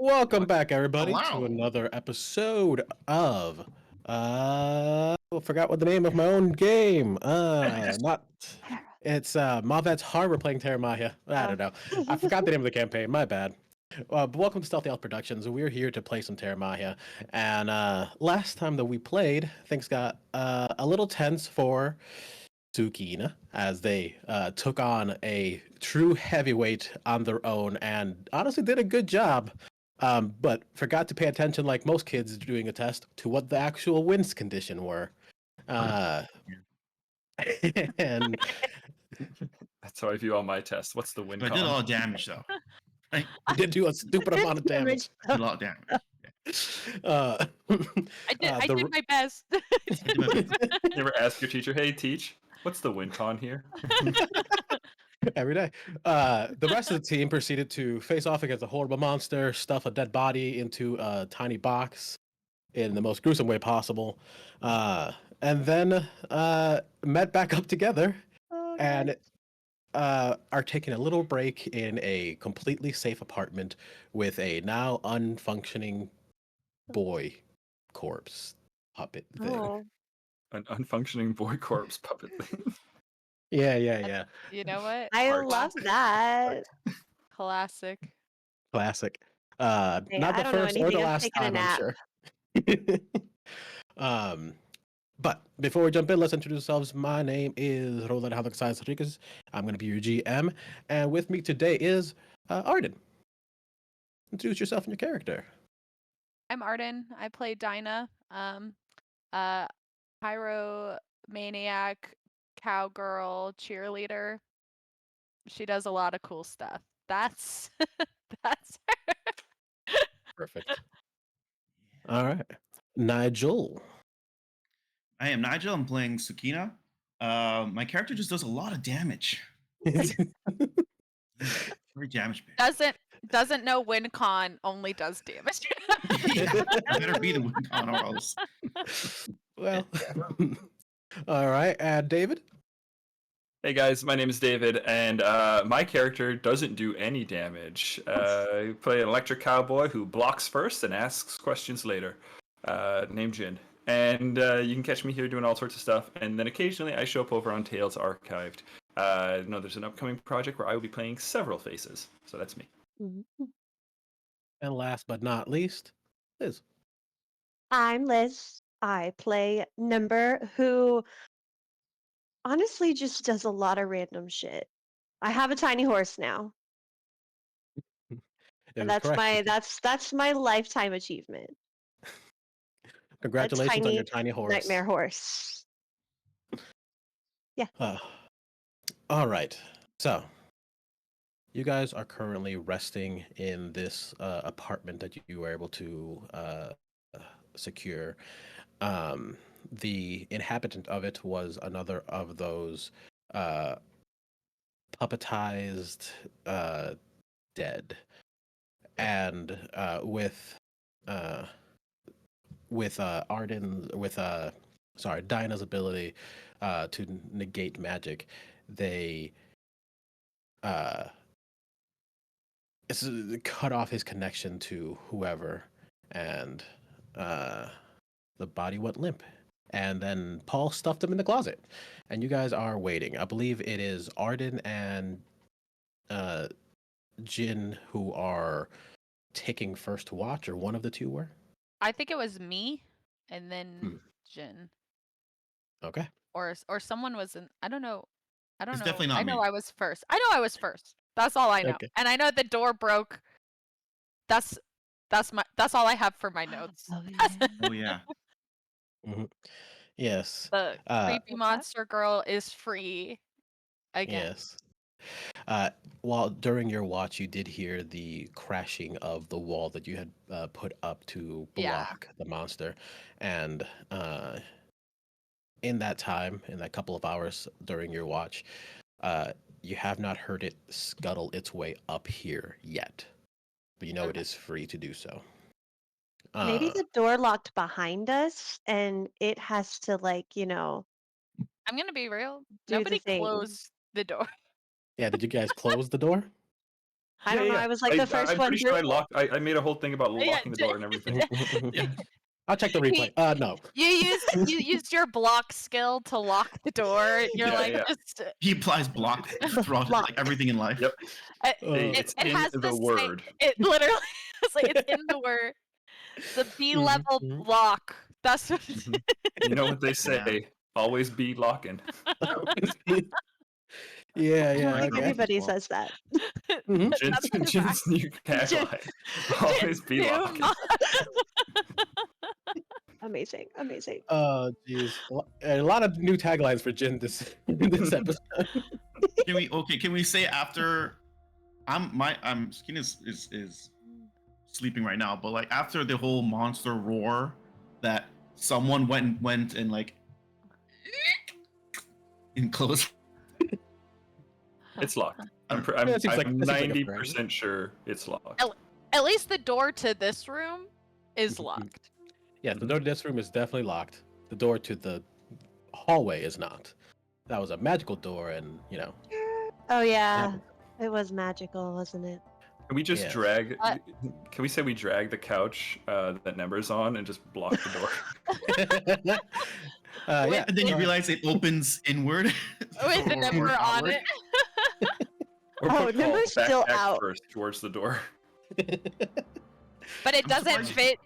Welcome back, everybody, wow. to another episode of I forgot what the name of my own game. It's Mavet's Hard. We're playing Terra Magia. I don't know. I forgot the name of the campaign. My bad. But welcome to Stealthy Elf Productions. We're here to play some Terra Magia. And last time that we played, things got a little tense for Sucina as they took on a true heavyweight on their own and honestly did a good job. But forgot to pay attention, like most kids doing a test, to what the actual wins condition were. And That's how I view all my tests. What's the win I con? did a lot of damage though. Right? I did do a stupid amount of damage. Did a lot of damage. Uh, I did my best. You ever ask your teacher, "Hey, teach, what's the win con here?" Every day. The rest of the team proceeded to face off against a horrible monster, stuff a dead body into a tiny box in the most gruesome way possible, and then met back up together and are taking a little break in a completely safe apartment with a now unfunctioning boy corpse puppet thing. Oh. An unfunctioning boy corpse puppet thing. Yeah. You know what? I Art. love that. Classic. Classic. Hey, Not I the don't know first or anything. the I'm last taking a time, I'm nap. sure. But before we jump in, let's introduce ourselves. My name is Roland Alexias Rodriguez. I'm going to be your GM, and with me today is Arden. Introduce yourself and your character. I'm Arden. I play Dinah. Pyromaniac, cowgirl, cheerleader. She does a lot of cool stuff. That's that's her. Perfect. All right. Nigel. I am Nigel. I'm playing Sucina. My character just does a lot of damage. Very damage based. Doesn't know win con, only does damage. Yeah, I better be the win con or else. Well, all right. David. Hey guys, my name is David, and my character doesn't do any damage. I play an electric cowboy who blocks first and asks questions later, named Djin. And you can catch me here doing all sorts of stuff, and then occasionally I show up over on Tales Archived. There's an upcoming project where I will be playing several faces, so that's me. And last but not least, Liz. I'm Liz. I play Nembyr, who honestly just does a lot of random shit. I have a tiny horse now. And that's my lifetime achievement. Congratulations on your tiny horse. Nightmare horse. Yeah. All right. So, you guys are currently resting in this apartment that you were able to secure. The inhabitant of it was another of those puppetized dead, and Dinah's ability to negate magic, they cut off his connection to whoever, and the body went limp. And then Paul stuffed him in the closet, and you guys are waiting. I believe it is Arden and Djin who are taking first watch, or one of the two were. I think it was me, and then Djin. Okay. Or someone was in. I don't know. It's definitely not I know me. I was first. That's all I know. Okay. And I know the door broke. That's all I have for my notes. Oh yeah. Mm-hmm. Yes. The creepy monster girl is free again. Yes. While during your watch, you did hear the crashing of the wall that you had put up to block the monster, and in that time, in that couple of hours during your watch, you have not heard it scuttle its way up here yet, but you know it is free to do so. Maybe the door locked behind us and it has to, I'm gonna be real. do the Nobody thing. closed the door. Yeah, did you guys close the door? I don't know. I was like the first I'm one. pretty sure I locked. I made a whole thing about Yeah, locking the door and everything. Yeah. I'll check the replay. No. You used your block skill to lock the door. You're Yeah, like yeah. just He applies block throughout Block. like everything in life. Yep. Uh, It's it in has the this word. It literally it's like it's in the word. The B level mhm. block. That's what. Mhm. You know what they say? Always be locking. Yeah, I don't yeah. think Okay. anybody Well. says that. Mhm. Jin's new tagline. Always be Jin's new locking. Amazing, amazing. Oh, jeez. A lot of new taglines for Djin this episode. Can we say after Skin is sleeping right now, but like after the whole monster roar that someone went and like and closed. It's locked. I'm Yeah, it seems like- I'm that seems like a 90% sure it's locked. At least the door to this room is locked. Yeah, the door to this room is definitely locked. The door to the hallway is not. That was a magical door, and Oh yeah, it was magical, wasn't it? Can we just Yes. drag? Can we say we drag the couch that Nembyr's on and just block the door? yeah. And then you realize it opens inward. With the Or number on outward. it. Or Oh, put Nember's Paul still back out. first towards the door. But it I'm doesn't surprised you- fit.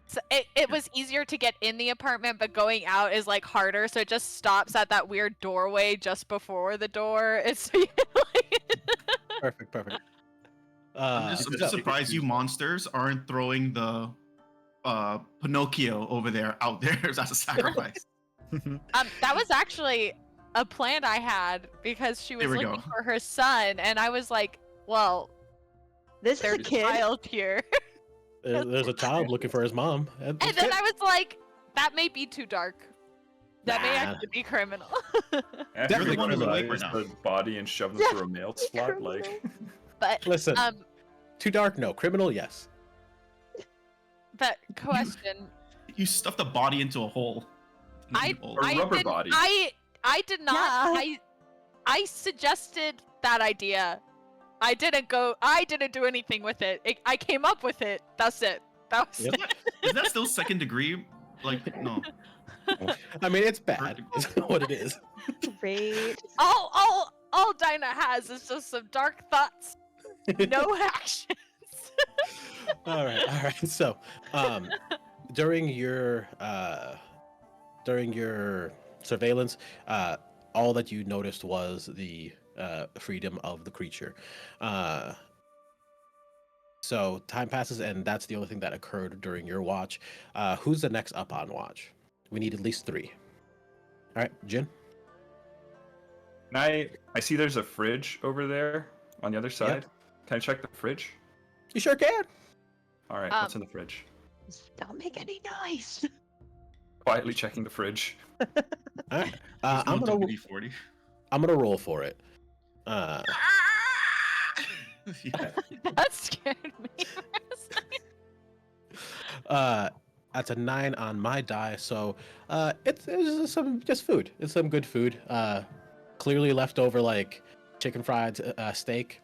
So it was easier to get in the apartment, but going out is like harder. So it just stops at that weird doorway just before the door. It's like Perfect. I'm just so- surprised you monsters aren't throwing the Pinocchio over there out there as a sacrifice. that was actually a plan I had because she was Here we looking go. for her son, and I was like, well, This is there's a a kid. child here. There's a child looking for his mom. And then I was like, that may be too dark. That may Nah. actually be criminal. After Definitely they one who's awake criminalize right the body and shove them through a mail slot, like But Listen, too dark? No. Criminal? Yes. but question. You stuffed a body into a hole. I rubber did, body. I did not. Yeah. I suggested that idea. I didn't do anything with it. I came up with it. That's it. That was Yep. Is that still second degree? Like no. I mean, it's bad. It's what it is. Great. all Dinah has is just some dark thoughts. No actions. All right. So, during your surveillance, all that you noticed was the freedom of the creature. So time passes, and that's the only thing that occurred during your watch. Who's the next up on watch? We need at least 3. All right, Djin. And I see there's a fridge over there on the other side. Can I check the fridge? You sure can. All right, what's in the fridge? Don't make any noise. Quietly checking the fridge. All right. I'm gonna WD-40. roll for it. Yeah. That scared me. For a second. That's a 9 on my die, so it's some just food. It's some good food. Clearly left over like chicken fried steak.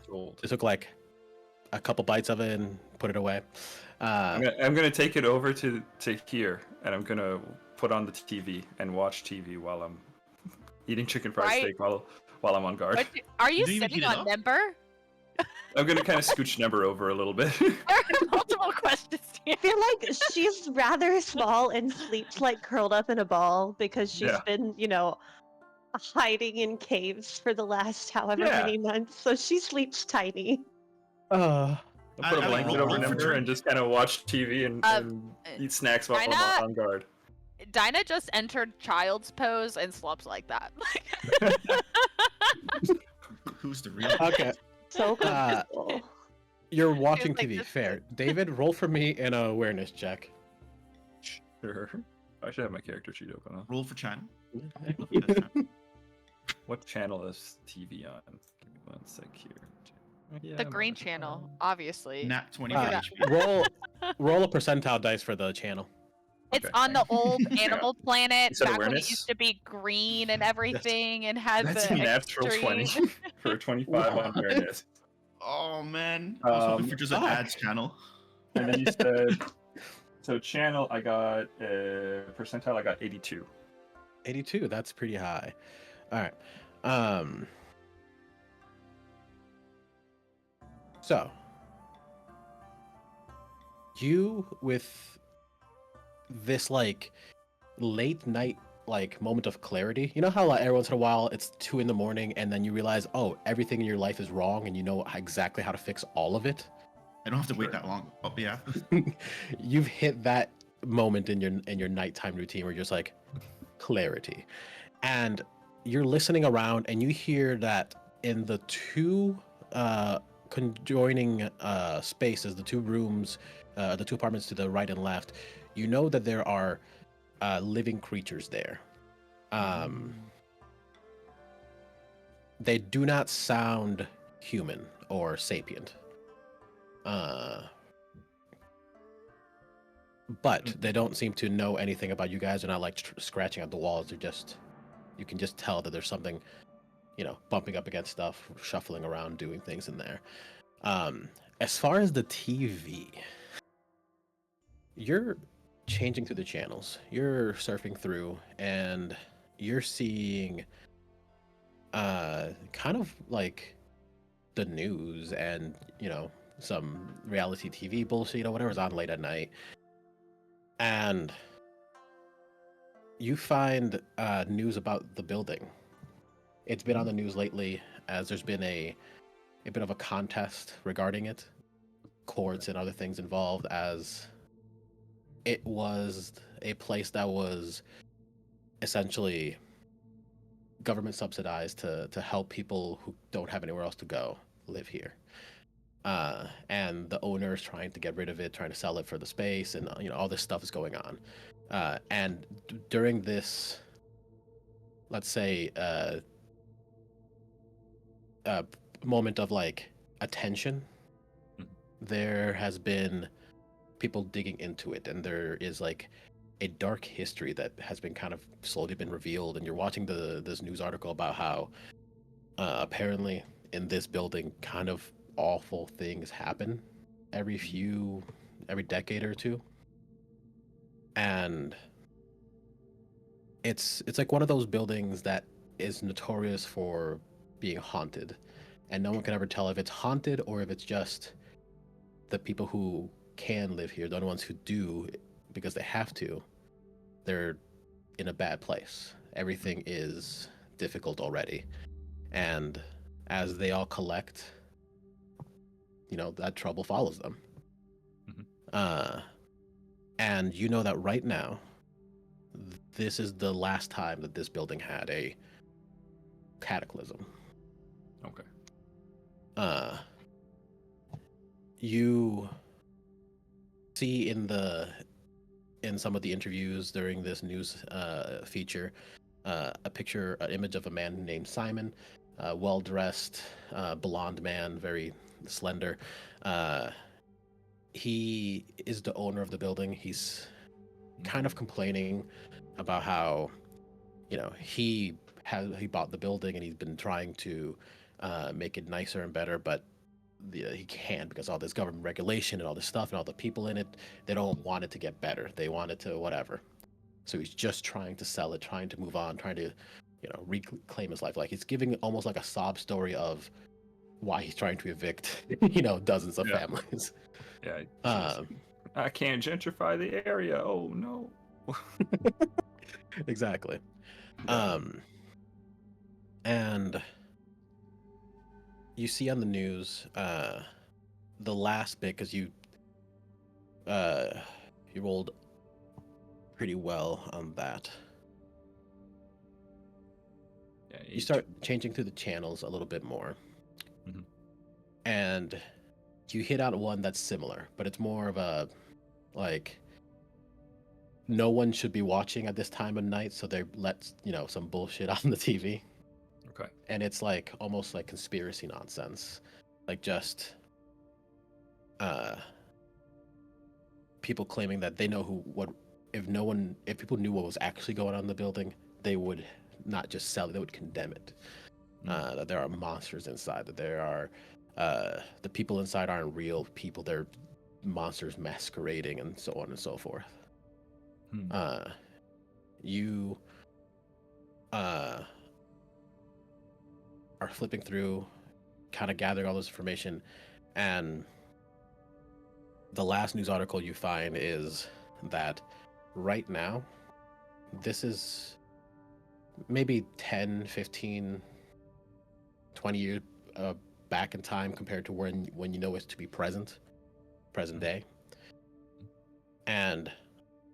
Gold. Just took like a couple bites of it and put it away. I'm gonna take it over to here, and I'm gonna put on the TV and watch TV while I'm eating chicken fried Right. steak while I'm on guard. What are you Do you even sitting heat it on up? Nembyr? I'm gonna kind of scooch Nembyr over a little bit. There are multiple questions here. I feel like she's rather small and sleeps like curled up in a ball because she's Yeah. been, hiding in caves for the last however Yeah. many months. So she sleeps tiny. I'll put a I blanket roll over for Nembyr drink. and just kind of watch TV and eat snacks while I'm Dinah- on guard. Dinah just entered child's pose and slept like that. Who's the real? Okay, So comfortable. you're watching like TV. this Fair. good. David, roll for me an awareness check. Sure. I should have my character sheet open. Huh? Roll for China. What channel is TV on? Give me 1 sec here. Yeah, The I'm green on it. channel, obviously. Nat 20 Uh, HP. roll a percentile dice for the channel. It's Okay. on the old Animal Planet You said back when it awareness? used to be green and everything and had That's the a natural extreme. 20 for a 25 on awareness. Oh man, I was hoping for just an fuck. ads channel. And then you said, so channel, I got percentile, I got 82. 82. That's pretty high. All right. So you with this like late night like moment of clarity. You know how like every once in a while it's 2 in the morning and then you realize, oh, everything in your life is wrong and you know exactly how to fix all of it. I don't have to wait that long. Oh yeah. You've hit that moment in your nighttime routine where you're just like clarity. And you're listening around and you hear that in the two conjoining spaces, the two rooms, the two apartments to the right and left, you know that there are living creatures there. They do not sound human or sapient. But they don't seem to know anything about you guys. They're not like scratching at the walls. They're just, you can just tell that there's something, you know, bumping up against stuff, shuffling around, doing things in there. As far as the TV, you're changing through the channels. You're surfing through and you're seeing kind of like the news and, you know, some reality TV bullshit, you know, whatever's on late at night. And you find news about the building. It's been on the news lately as there's been a bit of a contest regarding it. Courts and other things involved, as it was a place that was essentially government subsidized to help people who don't have anywhere else to go live here. And the owner is trying to get rid of it, trying to sell it for the space, and you know all this stuff is going on. And during this, let's say, moment of like attention, there has been people digging into it, and there is like a dark history that has been kind of slowly been revealed. And you're watching this news article about how apparently in this building kind of awful things happen every decade or two, and it's like one of those buildings that is notorious for being haunted, and no one can ever tell if it's haunted or if it's just the people who can live here, the only ones who do because they have to, they're in a bad place. Everything is difficult already, and as they all collect, you know, that trouble follows them. And you know that right now, this is the last time that this building had a cataclysm. Okay. You see in some of the interviews during this news feature, an image of a man named Simon, well-dressed, blonde man, very slender. He is the owner of the building. He's kind of complaining about how, you know, he bought the building and he's been trying to make it nicer and better, but he can't because all this government regulation and all this stuff and all the people in it, they don't want it to get better. They want it to whatever. So he's just trying to sell it, trying to move on, trying to, you know, reclaim his life. Like he's giving almost like a sob story of why he's trying to evict, you know, dozens of families. Yeah. I can't gentrify the area. Oh no. Exactly. Yeah. And you see on the news the last bit, because you rolled pretty well on that. Yeah, You start changing through the channels a little bit more. Mhm. And you hit out one that's similar, but it's more of a like no one should be watching at this time of night, so they let, you know, some bullshit on the TV. Okay. And it's like almost like conspiracy nonsense, like just people claiming that they know if people knew what was actually going on in the building, they would not just sell it, they would condemn it. That there are monsters inside, that there are the people inside aren't real people; they're monsters masquerading, and so on and so forth. You are flipping through, kind of gathering all this information, and the last news article you find is that right now, this is maybe 10, 15, 20 years back in time compared to when you know it to be present day. And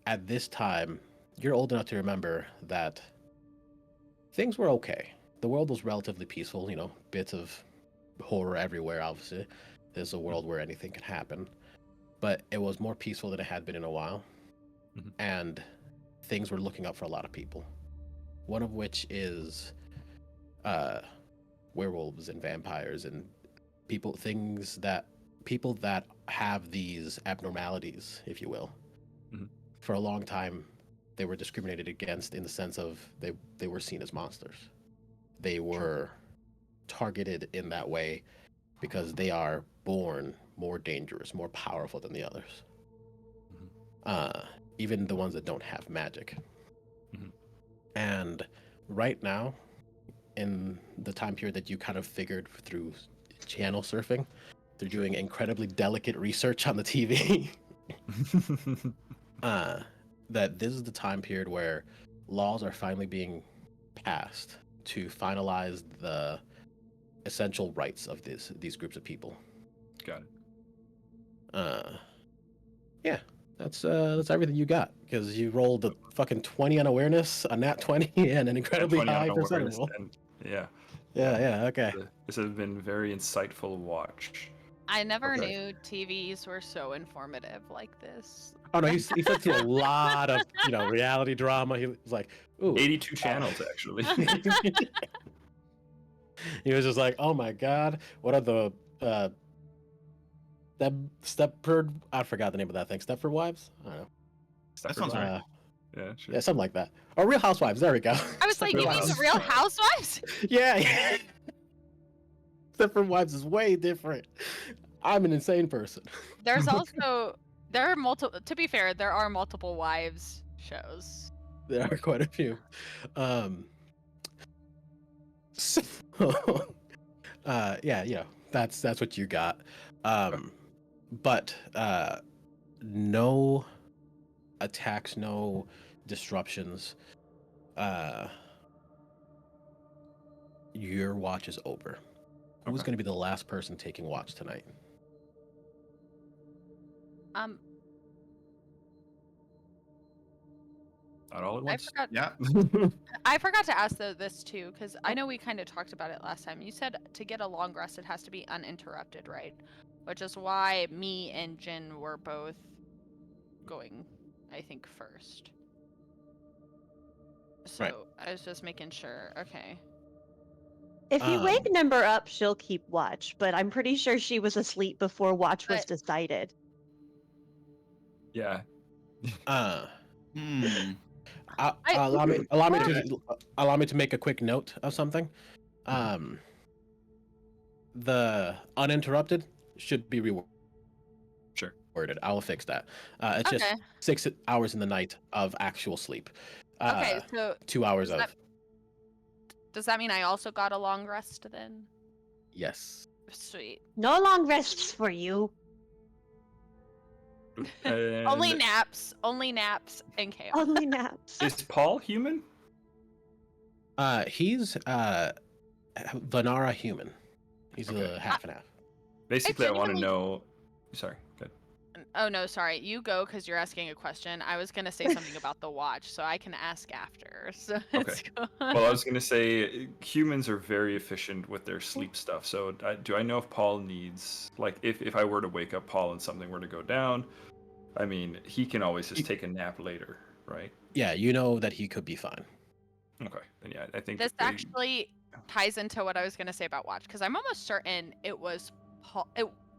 at this time, you're old enough to remember that things were okay. The world was relatively peaceful, bits of horror everywhere, obviously. There's a world where anything can happen. But it was more peaceful than it had been in a while. And things were looking up for a lot of people. One of which is werewolves and vampires and people that have these abnormalities, if you will. For a long time, they were discriminated against in the sense of they were seen as monsters. They were targeted in that way because they are born more dangerous, more powerful than the others. Even the ones that don't have magic. And right now, in the time period that you kind of figured through channel surfing, they're doing incredibly delicate research on the TV. That this is the time period where laws are finally being passed to finalize the essential rights of these groups of people. Got it. Yeah, that's everything you got, because you rolled a fucking 20 on awareness, a nat 20, and an incredibly high percentage roll. Yeah, okay. This has been very insightful watch. I never knew TVs were so informative like this. Oh no, he flipped through a lot of reality drama. He was like, ooh, 82 channels actually. He was just like, oh my god, what are the Stepford? I forgot the name of that thing. Stepford Wives? I don't know. That sounds right. Yeah, sure. Yeah, something like that. Or Real Housewives. There we go. I was like, you mean the Real Housewives? Yeah. Stepford Wives is way different. I'm an insane person. There are multiple. To be fair, there are multiple wives shows. There are quite a few. So, yeah, that's what you got. But no attacks, no disruptions. Your watch is over. Who's going to be the last person taking watch tonight? Not all at once. I forgot to ask this too, because I know we kind of talked about it last time. You said to get a long rest, it has to be uninterrupted, right? Which is why me and Djin were both going, I think, first. So right. I was just making sure. Okay. If you wake Nembyr up, she'll keep watch, but I'm pretty sure she was asleep before watch was decided. Yeah. Allow me to make a quick note of something. The uninterrupted should be reworded. Sure. I will fix that. It's just 6 hours in the night of actual sleep. Okay, so 2 hours of. Does that mean I also got a long rest then? Yes. Sweet. No long rests for you. Only naps and chaos. Only naps. Is Paul human? He's Vanara human. He's a half and half. Basically, I want to know. Sorry, good. Oh no, sorry. You go because you're asking a question. I was gonna say something about the watch, so I can ask after. So let's go on. Well, I was gonna say humans are very efficient with their sleep stuff. So do I know if Paul needs, like, if I were to wake up Paul and something were to go down, I mean, he can always just take a nap later, right? Yeah, you know that he could be fine. Okay, then yeah, I think this actually ties into what I was gonna say about watch, because I'm almost certain it was Paul.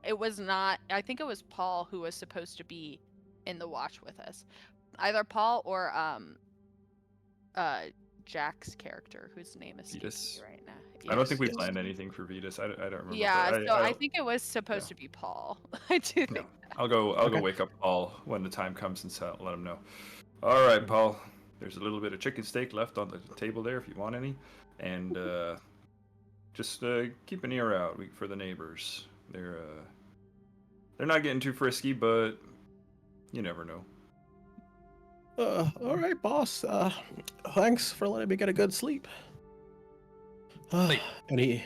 It was not. I think it was Paul who was supposed to be in the watch with us, either Paul or Jack's character, whose name is Vidas. right now. I don't think we Yes. planned anything for Vidas. I don't remember. Yeah, but so I I'll- think it was supposed to be Paul. I do think. yeah, I'll go Okay. wake up Paul when the time comes and let him know. All right, Paul. There's a little bit of chicken steak left on the table there if you want any, and just keep an ear out for the neighbors. They're not getting too frisky, but you never know. All right, boss. Thanks for letting me get a good sleep. Sleep. And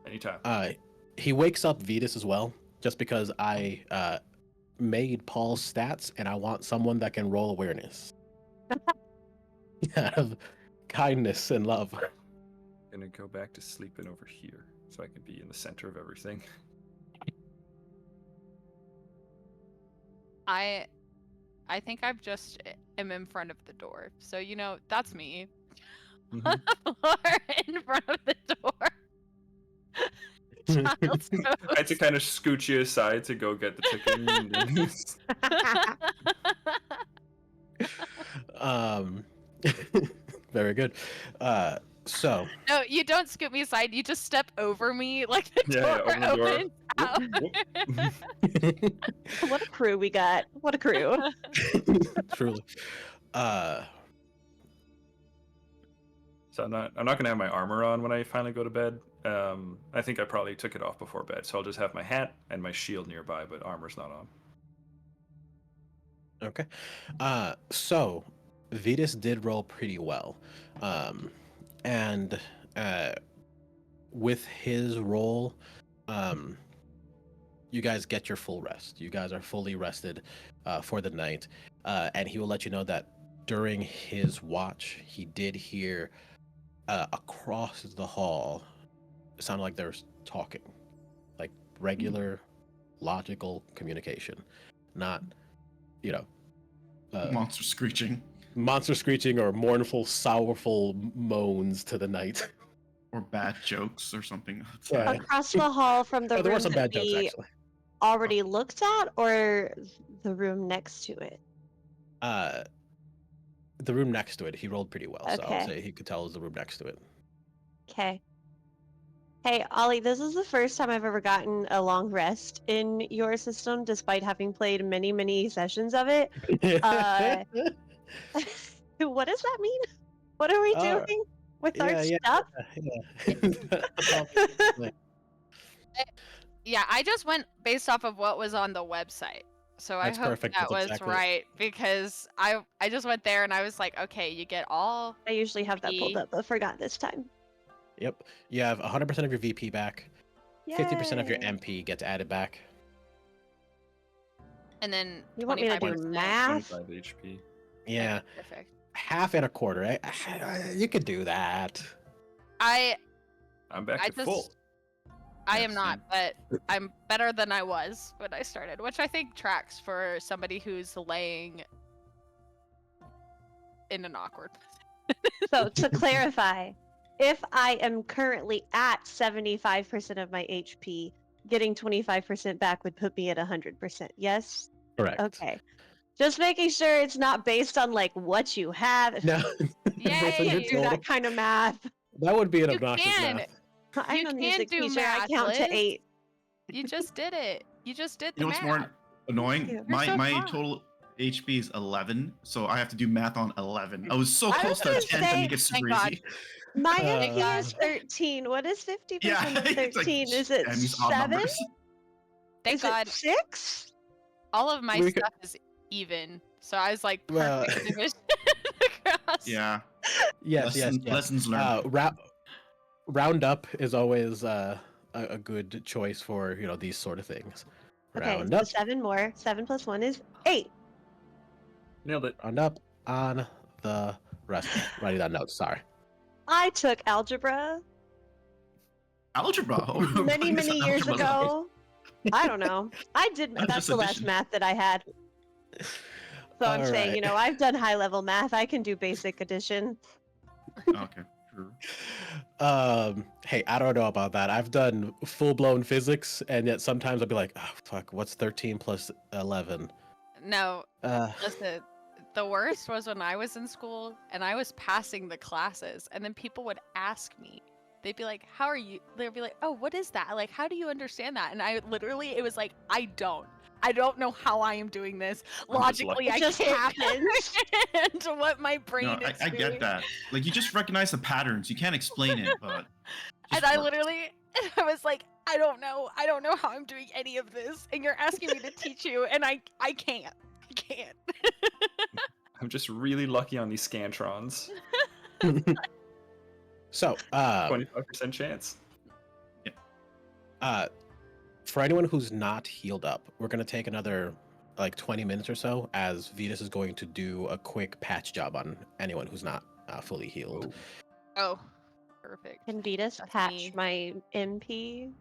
Anytime. he wakes up Vidas as well, just because I made Paul's stats, and I want someone that can roll awareness. Out of kindness and love. Gonna go back to sleeping over here, so I can be in the center of everything. I think I've just am in front of the door. So that's me. Mhm. In front of the door. Child's I had to pose. kind of scoot you aside to go get the chicken. Very good. So No, you don't scoot me aside. You just step over me like the Yeah, door open the door. opens out. Whoop, whoop. What a crew we got. What a crew. truly. So I'm not gonna have my armor on when I finally go to bed. I think I probably took it off before bed, so I'll just have my hat and my shield nearby, but armor's not on. Okay. So Vidas did roll pretty well. And with his roll, you guys get your full rest. You guys are fully rested for the night. And he will let you know that during his watch, he did hear across the hall, it sounded like there's talking, like regular, logical communication, not, Monster screeching monster screeching or mournful, sorrowful moans to the night. or bad jokes or something. Yeah. Across the hall from the Oh, there were room some that bad jokes we actually. already looked at, or the room next to it? The room next to it, he rolled pretty well, so I would Okay. say he could tell it was the room next to it. Okay. Hey, Ollie, this is the first time I've ever gotten a long rest in your system, despite having played many, many sessions of it. What does that mean? What are we doing with our yeah, stuff? yeah. Yeah, I just went based off of what was on the website. So That's I hope perfect. that That's was exactly it. right, because I just went there and I was like, okay, you get all. I usually have that pulled VP. up, but forgot this time. Yep. You have 100% of your VP back. 50% of your Yay. MP gets added back. And then You want me to do 25%. math? 25 HP. Yeah. Perfect. Half and a quarter. You could do that. I I'm back I to full. just I am Yes, not, but I'm better than I was when I started, which I think tracks for somebody who's laying in an awkward position. So to clarify, if I am currently at 75% of my HP, getting 25% back would put me at 100%. Yes? Correct. Okay. Just making sure it's not based on like what you have. No. Yay! Based on your I can't do that total. kind of math. That would be an You obnoxious can. math. I'm You a can music do teacher. I math, count to Liz. 8. You just did it. You just did the You know what's math. more annoying? you. My You're so my smart. total HP is 11, so I have to do math on 11. I was so I close was to a gonna 10 to say- make it super Thank God. easy. My Uh, MP is 13. What is 50% Yeah, of it's like, 13? Is it damn, these odd 7? numbers. Thank Is God. it 6? All of my We could- stuff is even. So I was like Well- perfect division across. Yeah. Yes, yes, yes. Lessons learned. Round up is always a good choice for these sort of things. Okay, Round so up, 7 more. 7 plus 1 is 8. Nailed it. round up on the rest. Writing that note. Sorry. I took algebra Algebra. Oh, many, many years algebra. ago. I don't know. I did. That's That's just the last addition. math that I had. So I'm saying, Alright. I've done high level math. I can do basic addition. Okay, true. Hey, I don't know about that. I've done full blown physics, and yet sometimes I'll be like, oh fuck, what's 13 plus 11? No, Uh, listen. The worst was when I was in school and I was passing the classes, and then people would ask me, they'd be like, "How are you?" They'd be like, "Oh, what is that? Like, how do you understand that?" And I literally, it was like, I don't know how I am doing this. I'm just Logically, like- I It just can't happens. understand what my brain No, is I doing. get that. Like you just recognize the patterns. You can't explain it, but. And I literally, I was like, I don't know how I'm doing any of this, and you're asking me to teach you, and I can't. I'm just really lucky on these scantrons. So, 25% chance. for anyone who's not healed up, we're gonna take another like 20 minutes or so, as Vidas is going to do a quick patch job on anyone who's not fully healed. Oh, perfect. Can Vidas That's patch me. my MP?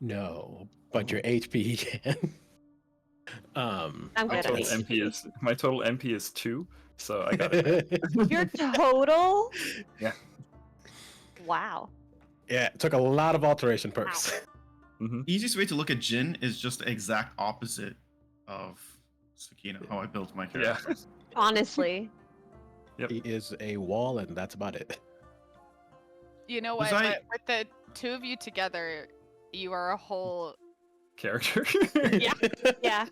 No, but your HP can. I'm My good at total HP. MP is 2, so I got it. Your total? Yeah. Wow. Yeah, it took a lot of alteration perks. Easiest way to look at Djin is just the exact opposite of Sucina, how I built my Yeah. character. Honestly. Yep. He is a wall, and that's about it. You know Was what? I- But with the two of you together, you are a whole. Character. Yeah.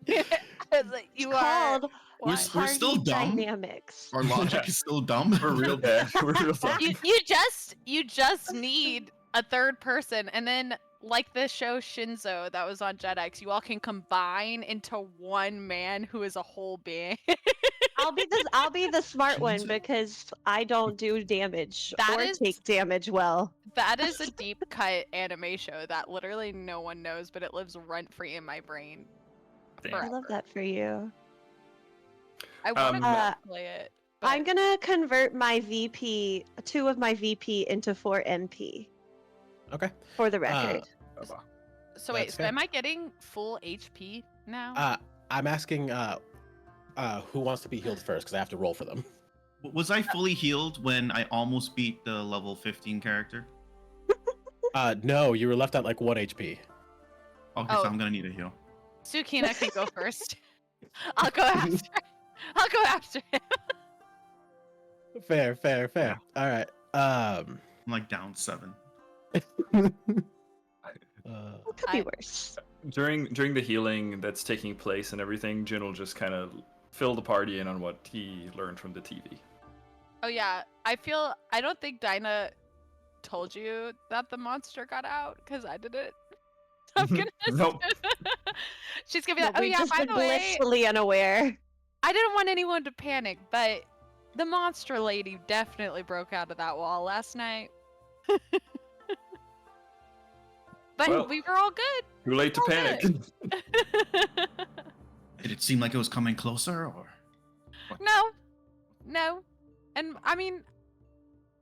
Yeah. I was like, you It's are. called We're Why? we're still party dumb. dynamics. Our logic Yeah. is still dumb. We're real bad. We're real dumb. You just need a third person, and then like the show Shinzo that was on JetX, you all can combine into one man who is a whole being. I'll be the smart one Shinzo. because I don't do damage That or is- take damage well. That is a deep cut anime show that literally no one knows, but it lives rent free in my brain. Damn. I love that for you. I want to Uh, play it. I'm but- gonna convert my VP, 2 of my VP into 4 MP Okay. for the record. So wait, That's so fair. am I getting full HP now? I'm asking who wants to be healed first, because I have to roll for them. Was I fully healed when I almost beat the level 15 character? No, you were left at like 1 HP. Okay, Oh. so I'm gonna need a heal. Sucina can go first. I'll go after. I'll go after him. Fair. All right. I'm like down 7. It could be worse. During the healing that's taking place and everything, Djin will just kind of fill the party in on what he learned from the TV. Oh yeah, I don't think Dinah told you that the monster got out because I didn't. I'm gonna. Nope. She's gonna be No, like, oh we've yeah, just by been the way, blissfully unaware. I didn't want anyone to panic, but the monster lady definitely broke out of that wall last night. But Well, we were all good. Too late to Oh, panic. Did it seem like it was coming closer, or? No. And I mean,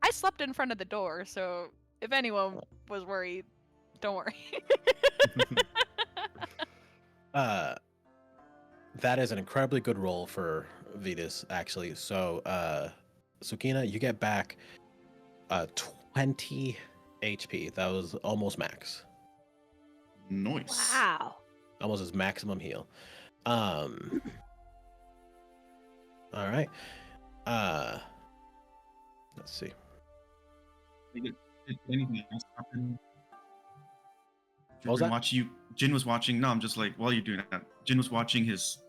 I slept in front of the door, so if anyone was worried, don't worry. That is an incredibly good roll for Vidas, actually. So, Sucina, you get back 20 HP. That was almost max. Nice. Wow. Almost his maximum heal. All right. Let's see. Did anything else happen? What was that? Djin was watching. No, I'm just like, while you're doing that, Djin was watching his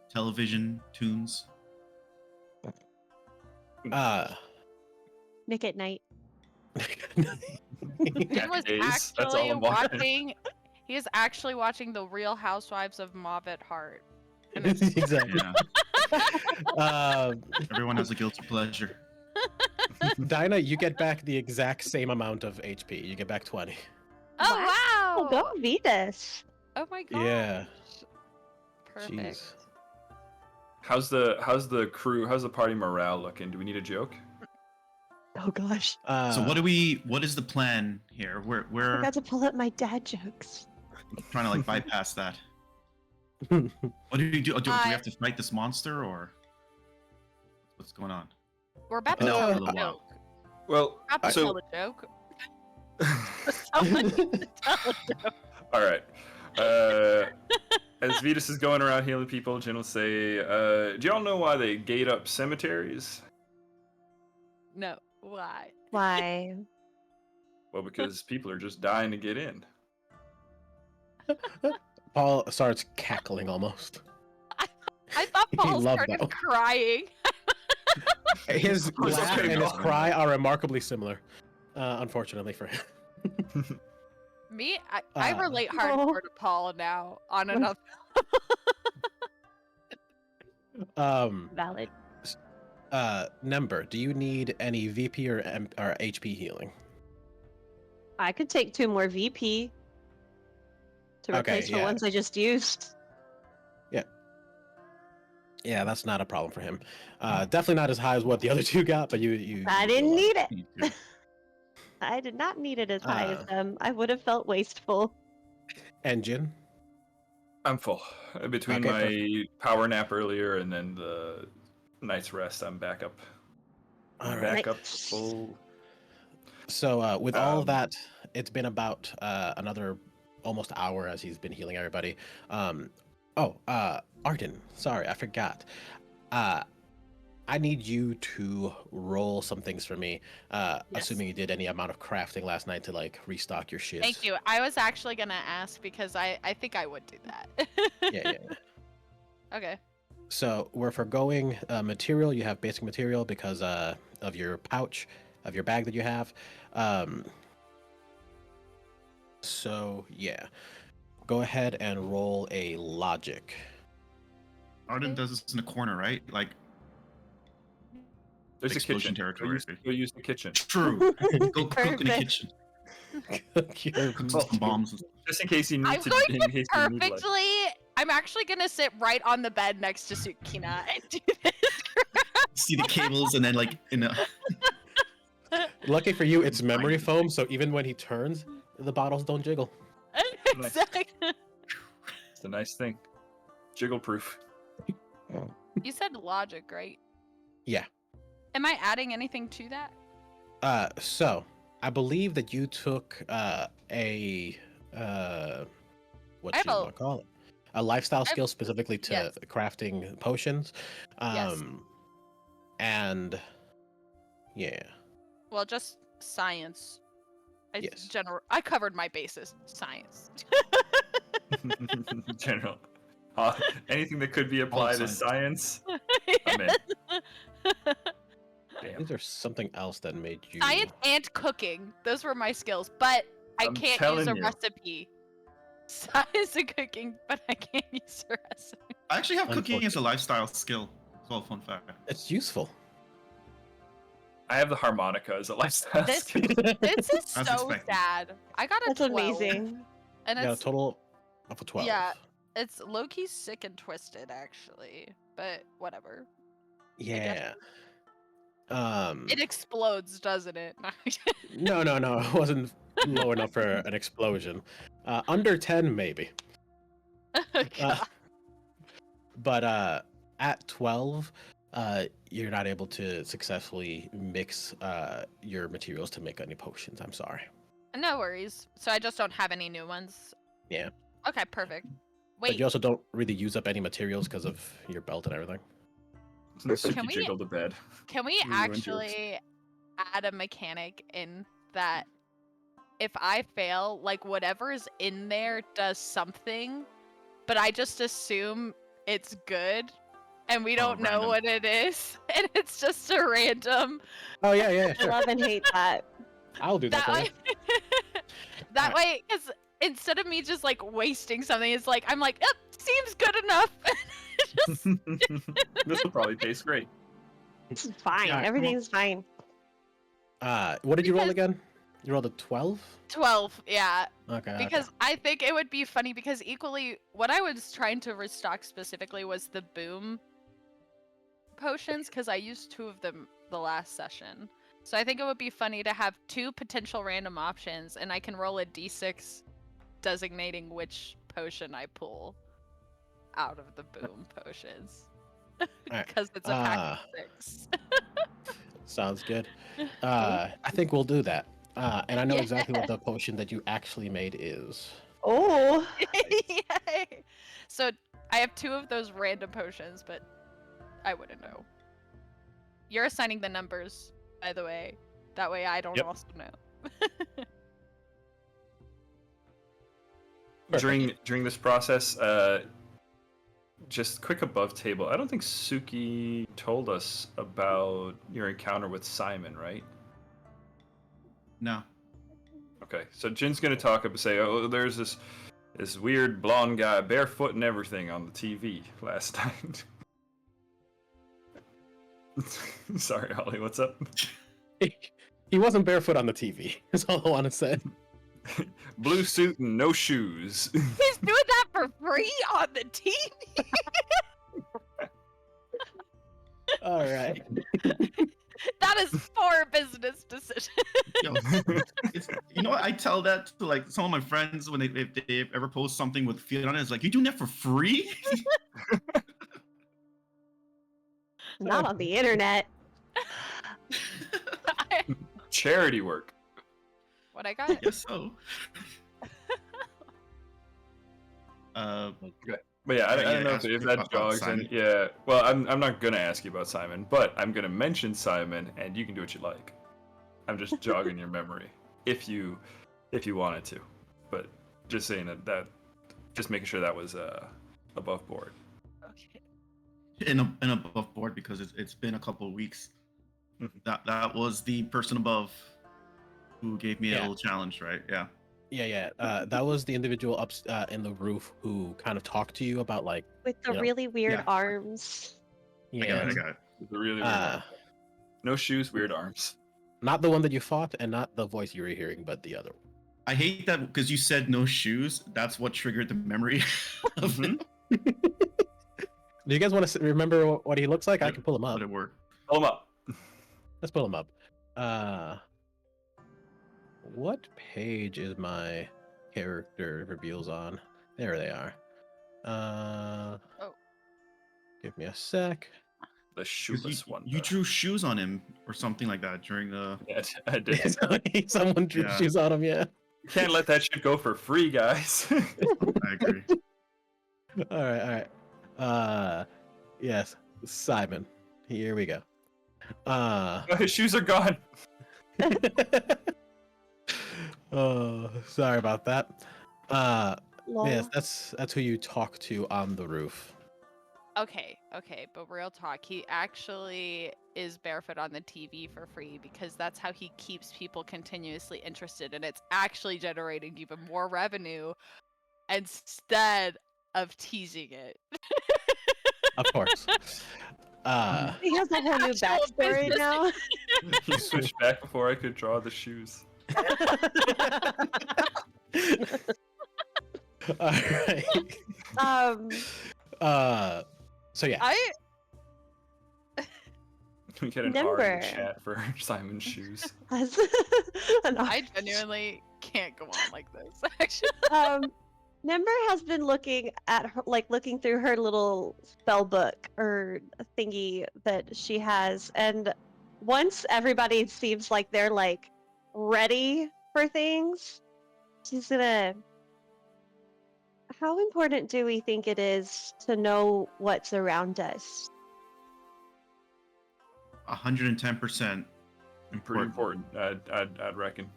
television tunes. Nick at night. He was Days, that's all actually I'm watching. watching. He is actually watching The Real Housewives of Mavet Heart. And it's Exactly. Yeah, everyone has a guilty pleasure. Dinah, you get back the exact same amount of HP. You get back 20. oh wow! Oh, go Vidas. Oh my god! Yeah. Perfect. Jeez. How's the crew? How's the party morale looking? Do we need a joke? Oh gosh. So what is the plan here? I We're forgot to pull up my dad jokes. trying to like bypass that. What do we do? Do we I- have to fight this monster, or what's going on? We're about to No, tell for a the little joke. while. Well, About to so tell the joke. Someone needs to tell the joke. all right. As Vidas is going around healing people, Djin will say, "Do y'all know why they gate up cemeteries?" No, why? Why? Well, because people are just dying to get in. Paul starts cackling almost. I thought He Paul loved started that one. crying. His I was just laugh kidding, and his no. cry are remarkably similar, unfortunately for him. Me, I relate Oh. hardcore to Paul now on another. Valid. Nembyr, do you need any VP or HP healing? I could take 2 more VP to Okay, replace the yeah. ones I just used. Yeah, that's not a problem for him. Definitely not as high as what the other 2 got, but you I you didn't will, need it. Me too. I did not need it as high as Uh, them. I would have felt wasteful. And Djin? I'm full. Between Okay, my perfect. power nap earlier and then the night's rest, I'm back up. All I'm right. back up Nice. full. So with all of Um, that, it's been about another almost hour as he's been healing everybody. Arden, sorry, I forgot. I need you to roll some things for me, Yes. assuming you did any amount of crafting last night to like restock your shit. Thank you. I was actually gonna ask because I think I would do that. Yeah. Okay. So we're forgoing material. You have basic material because of your pouch, of your bag that you have. So yeah, go ahead and roll a logic. Arden does this in the corner, right? Like There's a explosion kitchen. territory. Go use the kitchen. true. Go cook in the Perfect. kitchen. Your Cook some bombs. and stuff. Just in case you need I'm to. going In case you need, like- Perfectly. I'm actually gonna sit right on the bed next to Sucina and do this. See the cables and then like in a Lucky for you, it's memory foam, so even when he turns, the bottles don't jiggle. Nice. Exactly. It's a nice thing. Jiggle proof. You said logic, right? Yeah. Am I adding anything to that? So I believe that you took what I you have want to call it? A lifestyle have- skill specifically to yes. crafting potions. Yes. And yeah. Well, just science. Yes. I covered my bases. Science. General. Anything that could be applied as science. I'm in. I Damn. think there's something else that made you Science and cooking. Those were my skills, but I I'm can't use telling a you. recipe. Science and cooking, but I can't use a recipe. I actually have cooking as a lifestyle skill. It's all a fun fact. It's useful. I have the harmonica as a lifestyle This- skill. This is As so expected. sad. I got a That's 12, amazing. and Got a it's total of a 12. yeah, it's low-key sick and twisted actually, but whatever. Yeah. It explodes, doesn't it? No, it wasn't low enough for an explosion. Under 10, maybe. God. But at 12, you're not able to successfully mix your materials to make any potions. I'm sorry. No worries. So I just don't have any new ones. Yeah. Okay, perfect. But Wait, you also don't really use up any materials because of your belt and everything. Suki Can we- jiggle the bed. can we You ruined yours. actually add a mechanic in that if I fail, like whatever's in there does something, but I just assume it's good and we don't know random. what it is, and it's just a random Oh yeah, I sure. love and hate that. I'll do that, that for way you. that Alright. way, because instead of me just like wasting something, it's like I'm like, yep, seems good enough. Just This will probably taste great. It's fine. Yeah, Everything's fine. What did you roll Because- again? You rolled a 12? 12, yeah. Okay. Because I think it would be funny because equally what I was trying to restock specifically was the boom potions because I used 2 of them the last session. So I think it would be funny to have 2 potential random options and I can roll a d6 designating which potion I pull out of the boom potions. Alright, Because it's a pack of 6. Sounds good. I think we'll do that. And I know Yeah. exactly what the potion that you actually made is. Oh, Yay! So I have 2 of those random potions, but I wouldn't know. You're assigning the numbers, by the way. That way I don't Yep. also know. during this process, just quick above table. I don't think Suki told us about your encounter with Simon, right? No. Okay, so Jin's gonna talk up and say, "Oh, there's this weird blonde guy, barefoot and everything, on the TV last night." Sorry, Holly. What's up? He wasn't barefoot on the TV. That's all I want to say. Blue suit and no shoes. He's doing that for free on the TV. All right. That is poor business decision. Yo, you know what? I tell that to like some of my friends when if they ever post something with feet on it. It's like, you doing that for free? Not on the internet. Charity work. What I got? Yes, so. But yeah, I don't know ask if me that about jogs Simon. in. Yeah, well, I'm not gonna ask you about Simon, but I'm gonna mention Simon, and you can do what you like. I'm just jogging your memory, if you wanted to, but just saying that just making sure that was above board. Okay. In above board because it's been a couple of weeks. That was the person above who gave me a little challenge, right? Yeah. Yeah. That was the individual up in the roof who kind of talked to you about like. With the Yeah. really weird Yeah. arms. Yeah. I got it. It's a really weird arm. No shoes, weird arms. Not the one that you fought, and not the voice you were hearing, but the other one. I hate that because you said no shoes. That's what triggered the memory of it. Do you guys want to remember what he looks like? I can pull him up. But it worked. Pull 'em up. Let's pull him up. What page is my character reveals on? There they are. Give me a sec. The shoeless one. You drew shoes on him or something like that during the. Yeah, I did. Someone drew Yeah. shoes on him. Yeah. You can't let that shit go for free, guys. I agree. All right. Yes, Simon. Here we go. His shoes are gone. Oh, sorry about that. Lol. Yes, that's who you talk to on the roof. Okay, but real talk, he actually is barefoot on the TV for free because that's how he keeps people continuously interested, and it's actually generating even more revenue instead of teasing it. Of course. He has a whole new Actual backstory business. now. He switched back before I could draw the shoes. All right. So yeah. We get an Nembyr. Arden chat for Simon's shoes. Has an I genuinely can't go on like this, actually. Nembyr has been looking at her, looking through her little spell book or thingy that she has, and once everybody seems like they're ready for things, she's gonna. How important do we think it is to know what's around us? 110%. Pretty important, I'd reckon.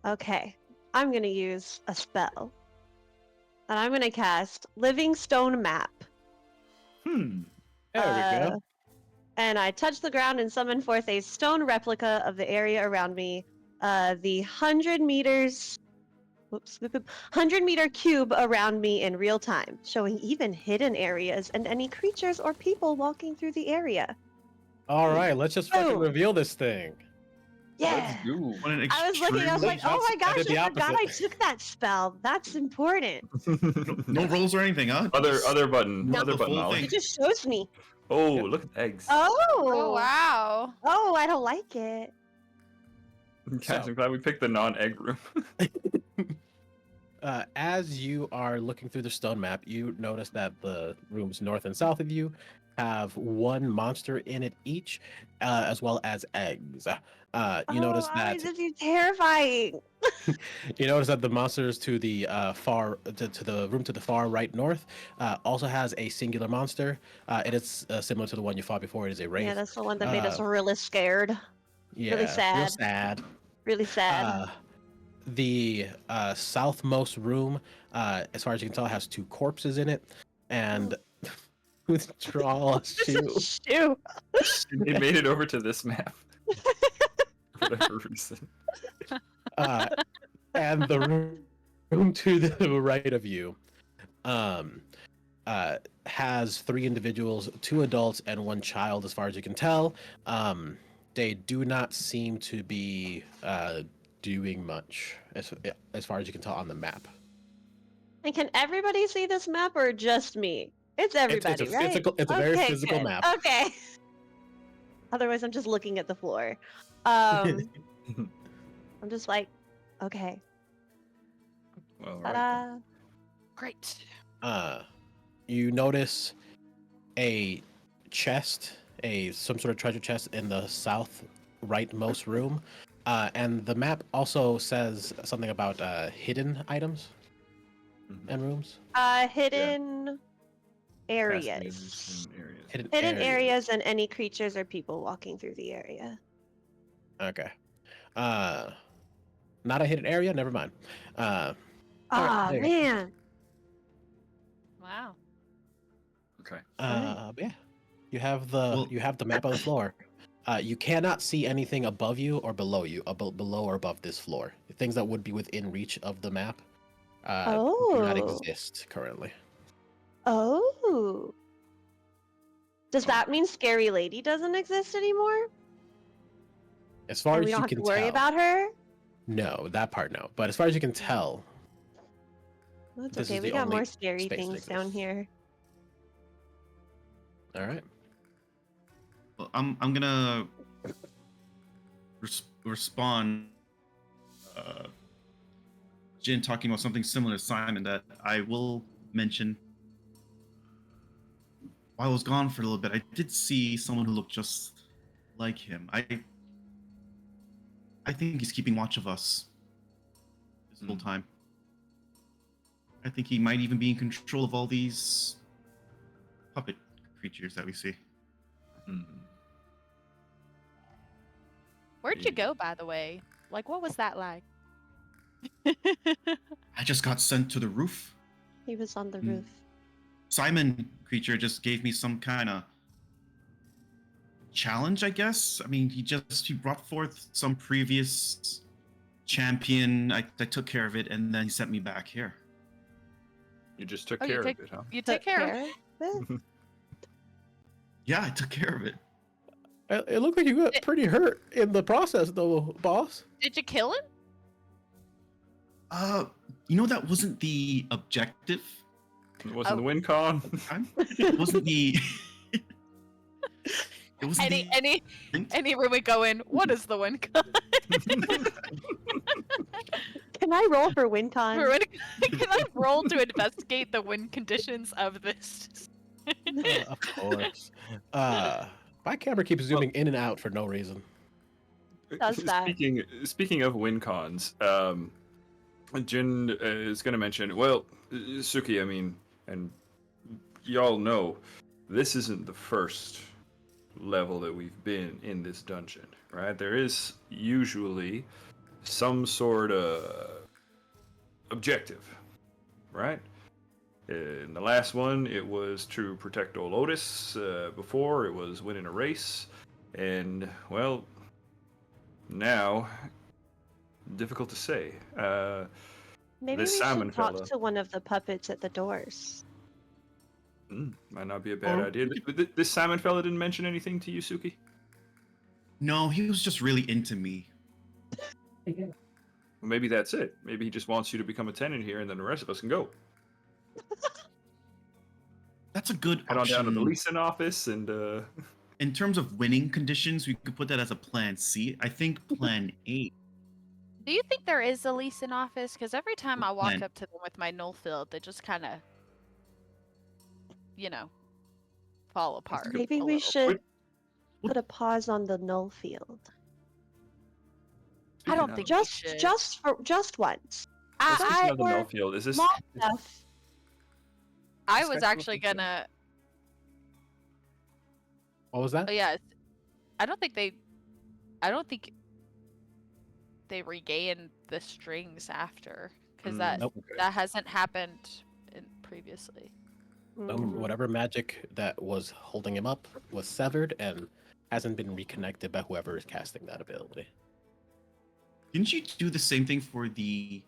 Okay, I'm gonna use a spell, and I'm gonna cast Living Stone Map. There we go. And I touch the ground and summon forth a stone replica of the area around me. The 100-meter cube around me in real time, showing even hidden areas and any creatures or people walking through the area. All right, let's just fucking Oh. reveal this thing. Yeah. Let's go. What an I was looking, I was like, extremely- oh my gosh, did the I forgot I opposite. took that spell. That's important. No rolls or anything, huh? Other button. Not Other the button, full Ollie. thing. It just shows me. Oh, look at the eggs. Oh, wow. Oh, I don't like it. Guys, I'm glad we picked the non-egg room. As you are looking through the stone map, you notice that the rooms north and south of you have one monster in it each, as well as eggs. You notice that This is terrifying. you notice that the monsters to the far to the room to the far right north also has a singular monster. It is similar to the one you fought before. It is a wraith. Yeah, that's the one that made us really scared. Yeah, really sad. Real sad. Really sad. the southmost room, as far as you can tell, has 2 corpses in it, and withdraw a shoe. Shoe. It made it over to this map for whatever reason. And the room to the right of you has 3 individuals, 2 adults and 1 child, as far as you can tell. They do not seem to be doing much, as far as you can tell on the map. And can everybody see this map or just me? It's everybody, it's right? it's a very Okay, physical good. map. Okay. Otherwise, I'm just looking at the floor. I'm just like, okay. Well, right. Ta-da. Great. You notice a chest, some sort of treasure chest in the south rightmost room, and the map also says something about hidden items and rooms. Hidden areas. Passages and areas. Hidden areas and any creatures or people walking through the area. Okay. Not a hidden area. Never mind. Ah, there you go. man. Wow. Okay. Yeah. You have the map of the floor. You cannot see anything above you or below you, below or above this floor. Things that would be within reach of the map do not exist currently. Oh. Does that mean Scary Lady doesn't exist anymore? As far And as we you don't have can to worry tell, about her? no, that part no. But as far as you can tell, That's This okay. is We the got only more scary space that things down exists. here. all right. Well, I'm gonna respond. Djin talking about something similar to Simon that I will mention. While I was gone for a little bit, I did see someone who looked just like him. I think he's keeping watch of us this whole time. I think he might even be in control of all these puppet creatures that we see. Where'd you go, by the way? Like, what was that like? I just got sent to the roof. He was on the roof. Simon creature just gave me some kind of challenge, I guess. I mean, he brought forth some previous champion. I took care of it, and then he sent me back here. You just took Oh, care of it, huh? You take care of it. Yeah, I took care of it. It looked like you got pretty hurt in the process, though, boss. Did you kill him? That wasn't the objective. It wasn't the win con. It wasn't the. It wasn't Any room we go in, what is the win con? Can I roll for WinCon? Can I roll to investigate the win conditions of this? Of course. My camera keeps zooming in and out for no reason. Does that? Speaking of win cons, Djin is going to mention, well, Suki, I mean, and y'all know, this isn't the first level that we've been in this dungeon, right? There is usually some sort of objective, right? In the last one, it was to protect old Otis. Before, it was winning a race. And, well, now, difficult to say. Maybe this we salmon should talk fella. to one of the puppets at the doors. Might not be a bad idea. This salmon fella didn't mention anything to you, Suki? No, he was just really into me. Well, maybe that's it. Maybe he just wants you to become a tenant here, and then the rest of us can go. That's a good Head on option. down to the leasing office and In terms of winning conditions, we could put that as a plan C. I think plan A. Do you think there is a lease in office? Because every time I walk Plan. up to them with my null field, they just kind of, fall apart. Maybe a we little. should put a pause on the null field. I don't think we should. Just once. Speaking of the null field, is this Small enough. I was actually gonna. What was that? Oh yeah, I don't think they regain the strings after, because Nope. that hasn't happened previously. Whatever magic that was holding him up was severed and hasn't been reconnected by whoever is casting that ability. Didn't you do the same thing for the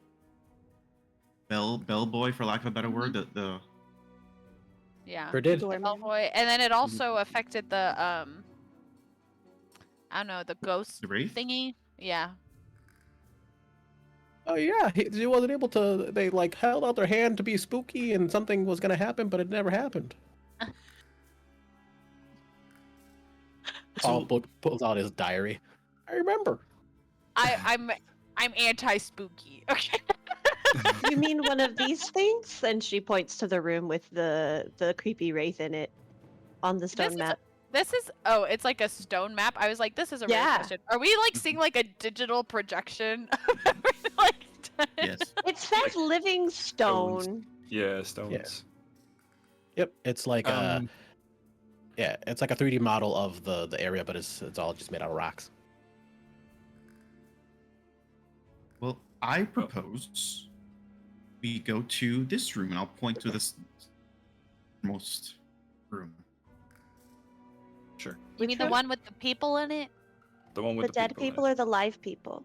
bellboy, for lack of a better word? The Yeah. Sure did. The bellboy, and then it also affected the I don't know, the ghost The wraith? thingy. Yeah. Oh yeah, he wasn't able to. They like held out their hand to be spooky, and something was gonna happen, but it never happened. Paul pulls out his diary. I remember. I'm anti-spooky. Okay. You mean one of these things? And she points to the room with the creepy wraith in it on the stone map. Oh, it's like a stone map. I was like, this is a real question. Are we like seeing like a digital projection? Like, yes. It says living stone. Yeah, stones. Yeah. Yep, it's like it's like a 3D model of the area, but it's all just made out of rocks. Well, I propose we go to this room, and I'll point to this most room. Sure. you mean the room? one with the people in it? The one The with the dead people in or the live people?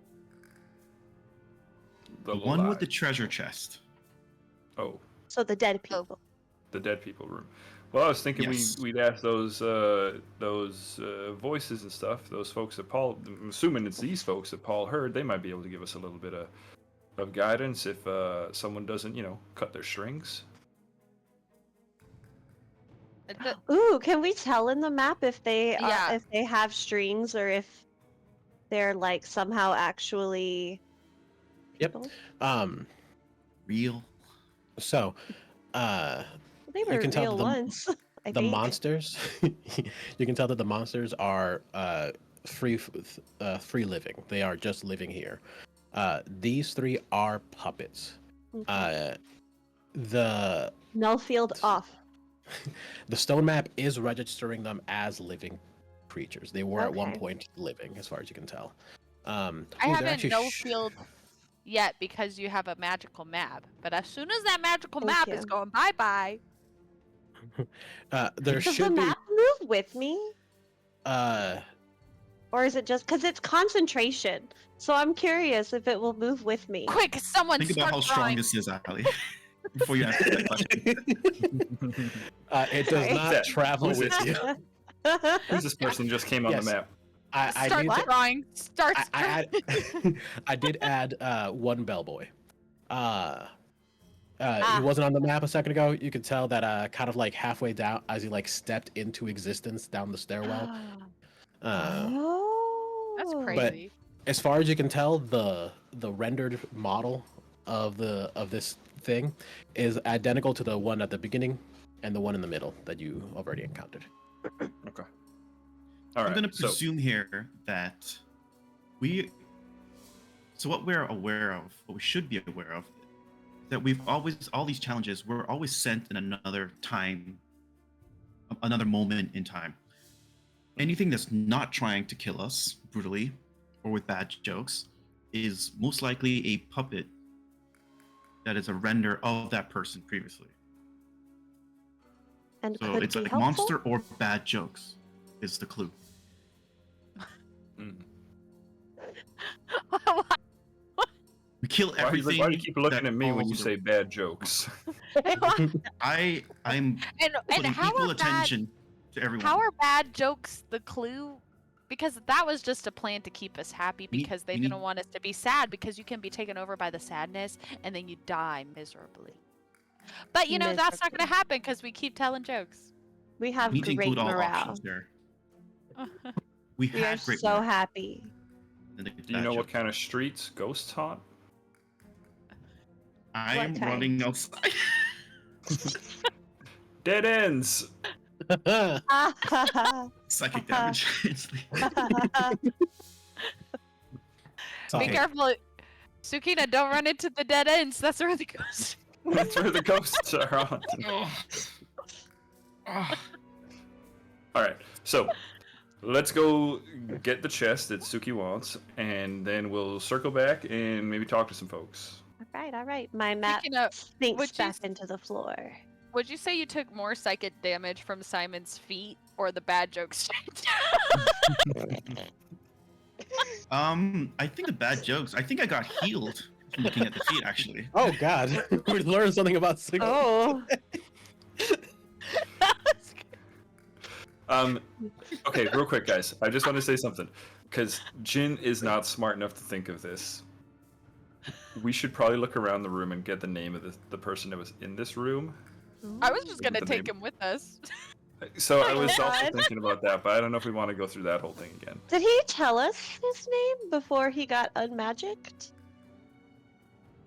it. The one with the live. treasure chest. Oh, So the dead people. the dead people room. Well, I was thinking Yes. we'd ask those voices and stuff. Those folks that Paul. I'm assuming it's these folks that Paul heard. They might be able to give us a little bit of guidance if someone doesn't, cut their strings. Ooh, can we tell in the map if they Yeah. if they have strings or if they're like somehow actually Yep. people? Real. So, They you were can tell real the- once. I the think. monsters. You can tell that the monsters are free living. They are just living here. These three are puppets. Okay. The Null field off. the stone map is registering them as living creatures. They were at one Okay. point living, as far as you can tell. I they're haven't actually no field yet because you have a magical map. But as soon as that magical Thank map you. is going bye-bye. There Does the should be. map move with me? Or is it just because it's concentration? So I'm curious if it will move with me. Quick, someone Think start about how strong drawing. this is, Ali. Before you answer that question. It does Sorry. not travel Who's with it? you. Who's this person just came on Yes. the map? I Start need to, drawing. Start I, drawing. I did add one bellboy. He wasn't on the map a second ago. You could tell that kind of like halfway down as he like stepped into existence down the stairwell. Oh. That's crazy. As far as you can tell, the rendered model of this thing is identical to the one at the beginning and the one in the middle that you already encountered. Okay. All I'm right. going to So, presume here that what we're aware of, what we should be aware of, that all these challenges were always sent in another time, another moment in time. Anything that's not trying to kill us brutally or with bad jokes is most likely a puppet that is a render of that person previously. And So could it's be like helpful? monster or bad jokes is the clue. mm. We kill why, everything. do you keep looking that at me when you falls say bad jokes? I'm and putting how equal are bad, attention to everyone. how are bad jokes the clue? Because that was just a plan to keep us happy because they didn't want us to be sad because you can be taken over by the sadness and then you die miserably. But that's not going to happen because we keep telling jokes. We have We need to great include all morale. options there. We We are had great so morale. happy. And the Do you bad know what jokes. kind of streets ghosts haunt? I What am kind? running outside. Dead ends. Psychic damage. Be Okay. careful. Sucina, don't run into the dead ends. That's where the ghost. That's where the ghosts are haunted. Oh. Oh. All right. So, let's go get the chest that Suki wants, and then we'll circle back and maybe talk to some folks. All right. My map Speaking of, sinks would you back into the floor. would you say you took more psychic damage from Simon's feet or the bad jokes? I think the bad jokes. I think I got healed from looking at the feet, actually. Oh God, we learned something about Sig. Oh. Okay, real quick, guys. I just want to say something, because Djin is not smart enough to think of this. We should probably look around the room and get the name of the person that was in this room. I was just gonna The take name. him with us. So I Oh my was also God. thinking about that, but I don't know if we want to go through that whole thing again. Did he tell us his name before he got unmagicked?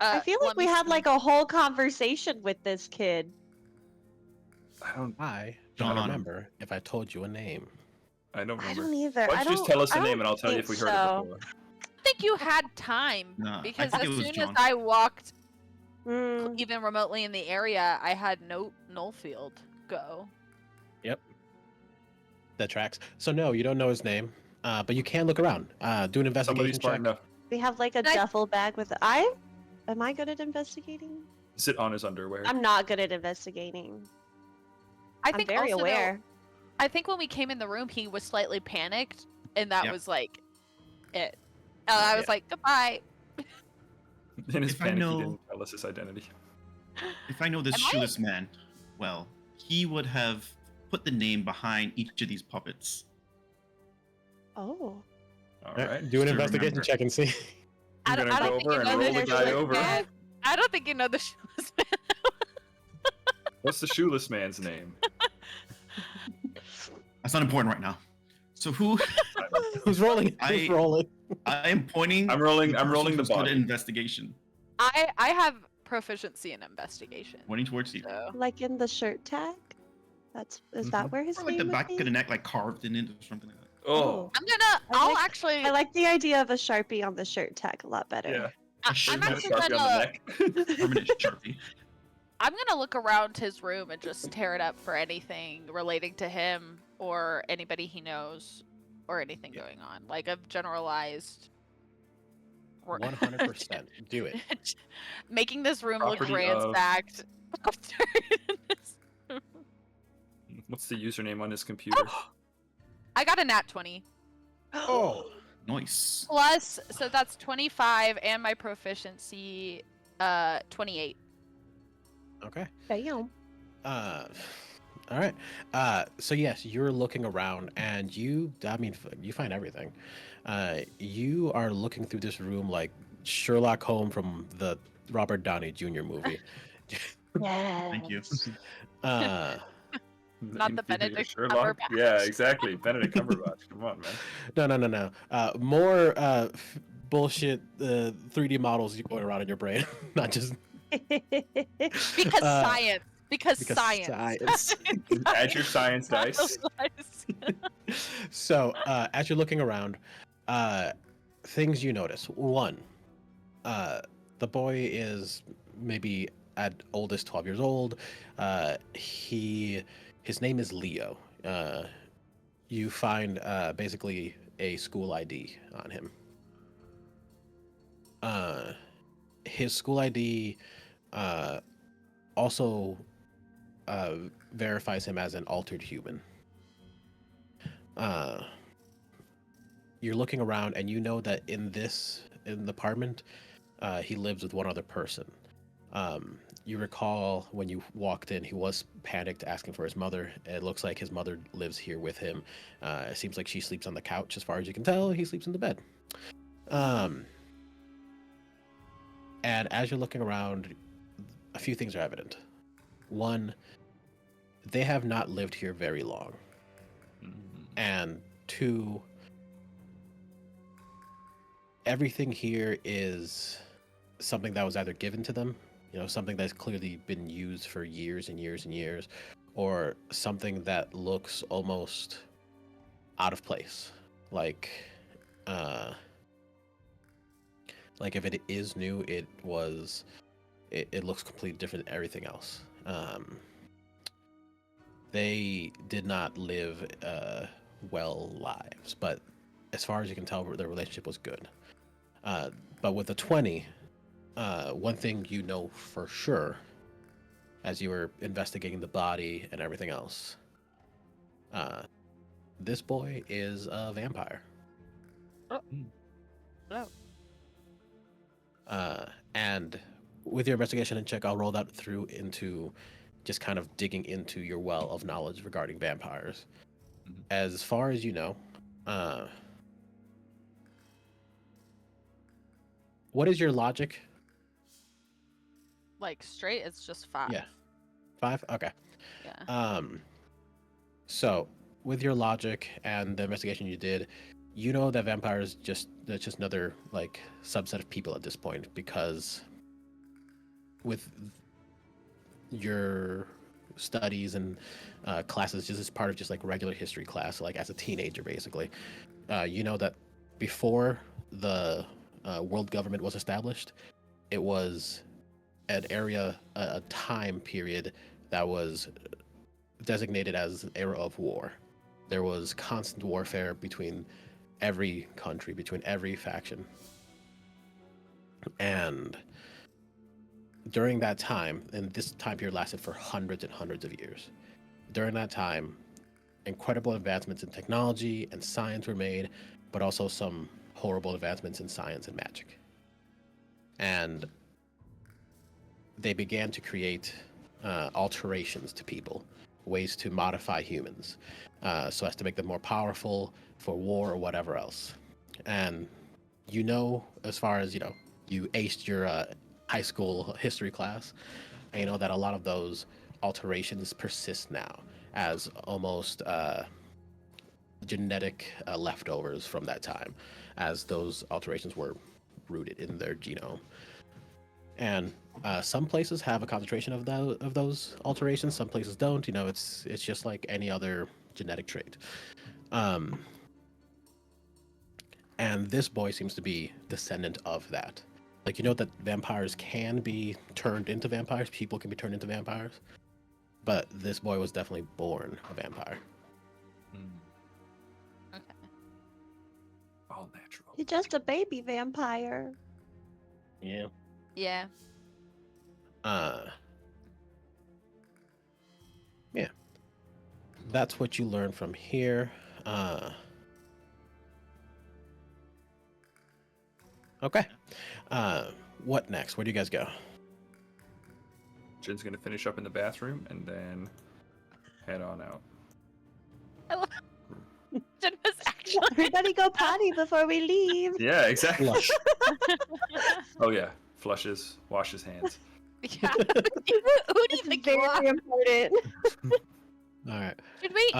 I feel like let we me had see. like a whole conversation with this kid. I don't I John. don't remember if I told you a name. I remember. don't either. Why I don't you just don't- tell us the I name don't and I'll tell you if we think heard so. it before. I think you had time Nah, I because think as it was soon as John. I walked Mm, even remotely in the area, I had no Nullfield go. That tracks. So no, you don't know his name, but you can look around. Do an investigation Somebody's smart check. enough. we have like a And I- duffel bag with. Am I good at investigating? Sit on his underwear. I'm not good at investigating. I I'm think very also, though, aware. I think when we came in the room, he was slightly panicked, and that Yep. was like it. I was Yeah. like, goodbye. In his If I panic, know- he didn't tell us his identity. If I know this Am I- shoeless man well, he would have put the name behind each of these puppets. Oh. All Alright, right. do an to investigation remember. check and see. I'm I gonna go don't think over you and know roll the the guy shoeless over. man. I don't think you know the shoeless man. What's the shoeless man's name? That's not important right now. So who? Who's rolling? Who's I- rolling? I am pointing. I'm rolling. the I'm rolling the person who's good at body. investigation. I have proficiency in investigation. Pointing towards you. So Like in the shirt tag? Is that where his Or like name the back would of the be? neck, like carved in it or something like that. Oh, I'll like- actually. I like the idea of a Sharpie on the shirt tag a lot better. yeah. I'm Sharpie actually Sharpie on the gonna. neck. Permanent Sharpie. I'm gonna look around his room and just tear it up for anything relating to him or anybody he knows or anything going on, like a generalized. 100%. Do it. Making this room look Property of- ransacked. What's the username on his computer? I got a nat 20 Oh, Nice. plus, so that's 25, and my proficiency, 28. okay. Damn. All right. So yes, you're looking around, and you find everything. You are looking through this room like Sherlock Holmes from the Robert Downey Jr. movie. Yeah. Thank you. Not the Inferior Benedict Sherlock? Cumberbatch. Yeah, exactly. Benedict Cumberbatch. Come on, man. No. More bullshit 3D models going around in your brain, not just Because science. Because science. Add your science dice. So, as you're looking around, things you notice. One, the boy is maybe at oldest 12 years old. His name is Leo. You find basically a school ID on him. His school ID also verifies him as an altered human. You're looking around and you know that in the apartment, he lives with one other person. You recall when you walked in, he was panicked, asking for his mother. It looks like his mother lives here with him. It seems like she sleeps on the couch. As far as you can tell, he sleeps in the bed. And as you're looking around, a few things are evident. One, they have not lived here very long. And two, everything here is something that was either given to them, something that's clearly been used for years and years and years, or something that looks almost out of place. Like if it is new, it looks completely different than everything else. They did not live well lives, but as far as you can tell, their relationship was good. But with the 20, one thing you know for sure, as you were investigating the body and everything else, this boy is a vampire. No. And with your investigation and check, I'll roll that through into just kind of digging into your well of knowledge regarding vampires. As far as you know, what is your logic? Like straight, it's just 5. Yeah. 5? Okay. Yeah. So with your logic and the investigation you did, you know that vampires that's just another like subset of people at this point, because with your studies and classes, just as part of just like regular history class, like as a teenager basically, you know that before the world government was established, it was an area, a time period that was designated as an era of war. There was constant warfare between every country, between every faction. And during that time, and this time period lasted for hundreds and hundreds of years, during that time, incredible advancements in technology and science were made, but also some horrible advancements in science and magic. And they began to create alterations to people, ways to modify humans, so as to make them more powerful for war or whatever else. And you know, as far as, you know, you aced your high school history class, and you know that a lot of those alterations persist now as almost genetic leftovers from that time, as those alterations were rooted in their genome. And some places have a concentration of those alterations, some places don't. You know, it's just like any other genetic trait. And this boy seems to be descendant of that. Like, you know that vampires can be turned into vampires, people can be turned into vampires, but this boy was definitely born a vampire. Okay. All natural. He's just a baby vampire. Yeah. Yeah. Yeah. That's what you learn from here. Okay. What next? Where do you guys go? Jin's gonna finish up in the bathroom and then head on out. I love Jin was actually. Everybody go potty before we leave. Yeah, exactly. Flush. Oh yeah, flushes, washes hands. Yeah. Who do you think you are? Very important. All right. Should we?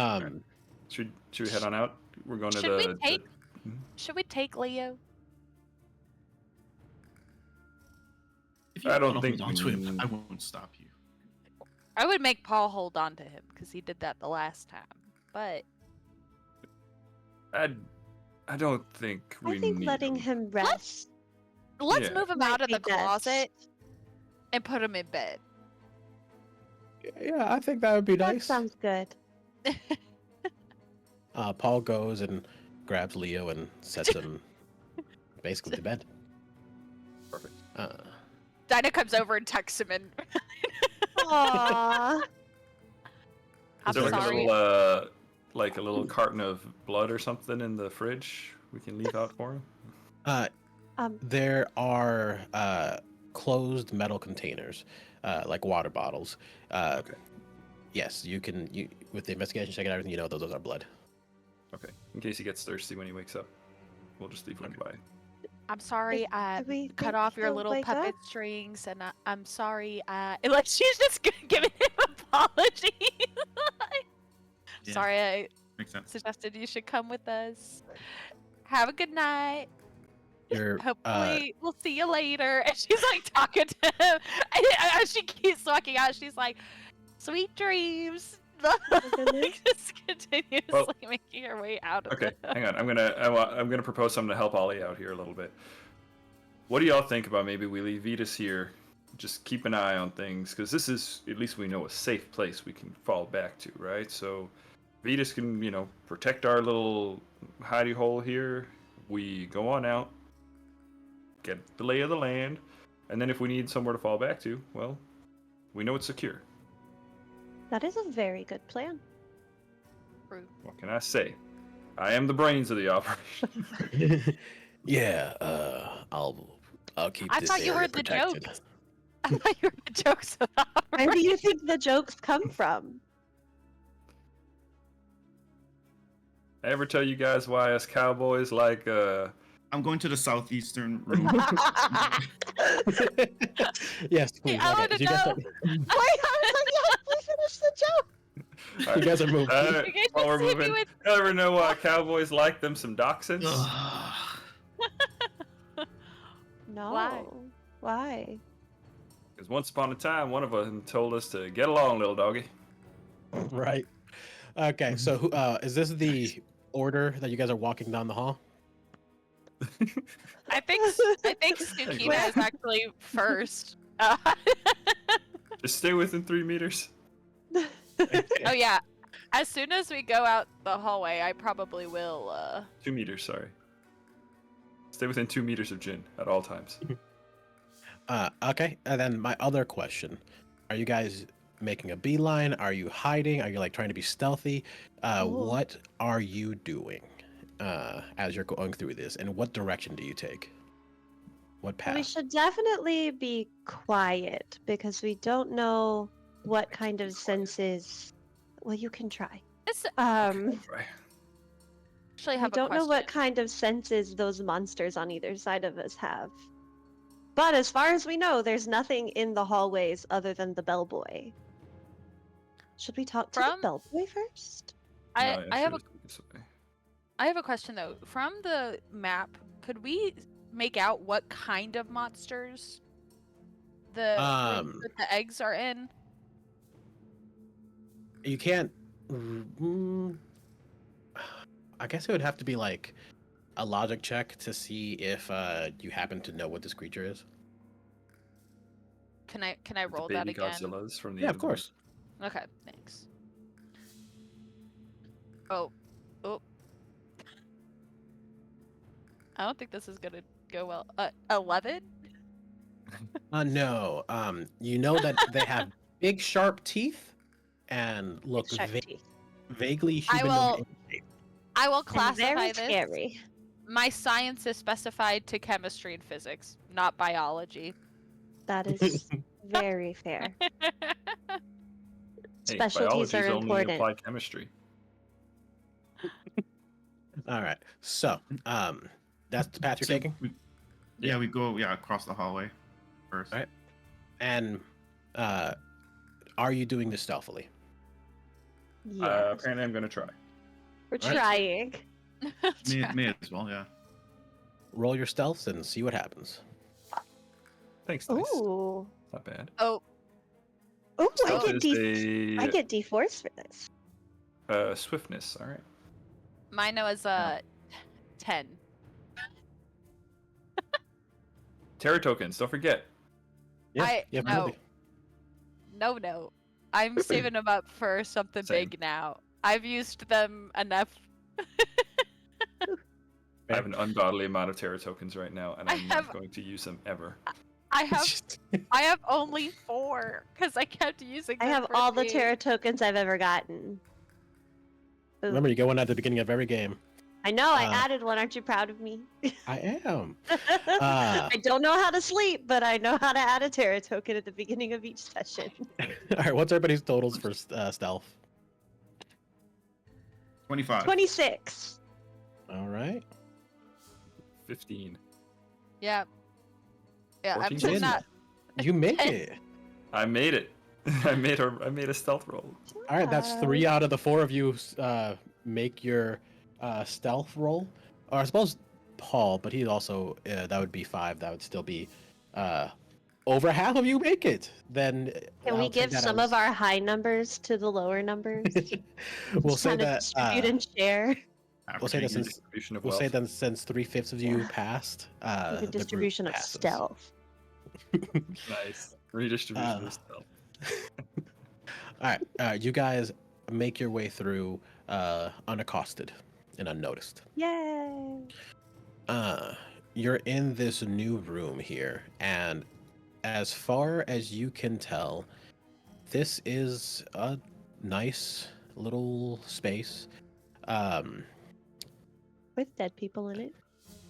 Should we head on out? We're going to Should we the. take? Should we take Leo? If you I don't wanna think hold on to him, we- I won't stop you. I would make Paul hold on to him because he did that the last time. But I don't think we I think need letting him. him rest. let's Yeah. move him Might out of be the best. closet and put him in bed. Yeah, I think that would be That nice. sounds good. Paul goes and grabs Leo and sets him basically to bed. Perfect. Dinah comes over and tucks him in. Aww. Is I'm there sorry. like a little carton of blood or something in the fridge we can leave out for him? There are closed metal containers, like water bottles. Okay. Yes, you can. With the investigation check and everything, you know those are blood. Okay. In case he gets thirsty when he wakes up, we'll just leave one by. I'm sorry I Do we cut think off your he'll little wake puppet up? strings, and I'm sorry. Like she's just giving him apology. Yeah, Sorry, I makes sense. suggested you should come with us. Have a good night. You're Hopefully, we'll see you later. And she's like talking to him. And as she keeps walking out, she's like, "Sweet dreams." goodness. Just continuously Well, making her way out of Okay, the hang on. I'm gonna propose something to help Ollie out here a little bit. What do y'all think about maybe we leave Vidas here? Just keep an eye on things, because this is, at least we know, a safe place we can fall back to, right? So Vidas can, protect our little hidey hole here. We go on out, get the lay of the land, and then if we need somewhere to fall back to, well, we know it's secure. That is a very good plan. Rude. What can I say? I am the brains of the operation. Yeah, I'll keep I this thought you area were the protected. joke. I thought you were the jokes of the Where do you think the jokes come from? I ever tell you guys why us cowboys like I'm going to the southeastern room. Yes, please. I Okay, wanna so you guys know. are, Wait, I was like, yeah, please finish the joke. you guys are moving. Alright, You guys while we're just hit me moving, with- you ever know why cowboys like them some dachshunds? Ugh. No. Why? Because once upon a time, one of them told us to get along, little doggy. Right. Okay, so is this the order that you guys are walking down the hall? I think Sucina is actually first. Just stay within 3 meters. Oh yeah. As soon as we go out the hallway, I probably will. 2 meters, sorry. Stay within 2 meters of Djin at all times. Okay, and then my other question: are you guys making a beeline? Are you hiding? Are you like trying to be stealthy? What are you doing as you're going through this, and what direction do you take? What path? We should definitely be quiet because we don't know what kind of senses. Well, you can try. This Right. actually We have a don't know what question. kind of senses those monsters on either side of us have. But as far as we know, there's nothing in the hallways other than the bellboy. Should we talk to From- the bellboy first? I No, yeah, have sure, a let's go this way. I have a question though. From the map, could we make out what kind of monsters the rooms that the eggs are in? You can't. I guess it would have to be like a logic check to see if you happen to know what this creature is. Can I The roll that baby again? Godzillas from the Yeah, end of course. Okay, thanks. Oh. I don't think this is gonna go well. 11? No. You know that they have big, sharp teeth and look Shark teeth. vaguely I humanoid. will- in shape. I will And classify very this. scary. My science is specified to chemistry and physics, not biology. That is very fair. Hey, Specialties biology's are only important. applied chemistry. All right. So, that's the path you're So taking, yeah, we go across the hallway first. Alright. and are you doing this stealthily? Yeah. Apparently, I'm gonna try. We're Alright. trying. May as well, yeah. Roll your stealths and see what happens. Thanks, nice. Ooh. Not bad. Oh, Ooh, Stealth I get is I get D4s for this. swiftness. All right. mine was 10. Terra tokens. Don't forget. No. I'm saving them up for something Same. big now. I've used them enough. I have an ungodly amount of Terra tokens right now, and I I'm have- not going to use them ever. I have only 4 because I kept using I them have for all the things. Terra tokens I've ever gotten. Ooh. Remember, you go in at the beginning of every game. I know, I Uh, added one. Aren't you proud of me? I am. I don't know how to sleep, but I know how to add a Terra token at the beginning of each session. All right. What's everybody's totals for stealth? 25. 26. All right. 15. Yeah. Yeah, I'm 14 just kids. not. You make it. I made it. I made a stealth roll. All right. That's 3 out of the 4 of you make your stealth roll. Or I suppose Paul, but he also that would be 5. That would still be over half of you make it. Then Can we I'll take give that some as- of our high numbers to the lower numbers? we'll Just say kind of that. distribute and share. We'll say that Averaging. since Distribution of we'll wealth. say that since 3/5 of you passed. The the group distribution of passes. stealth. Nice. Redistribution Uh, of stealth. All right, you guys make your way through unaccosted and unnoticed. Yay! You're in this new room here, and as far as you can tell, this is a nice little space. With dead people in it.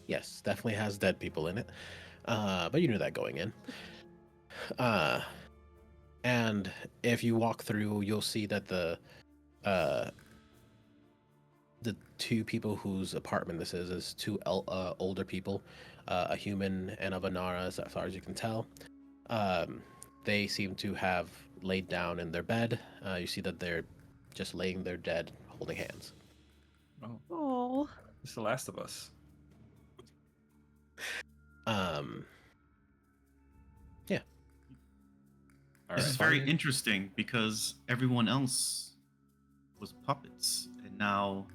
Yes, definitely has dead people in it. But you knew that going in. And if you walk through, you'll see that the two people whose apartment this is two older people, a human and a Vanara, as far as you can tell. They seem to have laid down in their bed. You see that they're just laying there dead, holding hands. Oh, Oh. it's The Last of Us. Yeah. This is very interesting because everyone else was puppets, and now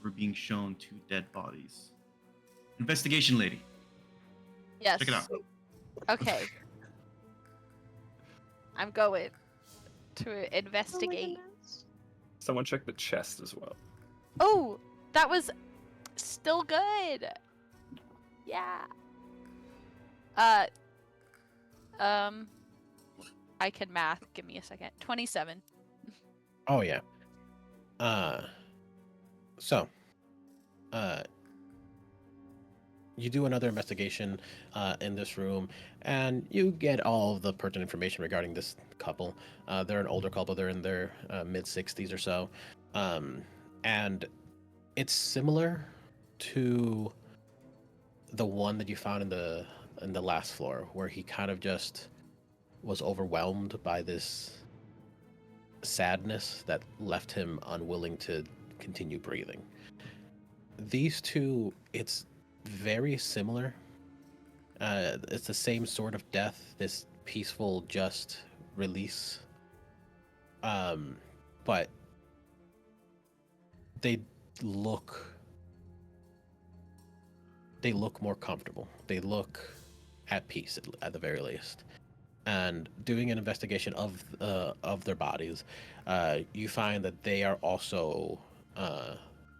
we're being shown two dead bodies. Investigation, lady. Yes. Check it out. Okay. I'm going to investigate. Someone check the chest as well. Oh, that was still good. Yeah. I can math. Give me a second. 27. Oh yeah. So, you do another investigation in this room, and you get all of the pertinent information regarding this couple. They're an older couple. They're in their mid-60s or so, and it's similar to the one that you found in the last floor, where he kind of just was overwhelmed by this sadness that left him unwilling to continue breathing. These two, it's very similar. It's the same sort of death, this peaceful, just release. But they look more comfortable. They look at peace at the very least. And doing an investigation of their bodies, you find that they are also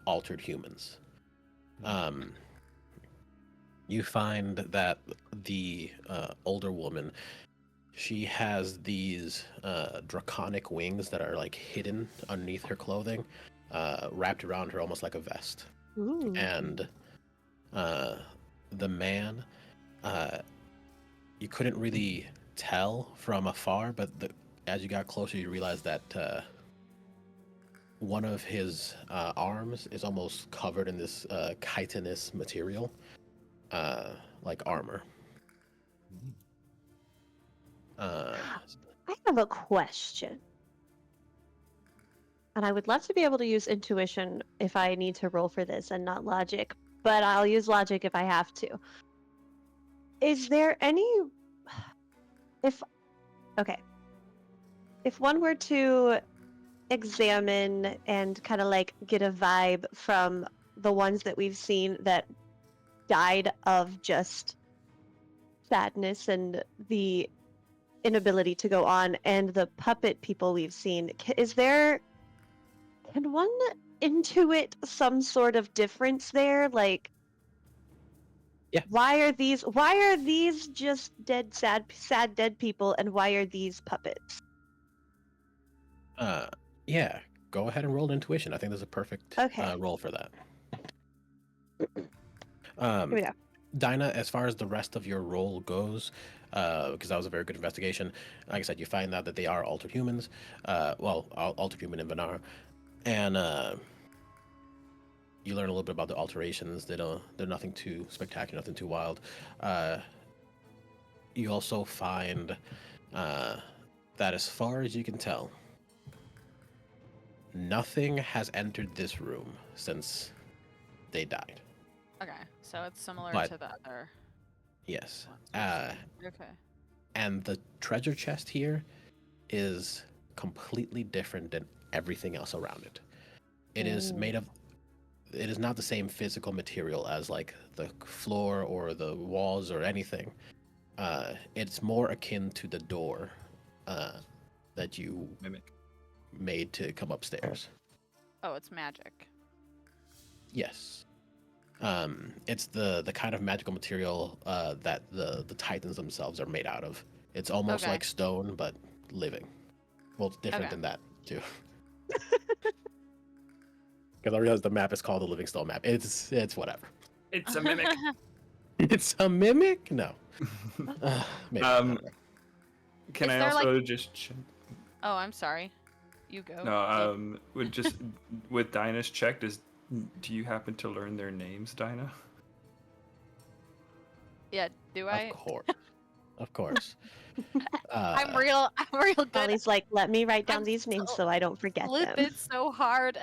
altered humans. You find that the older woman, she has these draconic wings that are like hidden underneath her clothing, wrapped around her almost like a vest. Ooh. And the man, you couldn't really tell from afar, but as you got closer, you realized that one of his arms is almost covered in this chitinous material, like armor. I have a question. And I would love to be able to use intuition if I need to roll for this and not logic, but I'll use logic if I have to. Is there any... If one were to examine and kind of like get a vibe from the ones that we've seen that died of just sadness and the inability to go on, and the puppet people we've seen, can one intuit some sort of difference there? Like, yeah, why are these just dead, sad dead people, and why are these puppets? Yeah, go ahead and roll an intuition. I think there's a perfect roll for that. Here we go. Dinah, as far as the rest of your roll goes, because that was a very good investigation, like I said, you find out that they are altered humans, altered human in Vanara, and you learn a little bit about the alterations. They're nothing too spectacular, nothing too wild. You also find that as far as you can tell, nothing has entered this room since they died. Okay, so it's similar But- to the other. Yes. Okay. And the treasure chest here is completely different than everything else around it. It is made of... It is not the same physical material as like the floor or the walls or anything. It's more akin to the door that you Mimic. made to come upstairs. Oh, it's magic. Yes. It's the kind of magical material that the titans themselves are made out of. It's almost Okay. like stone, but living. Well, it's different Okay. than that too. Because I realize the map is called the Living Stone map. It's whatever. It's a mimic. It's a mimic? No. Maybe. I don't know. Can Is I there, also just check? Oh, I'm sorry. You go. No, with Dinah's check, do you happen to learn their names, Dinah? Yeah, do I? Of course. Of course. I'm real good. Ollie's like, let me write down I'm these names so so I don't forget them. Flipping so hard.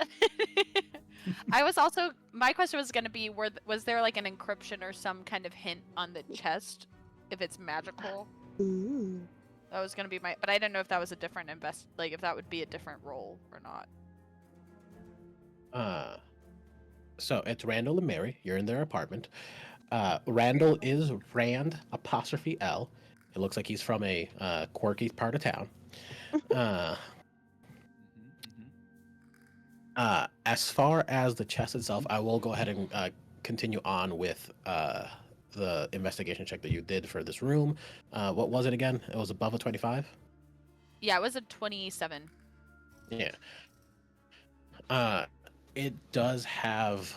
My question was gonna be, was there like an encryption or some kind of hint on the chest if it's magical? Ooh. That was gonna be but I didn't know if that was a different like if that would be a different role or not. So it's Randall and Mary. You're in their apartment. Randall is Rand apostrophe L. It looks like he's from a quirky part of town. As far as the chest itself, I will go ahead and continue on with the investigation check that you did for this room. What was it again? It was above a 25? Yeah, it was a 27. Yeah. It does have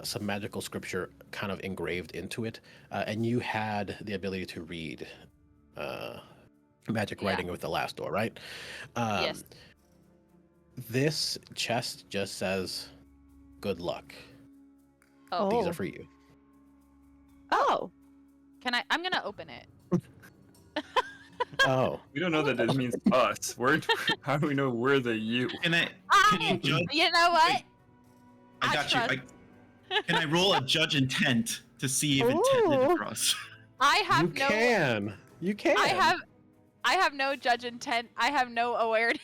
some magical scripture kind of engraved into it, and you had the ability to read magic writing with the last door, right? Yes. This chest just says, "Good luck. Oh. These are for you." Oh. I'm gonna open it. Oh. We don't know that it means us. How do we know we're the you? Can you judge? You know what? Wait, I got you. trust- Can I roll a judge intent to see if intended Ooh. for us? I have You no. can. You can. I have no judge intent. I have no awareness.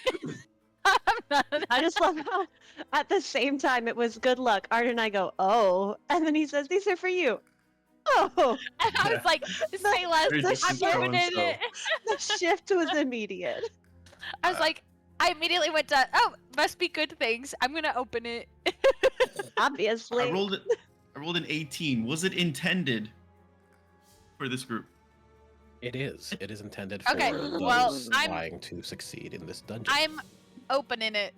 I just love how at the same time it was good luck. Arden and I go, oh. And then he says, these are for you. Oh. And I was like, say less. Very the distant I'm shift, opening so-and-so. it. the shift was immediate. I was like, I immediately went to, oh, must be good things. I'm gonna open it. Obviously. I rolled an 18. Was it intended for this group? It is. It is intended for Okay, those well, I'm- trying to succeed in this dungeon. I'm opening it.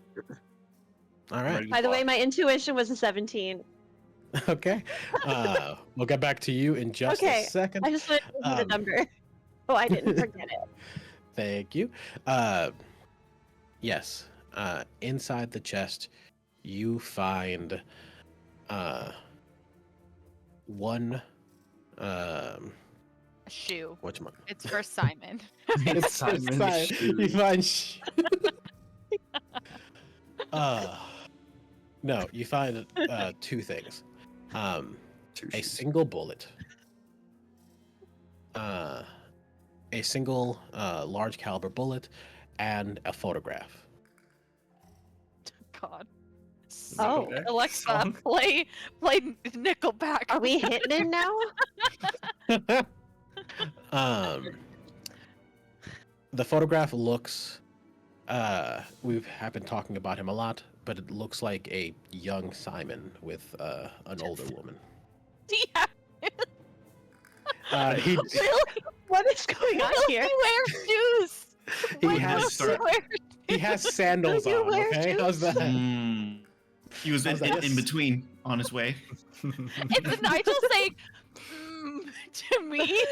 All right. Ready to By the way, block. my intuition was a 17. Okay. We'll get back to you in just Okay, a second. I just wanted to give you the Um, number. Oh, I didn't forget it. Thank you. Yes. Inside the chest, you find one. A shoe. Whatchamacallit? It's for Simon. It's Simon's shoes. You find. No, you find two things. Two A shoes. single bullet. A single large caliber bullet, and a photograph. God. Oh, Okay. Alexa, Song. play Nickelback. Are we hitting it now? The photograph looks. We have been talking about him a lot, but it looks like a young Simon with an older woman. Yeah. He Really? What is going on Will here? you wear shoes? He Why has don't you wear- he has sandals You on. wear Okay, how's that? He was How's that? in between on his way. It's Nigel saying to me.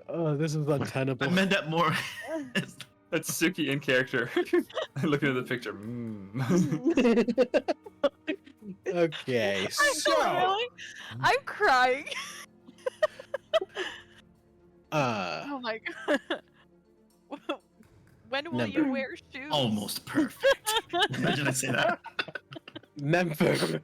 Oh, this is untenable. I meant that more. That's Suki in character. Looking at the picture. Okay, so Really? I'm crying. uh, Oh my god. When will you Nembyr. wear shoes? Almost perfect. Imagine I say that. Nembyr.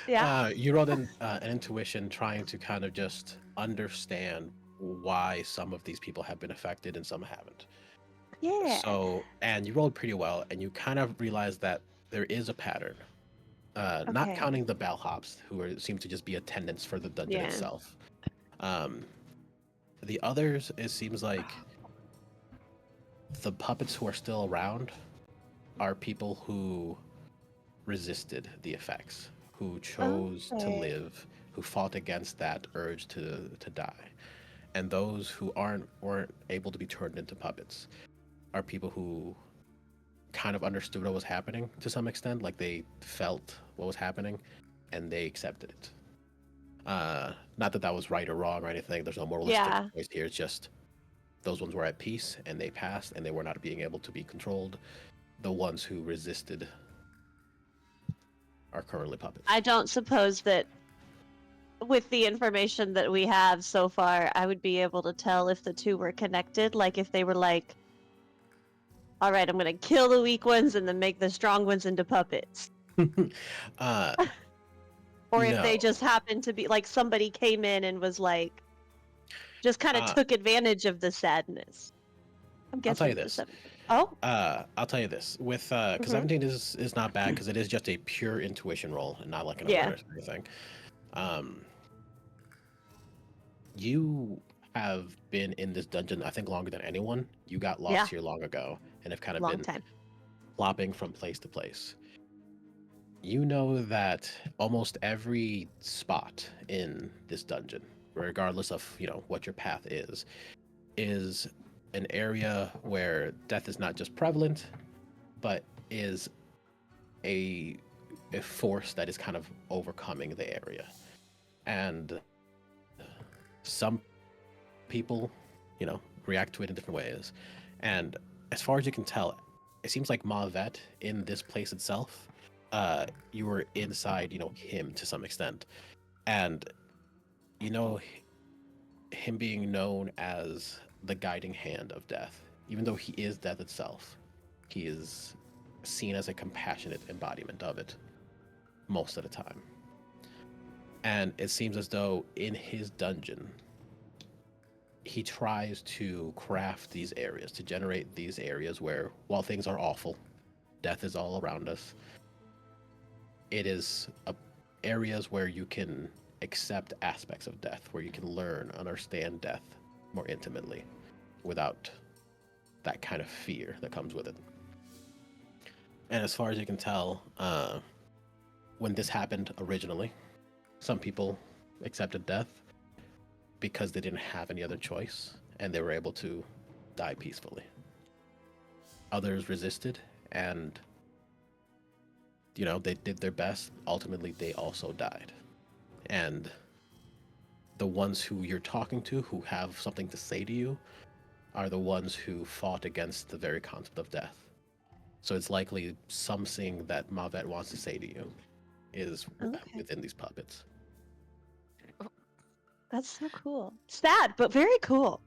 Yeah. You rolled an intuition trying to kind of just understand why some of these people have been affected and some haven't. Yeah. So, and you rolled pretty well, and you kind of realize that there is a pattern. Not Okay. counting the bellhops, seem to just be attendants for the dungeon Yeah. itself. The others, it seems like the puppets who are still around are people who resisted the effects, who chose to Okay. live, who fought against that urge to die. And those who weren't able to be turned into puppets are people who kind of understood what was happening to some extent, like they felt what was happening and they accepted it. Not that that was right or wrong or anything. There's no moralistic Yeah. choice here. It's just those ones were at peace and they passed and they were not being able to be controlled. The ones who resisted are currently puppets. I don't suppose that with the information that we have so far, I would be able to tell if the two were connected. Like if they were like, all right, I'm going to kill the weak ones and then make the strong ones into puppets. uh, Or if they No. just happened to be like somebody came in and was like, just kind of took advantage of the sadness. I'm guessing tell you it's a this. 17. Oh, I'll tell you this. With because 17 is not bad because it is just a pure intuition roll and not like an Yeah. awareness or anything. You have been in this dungeon, I think, longer than anyone. You got lost Yeah. here long ago and have kind of long been time. flopping from place to place. You know that almost every spot in this dungeon, regardless of what your path is an area where death is not just prevalent, but is a force that is kind of overcoming the area. And some people, react to it in different ways. And as far as you can tell, it seems like Mavet in this place itself, you were inside, him to some extent. And him being known as the guiding hand of death, even though he is death itself, he is seen as a compassionate embodiment of it most of the time. And it seems as though in his dungeon, he tries to craft these areas, to generate these areas where, while things are awful, death is all around us, it is areas where you can accept aspects of death, where you can learn, understand death more intimately without that kind of fear that comes with it. And as far as you can tell, when this happened originally, some people accepted death because they didn't have any other choice and they were able to die peacefully. Others resisted and they did their best. Ultimately, they also died. And the ones who you're talking to, who have something to say to you, are the ones who fought against the very concept of death. So it's likely something that Mavet wants to say to you is within these puppets. That's so cool. Sad, but very cool.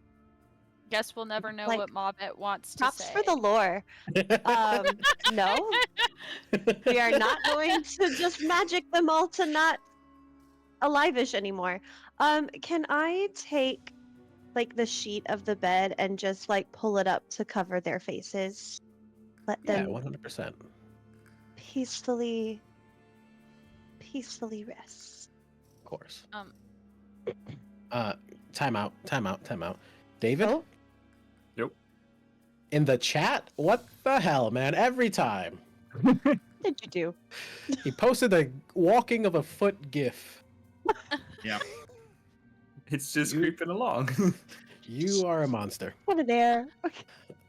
Guess we'll never know Like, what Mavet wants to Props say. for the lore. No, we are not going to just magic them all to not alive-ish anymore. Can I take like the sheet of the bed and just like pull it up to cover their faces? Let Yeah, them 100%. peacefully rest. Of course. Um, Time out. David? Oh? Yep. In the chat? What the hell, man? Every time. What did you do? He posted a walking of a foot gif. Yeah. It's just creeping along. You are a monster. What an air.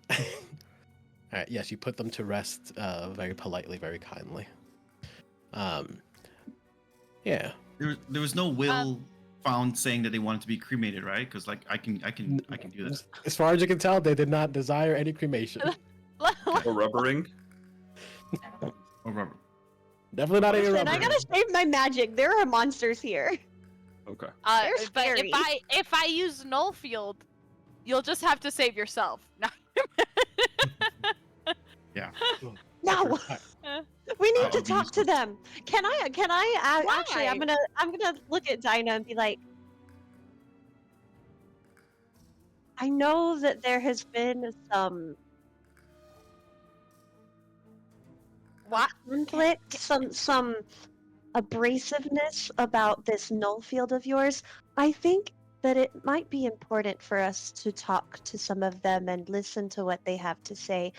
All right, yes, you put them to rest very politely, very kindly. Yeah. There was no will found saying that they wanted to be cremated, right? Because like I can do that. As far as you can tell, they did not desire any cremation. Or rubbering. Or rubber. Definitely not any Listen, I rubber. gotta save my magic. There are monsters here. Okay. They're but scary. if I use null field, you'll just have to save yourself. Yeah. No, we need to I'll be talk to useless. them. Can I? Actually, I'm gonna look at Dinah and be like, I know that there has been some What? conflict, some abrasiveness about this null field of yours. I think that it might be important for us to talk to some of them and listen to what they have to say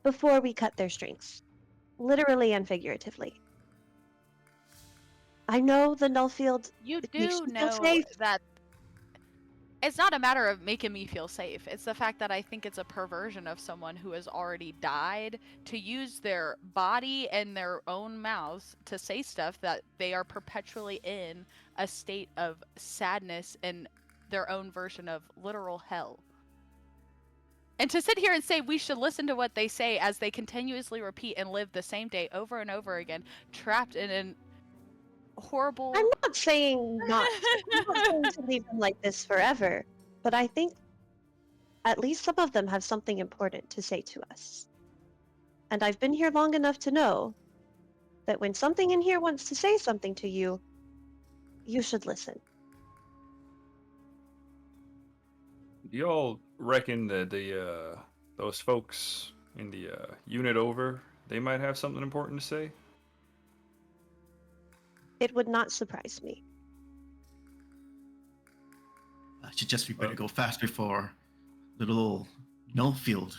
before we cut their strings, literally and figuratively. I know the Nullfield You makes do you feel know safe. that it's not a matter of making me feel safe. It's the fact that I think it's a perversion of someone who has already died to use their body and their own mouths to say stuff that they are perpetually in a state of sadness and their own version of literal hell. And to sit here and say we should listen to what they say as they continuously repeat and live the same day over and over again, trapped in an horrible... I'm not saying I'm not saying to leave them like this forever, but I think at least some of them have something important to say to us. And I've been here long enough to know that when something in here wants to say something to you, you should listen. Do y'all reckon that those folks in the unit over, they might have something important to say? It would not surprise me. I should just be better go fast before the little Nullfield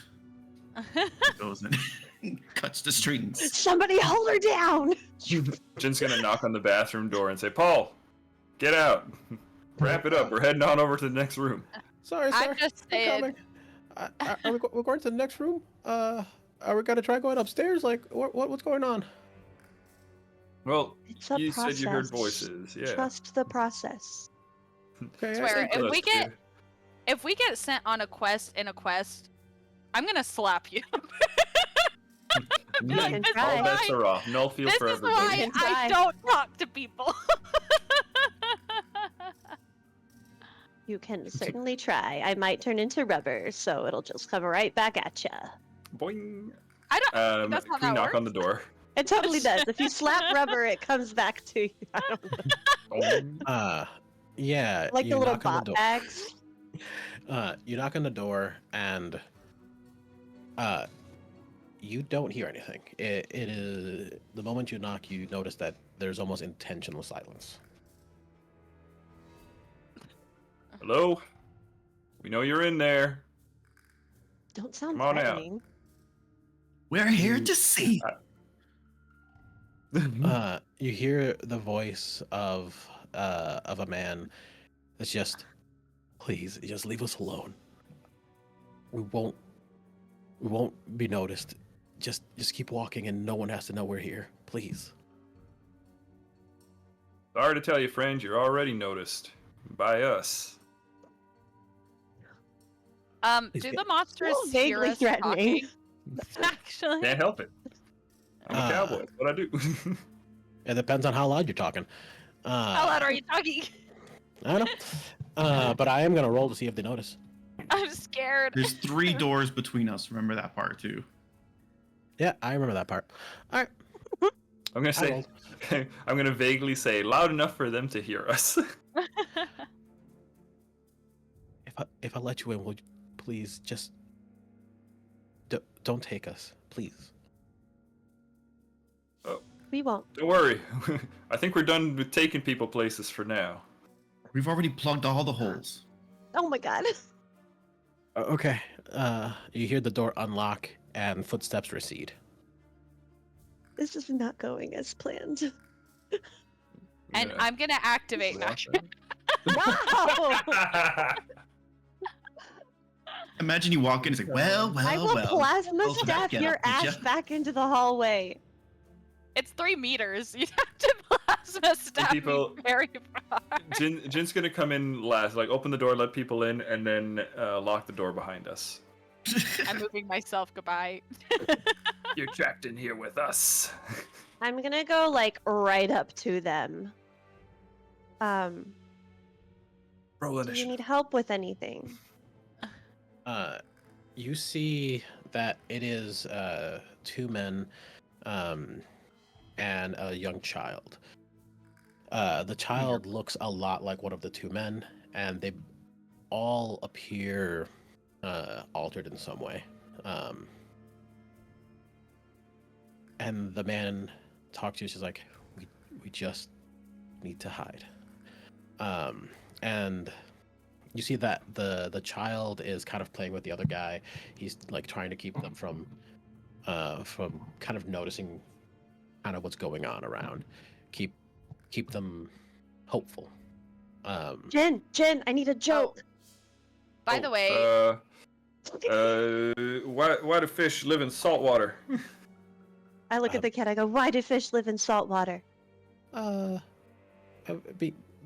goes and cuts the strings. Somebody hold her down! Jin's gonna knock on the bathroom door and say, Paul, get out. Wrap it up. We're heading on over to the next room. Sorry, I'm sir. just I'm saying. coming. We're going to the next room? Are we gonna try going upstairs? Like, what's going on? Well, It's a you process. said you heard voices. Yeah. Trust the process. Okay. Swear, Trust if we get sent on a quest in a quest, I'm gonna slap you. You Like, can this is try. All bets are off. Nullfield This for is everybody. why can I try. don't talk to people. You can certainly try. I might turn into rubber, so it'll just come right back at ya. Boing. I don't. That's how Can we that knock works. on the door? It totally does. If you slap rubber, it comes back to you. I don't know. Boing. Yeah. Like you the little knock on the bot door. bags. You knock on the door and you don't hear anything. It is the moment you knock, you notice that there's almost intentional silence. Hello? We know you're in there. Don't sound Come on out. threatening. We're here to see. You hear the voice of a man that's just, please, just leave us alone. We won't be noticed. Just keep walking, and no one has to know we're here. Please. Sorry to tell you, friend, you're already noticed. By us. Do the monsters Still hear vaguely us threatening. talking? Actually, Can't help it. I'm a cowboy. That's what I do. It depends on how loud you're talking. how loud are you talking? I don't know. But I am gonna roll to see if they notice. I'm scared. There's 3 doors between us. Remember that part too. Yeah, I remember that part. All right. I'm gonna I say, rolled. I'm gonna vaguely say, loud enough for them to hear us. If I let you in, would you please just don't take us, please. We won't. Don't worry. I think we're done with taking people places for now. We've already plugged all the holes. Oh my god. Okay. You hear the door unlock and footsteps recede. This is not going as planned. And Yeah. I'm gonna activate Watch Magia. Wow! Imagine you walk in, it's like, well, I will plasma Welcome stab back, get your up, did ya? ass back into the hallway. It's 3 meters. You'd have to plasma stab people- me very far. Jin's gonna come in last, like open the door, let people in, and then lock the door behind us. I'm moving myself goodbye. You're trapped in here with us. I'm gonna go like right up to them. Roll Do you initiative. need help with anything? You see that it is 2 men and a young child. The child looks a lot like one of the 2 men, and they all appear altered in some way. And the man talks to you. She's like, "We just need to hide." And you see that the child is kind of playing with the other guy. He's like trying to keep them from kind of noticing kind of what's going on around. Keep them hopeful. Jen, I need a joke. By the way, why do fish live in salt water? I look at the cat. I go, "Why do fish live in salt water?"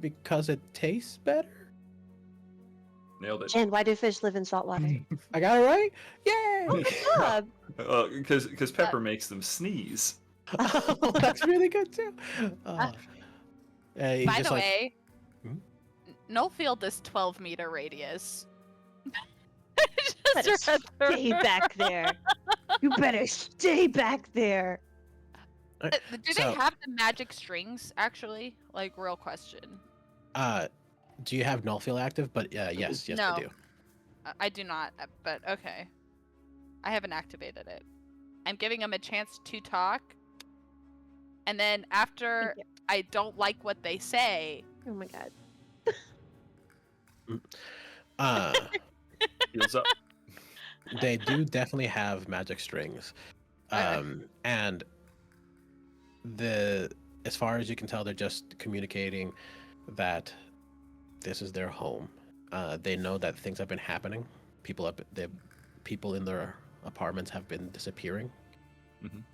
Because it tastes better. Nailed it. Jen, why do fish live in salt water? I got it right. Yay! Oh, good job. Because pepper makes them sneeze. Oh, that's really good too. by the way, Hmm? Nullfield is 12-meter radius. Better Just read the- stay back there. You better stay back there. Do So- they have the magic strings, actually? Like, real question. Do you have Nullfield active? But yes, No. they do. I do not, but okay. I haven't activated it. I'm giving them a chance to talk. And then after Thank I don't like what they say, Oh my god. Heals up. They do definitely have magic strings, and as far as you can tell, they're just communicating that this is their home. They know that things have been happening. People in their apartments have been disappearing,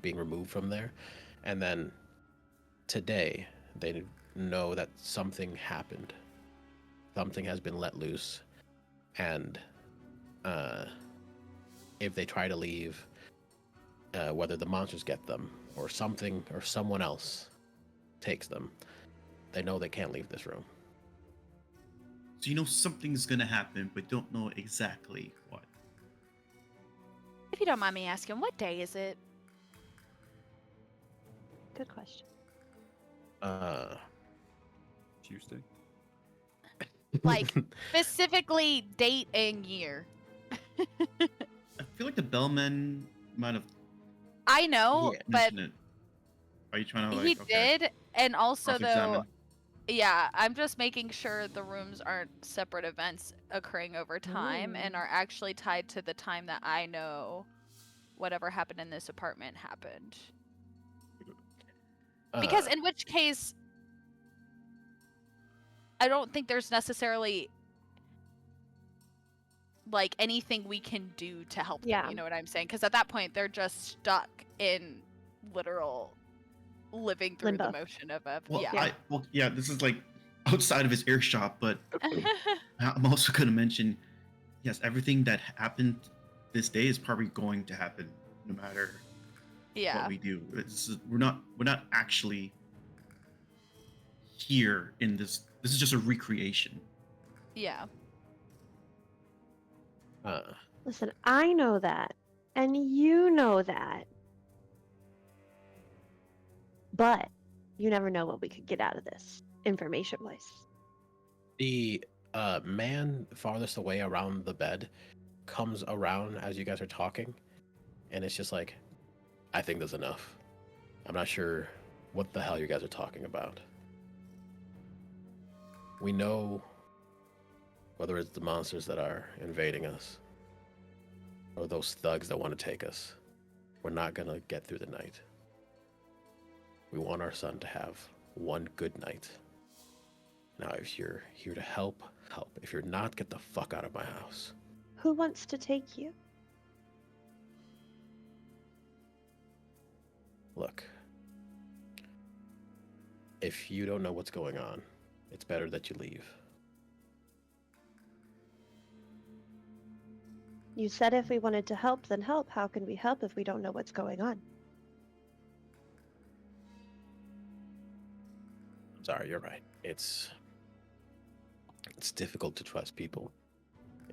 being removed from there, and then today they know that something happened. Something has been let loose, and if they try to leave, whether the monsters get them or something or someone else takes them, they know they can't leave this room. So you know something's gonna happen, but don't know exactly what. if you don't mind me asking, what day is it? Good question. Tuesday. Like, specifically date and year. I feel like the bellman might have I know, Yeah. but mentioned it. Are you trying to like? he okay, did, and also though, cross-examine? yeah, I'm just making sure the rooms aren't separate events occurring over time and Ooh. are actually tied to the time that I know whatever happened in this apartment happened. Because in which case, I don't think there's necessarily like anything we can do to help Yeah. them. You know what I'm saying? Because at that point, they're just stuck in literal living through the Limbo. motion of Well, yeah. this is like outside of his earshot, but I'm also gonna mention, yes, everything that happened this day is probably going to happen no matter yeah. what we do. We're not actually here in this. This is just a recreation. Yeah. Listen, I know that, and you know that. But you never know what we could get out of this, information-wise. The man farthest away around the bed comes around as you guys are talking, and it's just like, I think there's enough. I'm not sure what the hell you guys are talking about. We know whether it's the monsters that are invading us or those thugs that want to take us. We're not gonna get through the night. We want our son to have one good night. Now, if you're here to help, help. If you're not, get the fuck out of my house. Who wants to take you? Look, if you don't know what's going on, it's better that you leave. You said if we wanted to help, then help. How can we help if we don't know what's going on? I'm sorry, you're right. It's difficult to trust people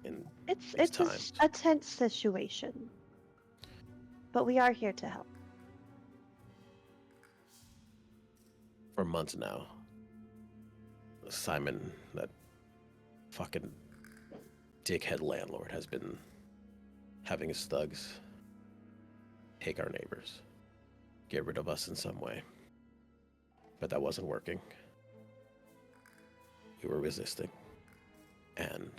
in It's these a times. a tense situation. But we are here to help. For months now. Simon, that fucking dickhead landlord, has been having his thugs take our neighbors, get rid of us in some way. But that wasn't working. We were resisting. And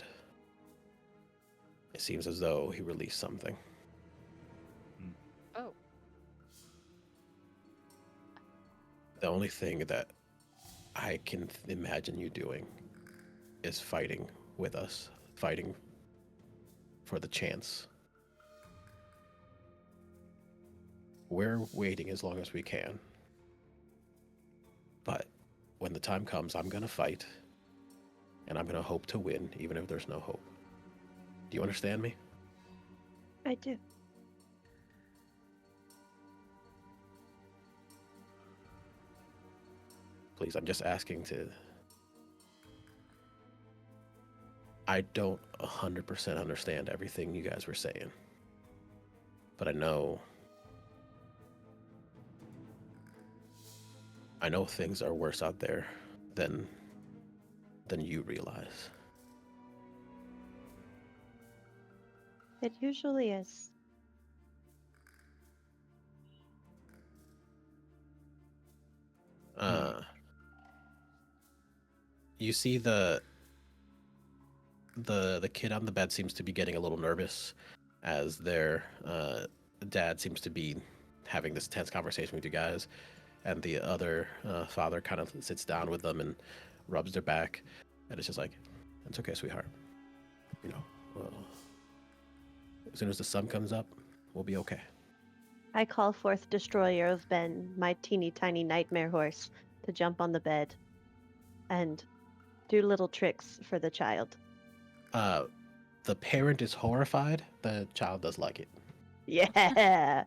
it seems as though he released something. Oh. The only thing that I can imagine you doing is fighting with us, fighting for the chance. We're waiting as long as we can. But when the time comes, I'm going to fight. And I'm going to hope to win, even if there's no hope. Do you understand me? I do. Please, I'm just asking to... I don't 100% understand everything you guys were saying. But I know things are worse out there than you realize. It usually is. You see the kid on the bed seems to be getting a little nervous as their dad seems to be having this tense conversation with you guys, and the other father kind of sits down with them and rubs their back, and it's just like, it's okay, sweetheart. You know, as soon as the sun comes up, we'll be okay. I call forth Destroyer of Ben, my teeny tiny nightmare horse, to jump on the bed and do little tricks for the child. The parent is horrified. The child does like it. Yeah.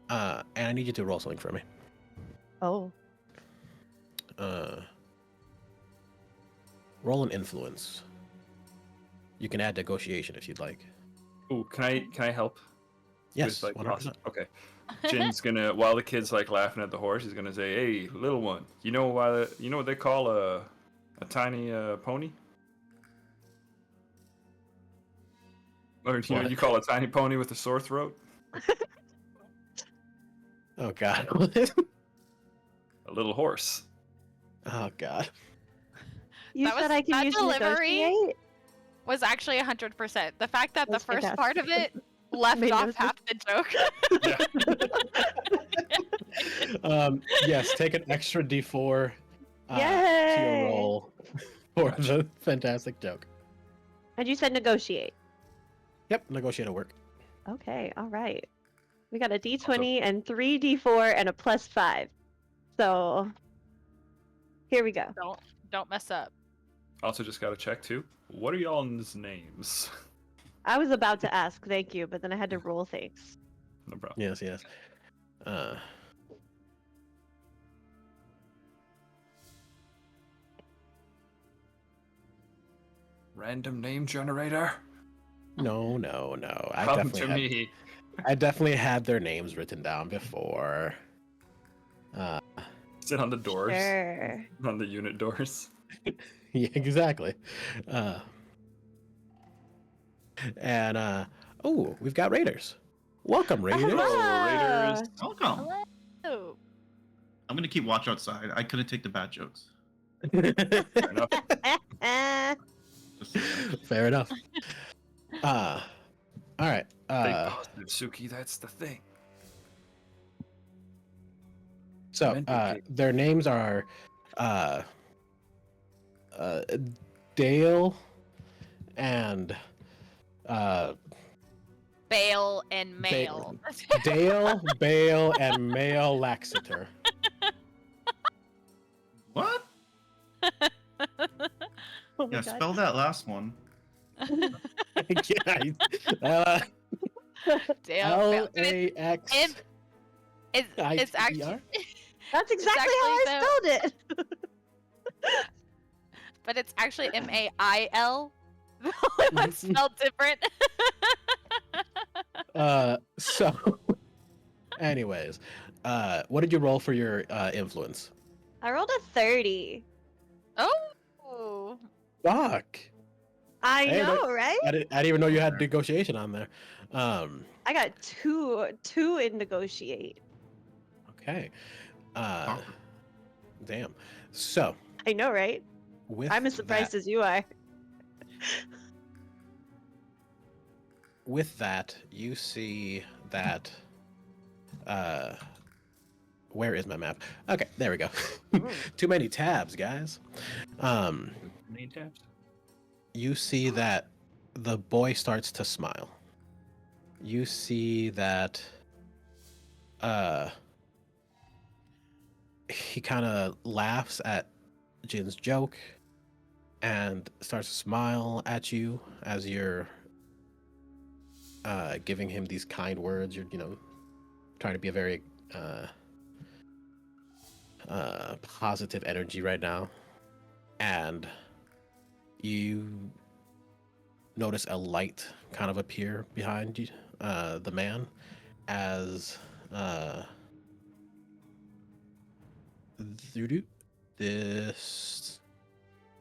And I need you to roll something for me. Oh. Roll an influence. You can add negotiation if you'd like. Ooh, can I help? Yes, With, 100%. Okay. Djin's gonna, while the kid's like laughing at the horse, he's gonna say, "Hey, little one, you know what they call a tiny pony? Or you know What? you call a tiny pony with a sore throat? Oh God. A little horse." Oh God. You That said was- I can that use delivery- negotiate? Was actually 100%. The fact that the That's first part of fantastic. it left Made no off half the joke. Yes, take an extra D4 to your Yay! roll for the fantastic joke. And you said negotiate. Yep, negotiate will work. Okay, all right. We got a D20 and 3 D4 and a +5. So here we go. Don't mess up. Also, just gotta check too. What are y'all's names? I was about to ask, thank you, but then I had to roll things. No problem. Yes, yes. Random name generator. No. Come to me. I definitely had their names written down before. Sit on the doors. Sure. On the unit doors. Yeah, exactly. Oh, we've got raiders. Welcome, raiders. Hello, Raiders. Welcome. Hello. I'm gonna keep watch outside. I couldn't take the bad jokes. Fair enough. Just so you know. Fair enough. All right. Stay positive, Suki. That's the thing. So their names are Dale and Bale and Male. Dale, Bale, and Male Laxator. What? Oh my Yeah, God. spell that last one. Dale, Bale. Lax. It's actually, That's exactly how I spelled it. but it's actually Mail. The only one spelled different. So, anyways, what did you roll for your influence? I rolled a 30. Oh. Fuck. I Hey, know, right? I didn't even know you had negotiation on there. I got two in negotiate. Okay. Damn. So, I know, right? with I'm as surprised as you are. With that, you see that. Where is my map? Okay, there we go. Too many tabs, guys. Many tabs. You see that the boy starts to smile. You see that he kind of laughs at Djin's joke and starts to smile at you as you're giving him these kind words. You're, trying to be a very positive energy right now. And you notice a light kind of appear behind you, the man, as this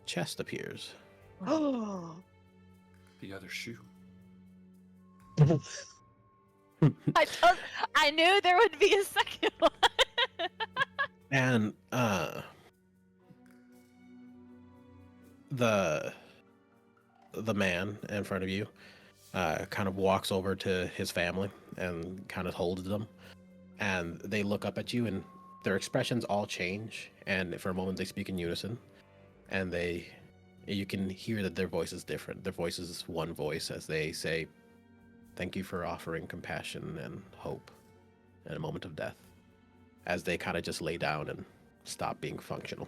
chest appears. Oh. The other shoe. I knew there would be a second one. And the man in front of you kind of walks over to his family and kind of holds them, and they look up at you, and their expressions all change, and for a moment they speak in unison, and you can hear that their voice is different. Their voice is one voice as they say, "Thank you for offering compassion and hope in a moment of death," as they kind of just lay down and stop being functional.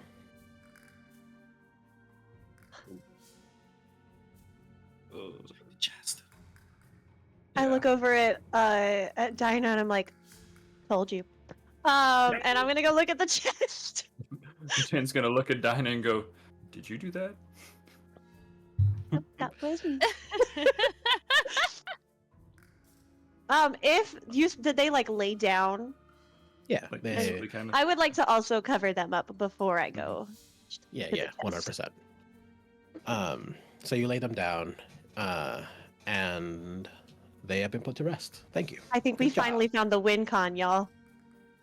Chest. I look over at Dinah and I'm like, told you. And I'm gonna go look at the chest. Djin's gonna look at Dinah and go, "Did you do that?" That was me. Did they like lay down? Yeah, Like, they, basically kind of. I would like to also cover them up before I go. yeah, to the yeah, chest. 100%. So you lay them down, and they have been put to rest. Thank you. I think we Good job. finally found the win con, y'all.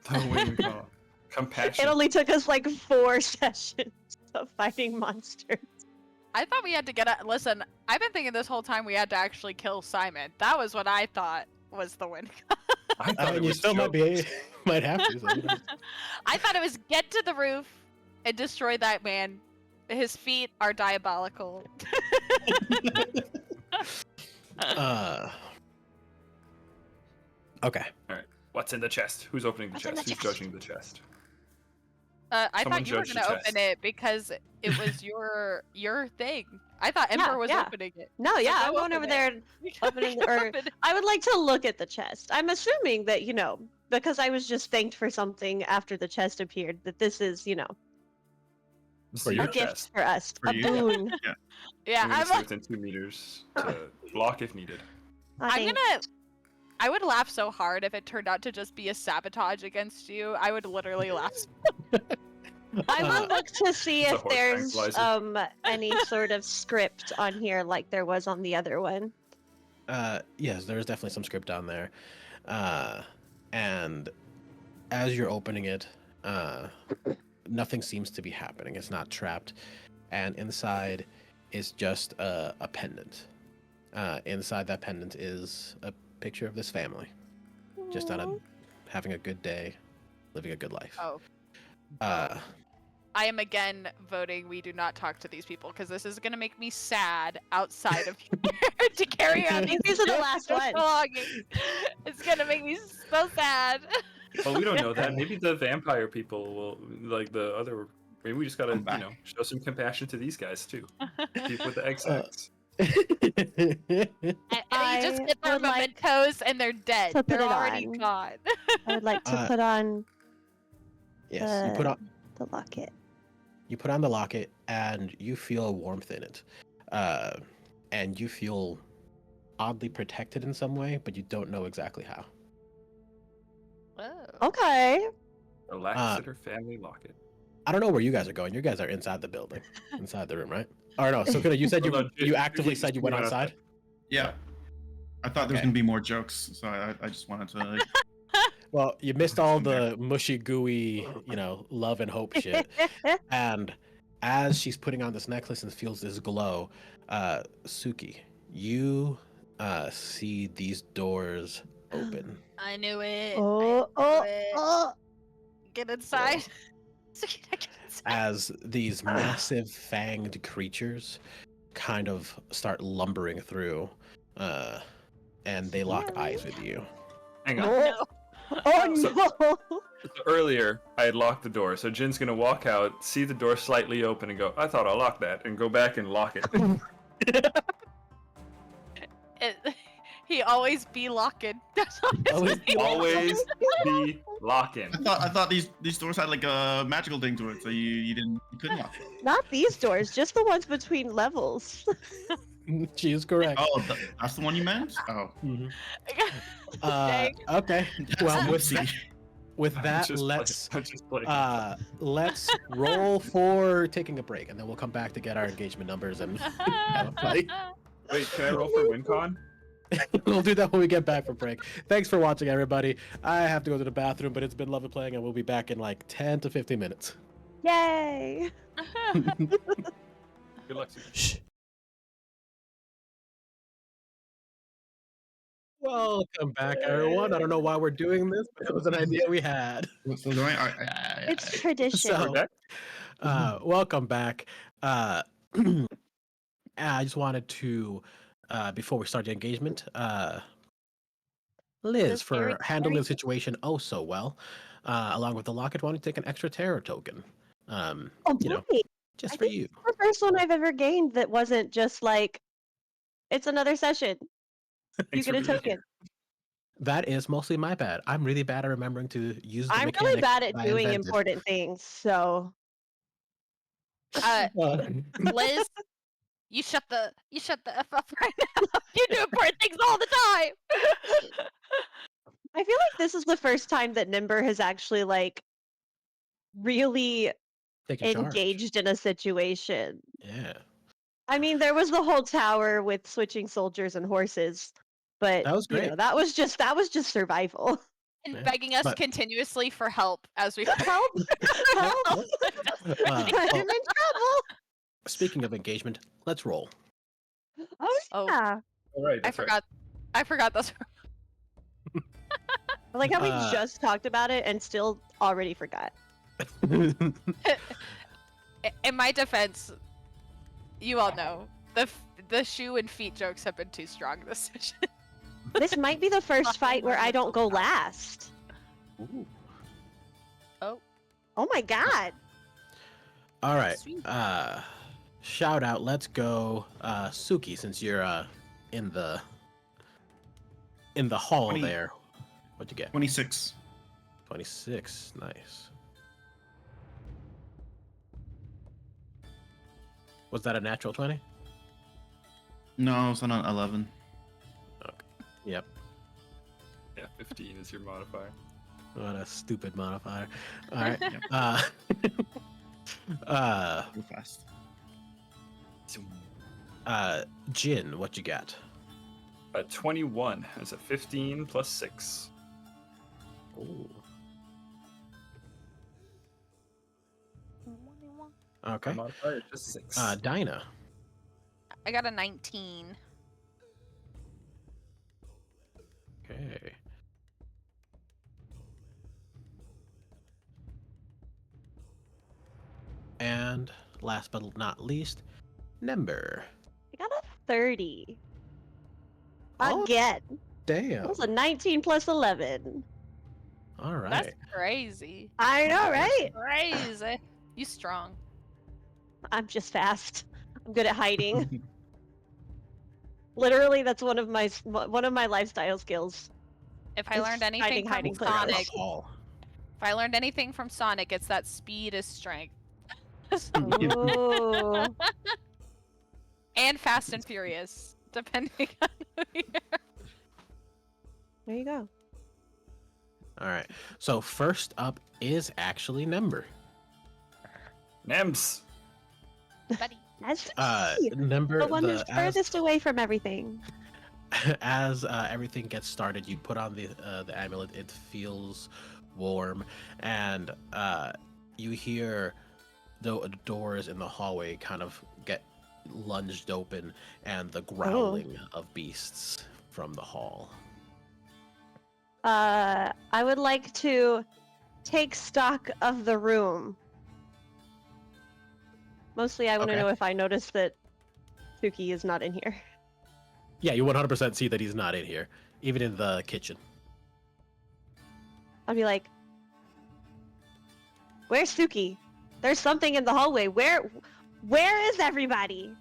The win call. Compassion. It only took us like 4 sessions of fighting monsters. I thought we had to listen, I've been thinking this whole time we had to actually kill Simon. That was what I thought was the win. I thought it You was still might jokes. might have to. So who knows? I thought it was get to the roof and destroy that man. His feet are diabolical. Okay. What's in the chest? Who's opening the What's in chest? the Who's chest? judging the chest? I Someone thought you were judge the gonna chest. open it because it was your thing. I thought Ember was yeah. opening it. No, yeah, go I'm going open over it. there and opening or Open it. I would like to look at the chest. I'm assuming that, because I was just thanked for something after the chest appeared, that this is, For your a your gift chest. for us. For a you. boon. Yeah, I'm gonna I'm stay within 2 meters to block if needed. I would laugh so hard if it turned out to just be a sabotage against you. I would literally laugh. I will look to see It's a if horse there's tranquilizer. any sort of script on here like there was on the other one. Yes, there's definitely some script down there. And as you're opening it, nothing seems to be happening. It's not trapped. And inside is just a pendant. Inside that pendant is a picture of this family. Just having a good day, living a good life. Oh. I am again voting we do not talk to these people because this is gonna make me sad outside of here to carry on These are the last ones. belongings. It's gonna make me so sad. Well, we don't know that. Maybe the vampire people will, like the other. Maybe we just gotta, Come back. show some compassion to these guys too. People with the XX. And you just I get their would like mementos and they're dead. to put They're it already on. gone. I would like to put on Yes, you put on the locket. You put on the locket and you feel a warmth in it. And you feel oddly protected in some way, but you don't know exactly how. Oh. Okay. The Laxeter family locket. I don't know where you guys are going. You guys are inside the building, inside the room, right? Or no, so you said Hold on, you Djin, actively Djin, said you Djin went went outside? Yeah. I thought there was Okay. gonna be more jokes, so I just wanted to. Like, Well, you missed all the mushy, gooey, love and hope shit. And as she's putting on this necklace and feels this glow, Suki, you see these doors open. I knew it. Oh, I oh, knew it. oh. Get inside. Sucina, get inside. As these massive fanged creatures kind of start lumbering through, and they lock eyes with you. Hang on. Oh, oh So- no! So earlier, I had locked the door, so Jin's gonna walk out, see the door slightly open, and go, I thought I locked that, and go back and lock it. He always be locking. That's Always be Always be locking. I thought these doors had like a magical thing to it, so you couldn't lock them. Not these doors, just the ones between levels. She is correct. Oh, that's the one you meant? Oh. Mhm. Dang. Okay. Well, with See. that, with I'm that, just let's playing. let's roll for taking a break, and then we'll come back to get our engagement numbers and have a fight. Wait, can I roll for WinCon? We'll do that when we get back from break. Thanks for watching, everybody. I have to go to the bathroom, but it's been lovely playing, and we'll be back in like 10 to 15 minutes. Yay! Good luck to you. Shh. Welcome back, everyone. I don't know why we're doing this, but it was an idea we had. So do I? It's tradition. So, welcome back. I just wanted to, before we start the engagement, Liz, This for very handling the scary. situation oh so well, along with the locket, wanted to take an extra Terra token. Oh, You know, boy. just I for think you. it's the first one I've ever gained that wasn't just like, it's another session. You Thanks get a for being token. here. That is mostly my bad. I'm really bad at remembering to use the I'm really mechanics bad at I doing invented. important things, so Uh, Uh, Liz, you shut the f up right now. You do important things all the time. I feel like this is the first time that Nembyr has actually like really taking charge. engaged in a situation. Yeah, I mean, there was the whole tower with switching soldiers and horses, but that was you great. know, that was just survival. And Yeah, begging us but- continuously for help as we Help! Help! I'm in trouble. Speaking of engagement, let's roll. Oh Oh. yeah. All right, I that's right. forgot. I forgot those. I like how we Uh, just talked about it and still already forgot. In my defense, you all know the shoe and feet jokes have been too strong this session. This might be the first fight where I don't go last. Ooh. Oh, Oh my god. All right. Sweet. Shout out. Let's go, Suki. Since you're in the hall 20. there. What'd you get? 26. 26. Nice. Was that a natural 20? No, it's not 11. Yep. Yeah, 15 is your modifier. What a stupid modifier. All right. Go fast. Djin, what you got? 21 is a 15 plus 6. Ooh. Okay. My modifier is just 6. Dinah. I got a 19. Okay. And last but not least, Nembyr. I got a 30. Oh. Again. Damn. That was a 19 plus 11. All right. That's crazy. I know, right? Crazy. You strong. I'm just fast. I'm good at hiding. Literally, that's one of my lifestyle skills. If I It's learned anything hiding from places. Sonic, Hall. if I learned anything from Sonic, it's that speed is strength. Ooh. And Fast and Furious, depending on who you are. There you go. All right. So first up is actually Nembyr. Nems! Buddy. That's Nembyr, the one who's as, furthest away from everything. as everything gets started, you put on the amulet. It feels warm, and you hear the doors in the hallway kind of get lunged open, and the growling of beasts from the hall. I would like to take stock of the room. Mostly, I want to Okay. know if I noticed that Suki is not in here. Yeah, you 100% see that he's not in here, even in the kitchen. I'll be like, "Where's Suki? There's something in the hallway. Where is everybody?"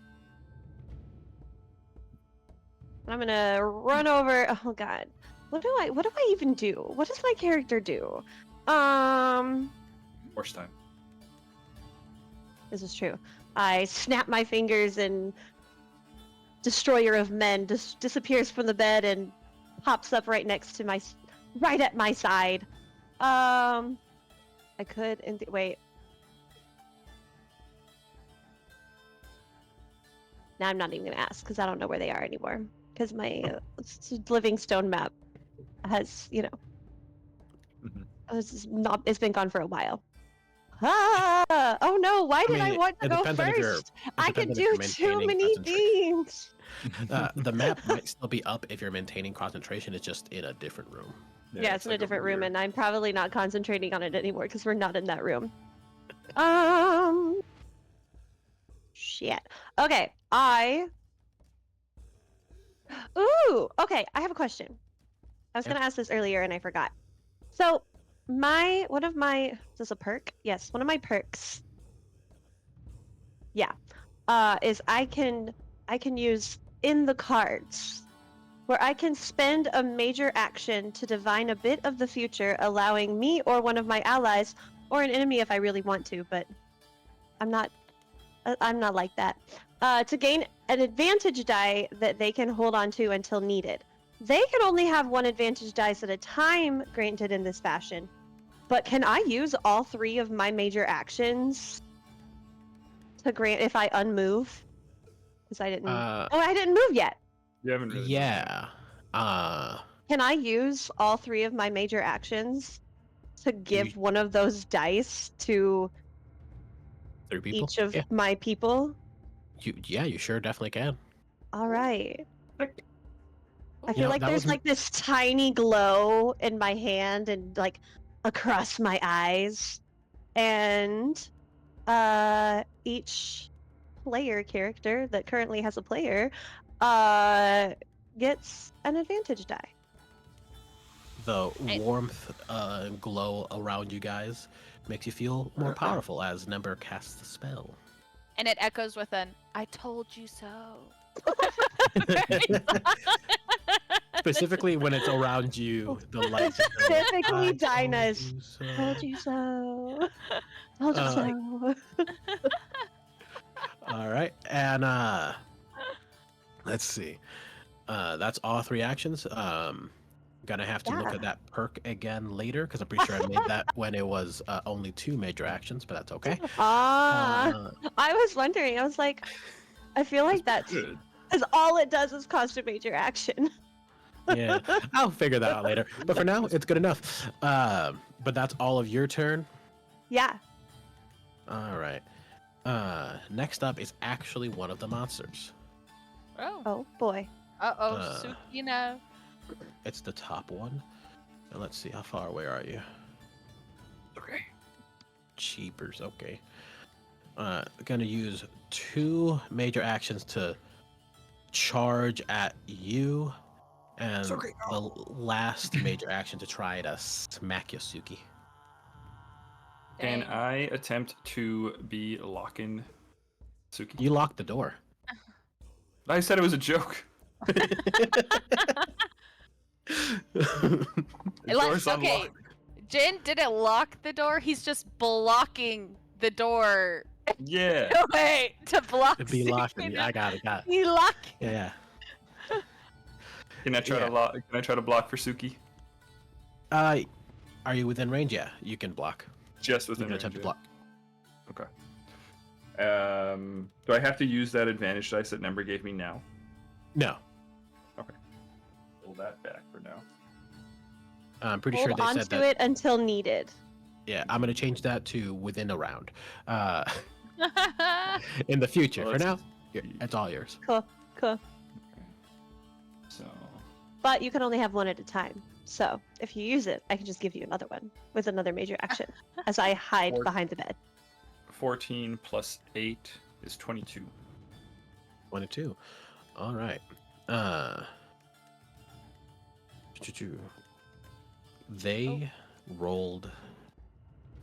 I'm gonna run over. Oh God, what do I even do? What does my character do? Horse time. This is true. I snap my fingers and Destroyer of Men disappears from the bed and pops up right next to right at my side. I could wait. Now I'm not even gonna ask because I don't know where they are anymore. Because my living stone map has, it's been gone for a while. Ah! Oh no! Why did I want to it go depends on if you're- first? I could depends on if do you're too maintaining many concentration. things. The map might still be up if you're maintaining concentration. It's just in a different room. Yeah, it's in a like different room, weird- and I'm probably not concentrating on it anymore because we're not in that room. Shit. Okay, Ooh, okay, I have a question. I was Yeah. gonna ask this earlier and I forgot. So, is this a perk? Yes, one of my perks. Yeah. Is I can use in the cards, where I can spend a major action to divine a bit of the future, allowing me or one of my allies, or an enemy if I really want to, but I'm not like that, to gain an advantage die that they can hold on to until needed. They can only have one advantage dice at a time granted in this fashion, but can I use all 3 of my major actions to grant if I unmove? Because I didn't. I didn't move yet. You haven't really. Yeah. Can I use all 3 of my major actions to give one of those dice to 3 people. each of Yeah. my people? You sure definitely can. All right. I You feel know, like that there's was- like this tiny glow in my hand and like across my eyes, and each player character that currently has a player gets an advantage die. The warmth and glow around you guys makes you feel more powerful as Nembyr casts the spell. And it echoes with an "I told you so." Specifically when it's around you, the lights. Specifically, Dinah's. so. Told you so. Told you so. All right, and let's see. That's all 3 actions. Gonna have to look at that perk again later because I'm pretty sure I made that when it was only 2 major actions, but that's okay. I was wondering. I was like, I feel like that's Good. because all it does is cost a major action. Yeah, I'll figure that out later. But for now, it's good enough. But that's all of your turn. Yeah. All right. Next up is actually one of the monsters. Oh. Oh boy. Uh-oh, Sucina. It's the top one. And let's see, how far away are you? Okay. Cheapers, okay. Gonna use 2 major actions to charge at you, and the last major action to try to smack Yasuki. Can Dang. I attempt to be locking Suki? You locked the door. I said it was a joke. The door's Okay, unlocked. Djin didn't lock the door. He's just blocking the door. Yeah. Wait, to block. It'd be locked. Sucina. I got it. You luck. Yeah. Can I try to lock? Can I try to block for Suki? Are you within range? Yeah, you can block. Just You within can range. attempt to block. Okay. Do I have to use that advantage dice that Nembyr gave me now? No, Pull that back for now. I'm pretty Hold sure they on said to that. it until needed. Yeah, I'm gonna change that to within a round. In the future. Well, For now, let's it's all yours. Cool. Cool. So But you can only have one at a time. So if you use it, I can just give you another one with another major action as I hide Four. behind the bed. 14 plus 8 is 22. 22. All right. They rolled,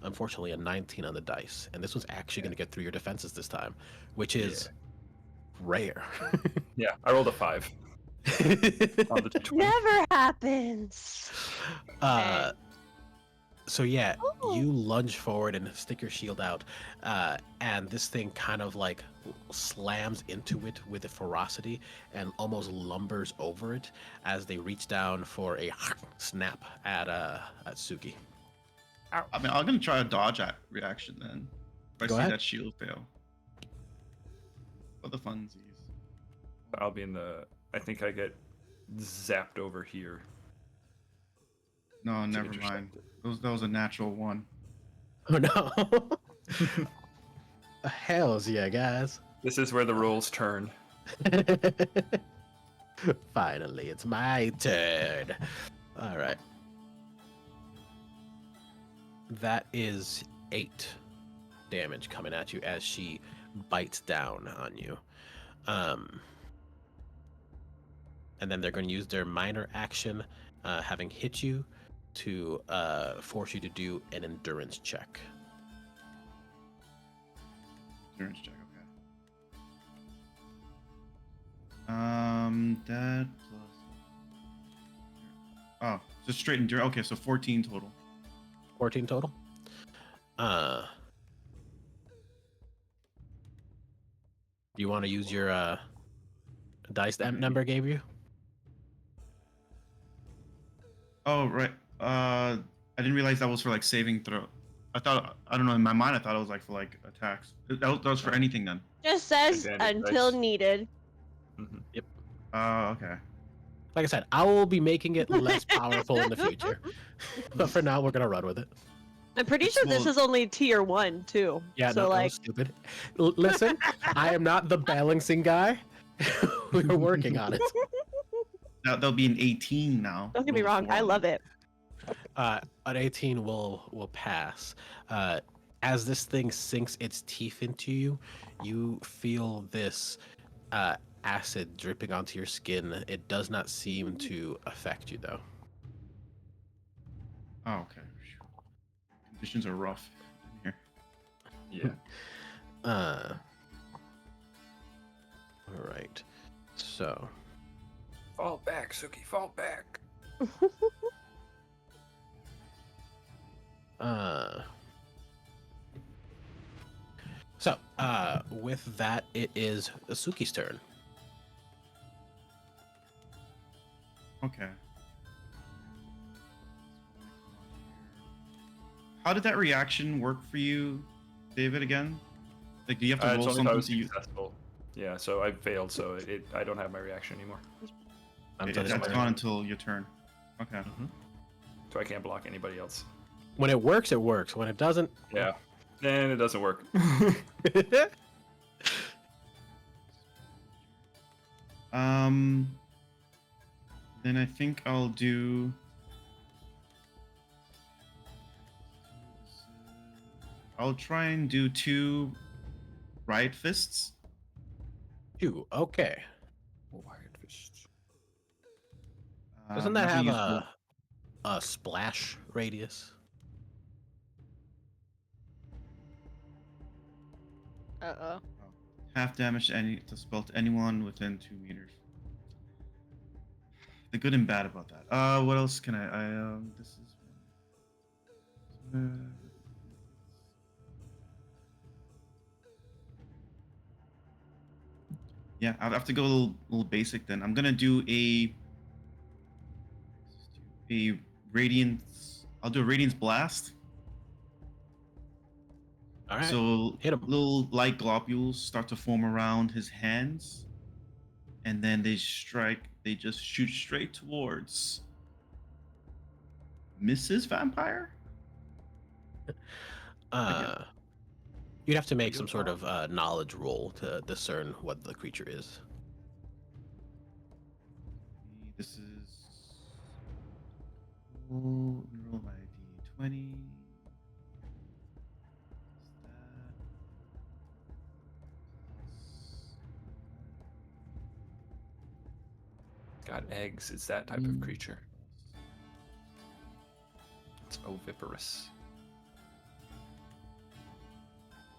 unfortunately, a 19 on the dice, and this was actually going to get through your defenses this time, which is rare. Yeah, I rolled a 5 on the 20. Never happens. So yeah, Oh. you lunge forward and stick your shield out, and this thing kind of like slams into it with a ferocity and almost lumbers over it as they reach down for a snap at Suki. I mean, I'm gonna try a dodge at reaction then. If I Go see ahead. that shield fail. For the funsies. I'll be in the. I think I get zapped over here. No, to never intercept mind. it. That was a natural one. Oh no! Hells yeah, guys! This is where the roles turn. Finally, it's my turn. All right. That is 8 damage coming at you as she bites down on you. And then they're going to use their minor action, having hit you, to force you to do an endurance check. Endurance check, okay. That plus. Oh, just straight endurance. Okay, so 14 total. 14 total. Do you want to use your dice that Nembyr gave you? Oh, right. I didn't realize that was for like saving throw. I don't know, in my mind I thought it was like for like attacks. That was for anything then. Just says Advantage until dice. needed. Yep. Okay. Like I said, I will be making it less powerful in the future. But for now, we're going to run with it. I'm pretty It's sure this well- is only tier 1 too. Yeah, so no, that like was stupid. Listen, I am not the balancing guy. We're working on it. That'll be an 18 now. don't get me wrong, I love it. An 18 will pass. As this thing sinks its teeth into you, you feel this acid dripping onto your skin. It does not seem to affect you, though. Oh, okay. Conditions are rough in here. Yeah. All right. So, Fall back, Suki, fall back. with that, it is Suki's turn. Okay. How did that reaction work for you, David, again? Like, do you have to It's roll only if I something was to use? successful. Yeah, so I failed, so I don't have my reaction anymore. Until That's his turn. gone until your turn. Okay. So I can't block anybody else. When it works, it works. When it doesn't, Yeah. Then it doesn't work. Then I think I'll do. I'll try and do 2 riot fists. you okay. Doesn't I'm that not have gonna use a splash radius? Uh-oh. half damage to spell to anyone within 2 meters. The good and bad about that. What else can I? This is. Yeah, I'll have to go a little basic then. I'm gonna do a radiance. I'll do a radiance blast. All right. So hit him. little light globules start to form around his hands, and then they strike. They just shoot straight towards Mrs. Vampire. You'd have to make some sort of knowledge roll to discern what the creature is. This is. Roll my d20. Got eggs. It's that type of creature. It's oviparous.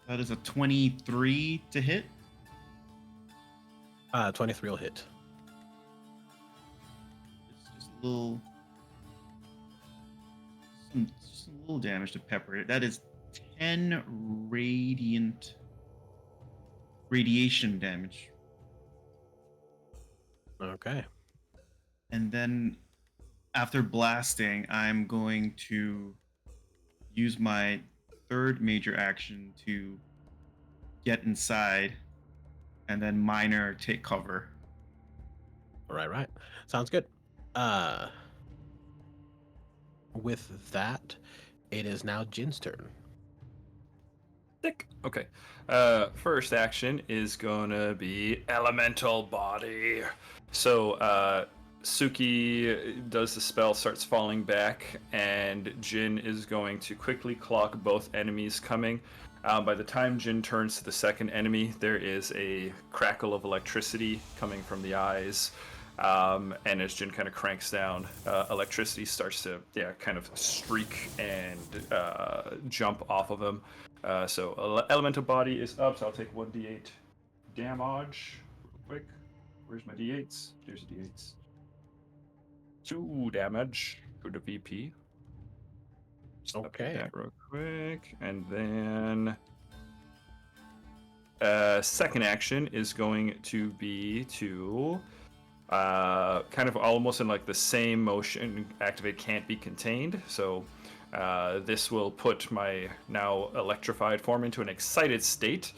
That is a 23 to hit. 23 will hit. It's just a little. Just a little damage to pepper it. That is 10 radiation damage. Okay. And then after blasting, I'm going to use my third major action to get inside and then minor take cover. Right. Sounds good. With that, it is now Djin's turn. Sick. Okay. First action is gonna be elemental body. So Suki does the spell, starts falling back, and Djin is going to quickly clock both enemies coming. By the time Djin turns to the second enemy, there is a crackle of electricity coming from the eyes. And as Djin kind of cranks down, electricity starts to kind of streak and jump off of him. So elemental body is up, so I'll take 1d8 damage real quick. Where's my d8s? There's the d8s. 2 damage to the VP. Just update that real quick. And then second action is going to be to kind of almost in like the same motion, activate can't be contained. So this will put my now electrified form into an excited state.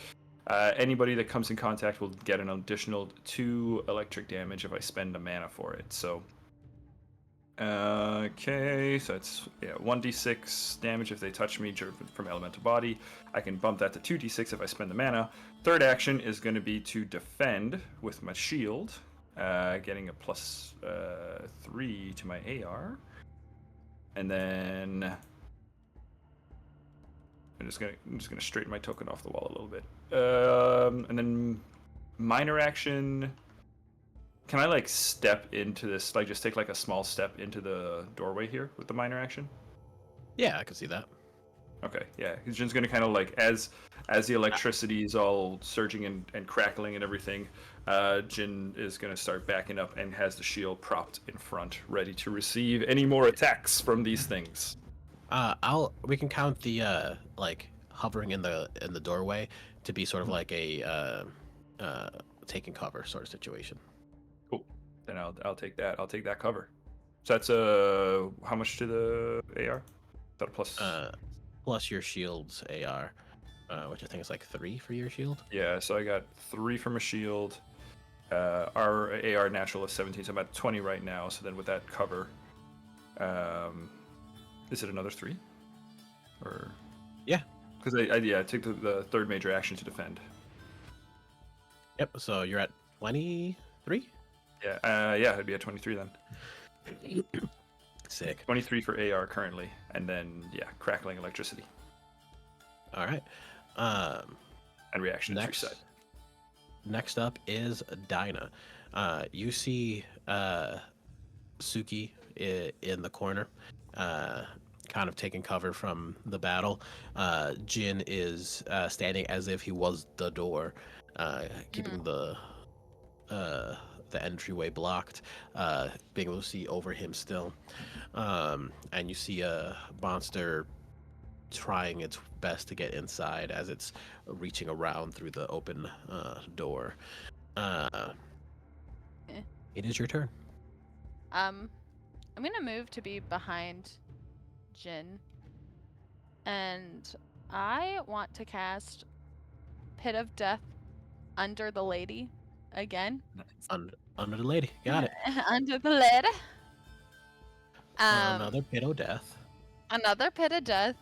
Anybody that comes in contact will get an additional 2 electric damage if I spend a mana for it. So okay, so it's 1d6 damage if they touch me from elemental body. I can bump that to 2d6 if I spend the mana. Third action is going to be to defend with my shield, getting a plus 3 to my AR. And then I'm just gonna straighten my token off the wall a little bit. And then minor action. Can I like step into this? Like just take like a small step into the doorway here with the minor action? Yeah, I can see that. Okay, yeah. Djin's gonna kind of like as the electricity is all surging and crackling and everything, Djin is gonna start backing up and has the shield propped in front, ready to receive any more attacks from these things. We can count the like hovering in the doorway to be sort of like a taking cover sort of situation. Cool. Then I'll take that. I'll take that cover. So that's how much to the AR? Is that a plus? Plus your shield's AR, which I think is like 3 for your shield. Yeah, so I got 3 from a shield. Our AR natural is 17, so I'm at 20 right now. So then with that cover, is it another 3? Or yeah, because I took the third major action to defend. Yep. So you're at 23. Yeah, it'd be at 23 then. Sick. 23 for AR currently, and then crackling electricity. All right. And reaction is reset. Next up is Dinah. You see Suki in the corner, kind of taking cover from the battle. Djin is standing as if he was the door, keeping the entryway blocked, being able to see over him still. And you see a monster trying its best to get inside as it's reaching around through the open door. It is your turn. I'm gonna move to be behind Djin, and I want to cast Pit of Death under the lady again. Under the lady, got it. Under the lid. Another pit of death. Another Pit of Death.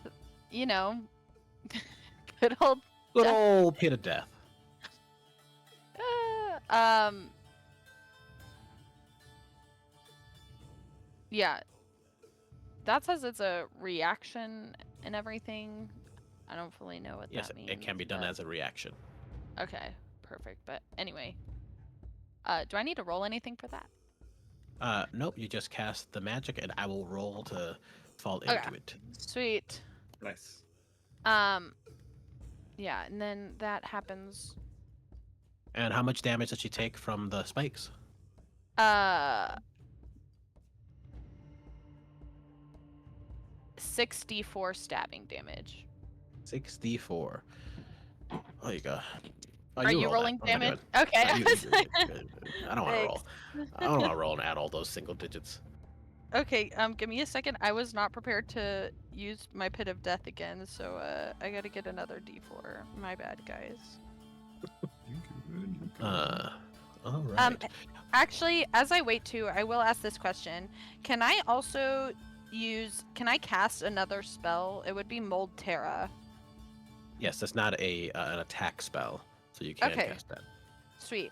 you know, good old. Good old pit of death. Yeah. That says it's a reaction and everything. I don't fully know what Yes, that means. it can be done but- as a reaction. Okay, perfect. But anyway, do I need to roll anything for that? Nope, you just cast the magic, and I will roll to fall Okay. into it. Sweet. Nice. Yeah, and then that happens. And how much damage does she take from the spikes? 64 stabbing damage. 64. Oh, you go. Oh, Are you roll rolling that. I'm not damage? doing Okay. it. I don't want to roll. Thanks. I don't want to roll and add all those single digits. Okay, give me a second. I was not prepared to use my pit of death again, so I gotta get another D4. My bad, guys. All right. Actually, as I wait too, I will ask this question. Can I also can I cast another spell? It would be Mold Terra. Yes, that's not an attack spell, so you can Okay. cast that. Sweet.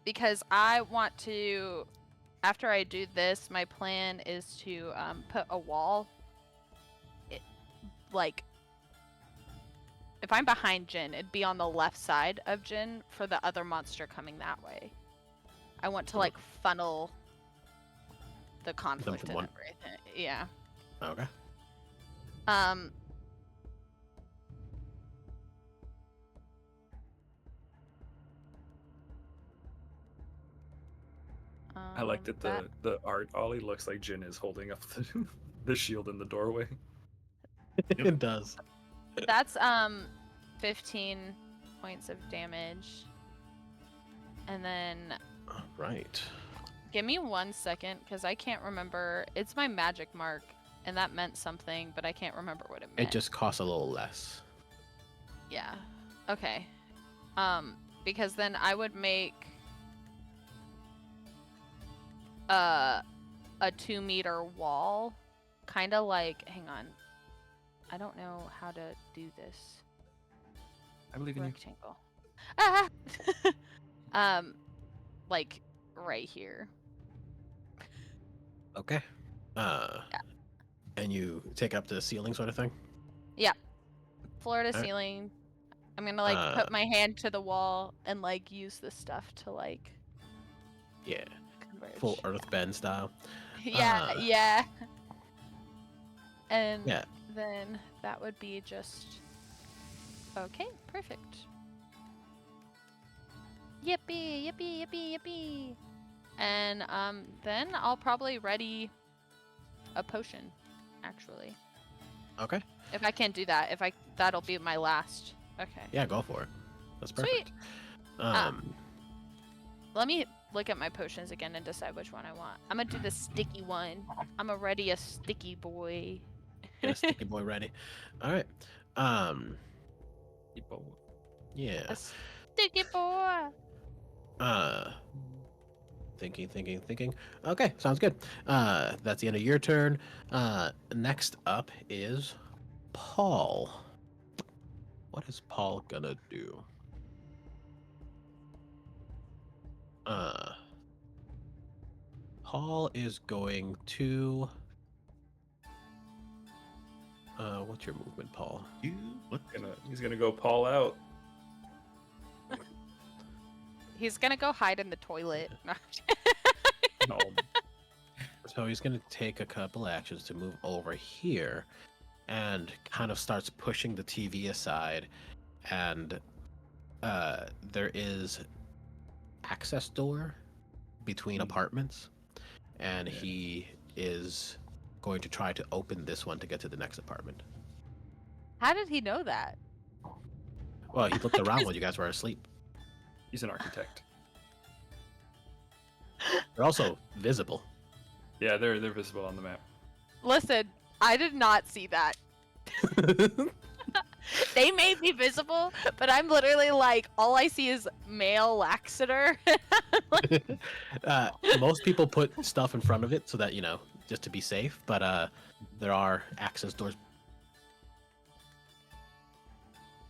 Because I want to, after I do this, my plan is to put a wall. Like, if I'm behind Djin, it'd be on the left side of Djin for the other monster coming that way. I want to, like, funnel the conflict from and one- everything. Yeah. Okay. I like that the art Ollie looks like Djin is holding up the shield in the doorway. It does. That's 15 points of damage. And then All right. give me 1 second because I can't remember. It's my magic mark and that meant something, but I can't remember what it meant. It just costs a little less. Yeah. Okay. Because then I would make a 2-meter wall, kind of like, hang on. I don't know how to do this. I believe in you. Rectangle. Like right here. Okay. And you take up to the ceiling sort of thing? Floor to Alright. ceiling. I'm gonna like put my hand to the wall and like use this stuff to like Yeah. converge. Full earth bend style. Yeah, yeah. And Yeah. then that would be just okay, perfect. Yippee, yippee, yippee, yippee. And then I'll probably ready a potion, actually. Okay. If I can't do that, that'll be my last. Okay. Yeah, go for it. That's Sweet. perfect. Let me look at my potions again and decide which one I want. I'm gonna do the sticky one. I'm already a sticky boy. Get a sticky boy ready. All right. Yeah. A sticky boy. Thinking. Okay, sounds good. That's the end of your turn. Next up is Paul. What is Paul gonna do? Paul is going to. What's your movement, Paul? He's gonna go Paul out. He's gonna go hide in the toilet. No. So he's gonna take a couple actions to move over here, and kind of starts pushing the TV aside, and there is access door between apartments, and he is going to try to open this one to get to the next apartment. How did he know that? Well, he looked around while you guys were asleep. He's an architect. They're also visible. Yeah, they're visible on the map. Listen, I did not see that. They may be visible, but I'm literally like, all I see is male Laxeter. Most people put stuff in front of it so that, just to be safe, but there are access doors.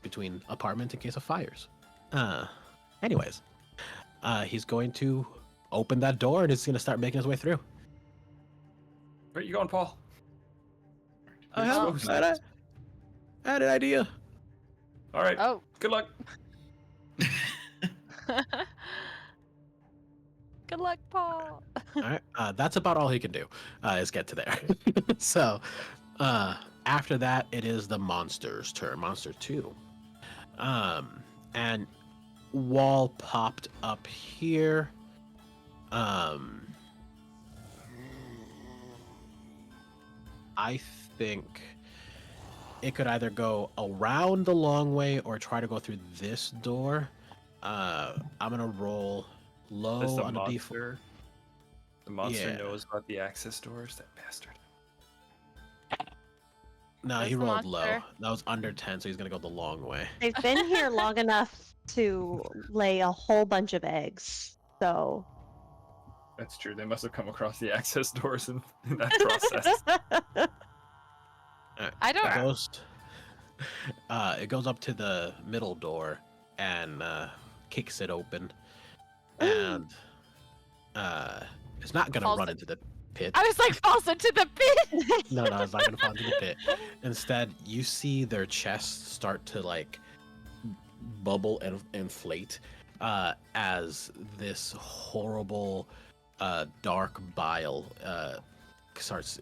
between apartments in case of fires. Anyways, he's going to open that door and he's going to start making his way through. Where you going, Paul? I You're had, exposed. I had an idea. All right. Oh. Good luck. Good luck, Paul. All right, that's about all he can do, is get to there. So, after that, it is the monster's turn. Monster 2. And wall popped up here. I think it could either go around the long way or try to go through this door. I'm gonna roll low Does the on a d4. monster, the monster Yeah. knows about the access doors? That bastard. No, Where's he the rolled low. monster? That was under 10, so he's gonna go the long way. They've been here long enough to lay a whole bunch of eggs. So That's true. They must have come across the access doors in that process. I don't. It goes up to the middle door and kicks it open, and it's not gonna Falls run in- into the pit. I was like, falls into the pit. No, it's not gonna fall into the pit. Instead, you see their chests start to like bubble and inflate as this horrible dark bile starts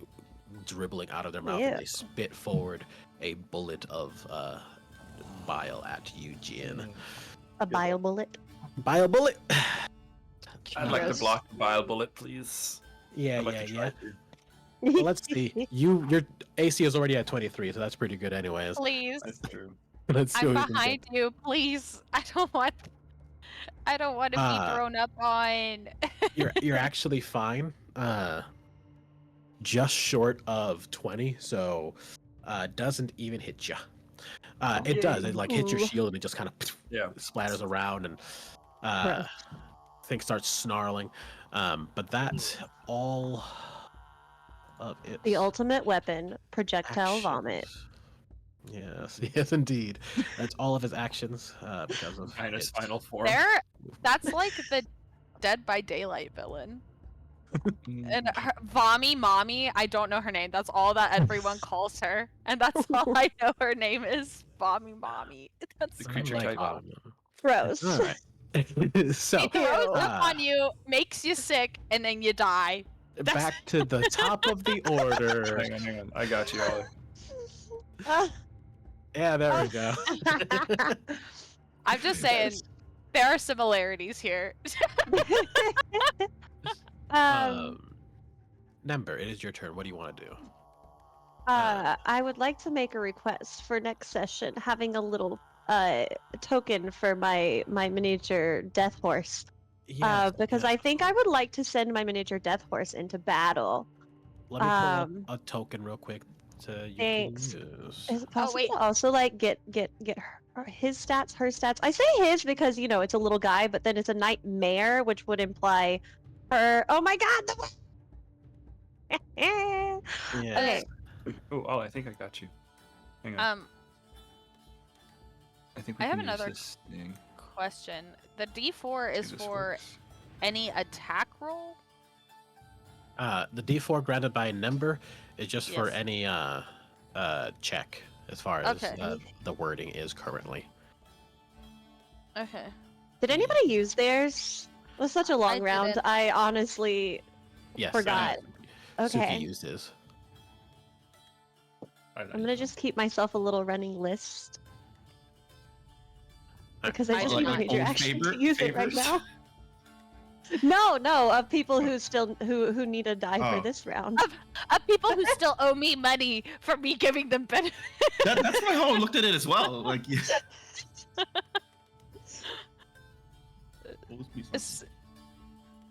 dribbling out of their mouth, and Ew. they spit forward a bullet of bile at you, Djin. a bile bullet. Bile bullet. I'd like to Gross. block the bile bullet, please. Yeah, I'd like yeah, to try yeah. to. Well, let's see. Your AC is already at 23, so that's pretty good, anyways. Please. That's true. Let's see I'm what we can do. behind you. Please. I don't want to be thrown up on. You're actually fine. Just short of 20, so doesn't even hit you. It does. It like hits your Ooh. shield and it just kind of Yeah. splatters around and Gross. thing starts snarling. But that's all of it. The ultimate weapon, projectile vomit. Yes, yes, indeed. That's all of his actions because of Dinah's its- final form. That's like the Dead by Daylight villain. Mm. And her, Vommy Mommy, I don't know her name. That's all that everyone calls her. And that's all I know her name is. Vommy Mommy. That's The creature I'm type. vomit. Gross. All right. So He throws Ew. up on you, makes you sick, and then you die. back to the top of the order. Hang on. I got you, Ollie. Ah. Yeah, there we go. I'm just saying, there are similarities here. Nembyr, it is your turn. What do you want to do? I would like to make a request for next session, having a little token for my miniature death horse. Because I think I would like to send my miniature death horse into battle. Let me pull up a token real quick to you Thanks. can use. Is it possible wait. to also like get his stats, her stats? I say his because it's a little guy, but then it's a nightmare, which would imply her. Oh my god! Yeah. Okay. Oh, Ollie, I think I got you. Hang on. I think we I have can use another this thing. question. The D4 See is if this for works. any attack roll? The D4 granted by Nembyr is just for Yes. any check, as far as Okay. the wording is currently. Okay. Did anybody use theirs? It was such a long I round. didn't. I honestly Yes. Forgot. Suki Okay. used his. I'm gonna just keep myself a little running list because I I just do need not. major Old action to favorite- use it right favorites? now. No, of people who still who need a die for Oh. this round. Of people who still owe me money for me giving them benefit. That's how I looked at it as well. Like,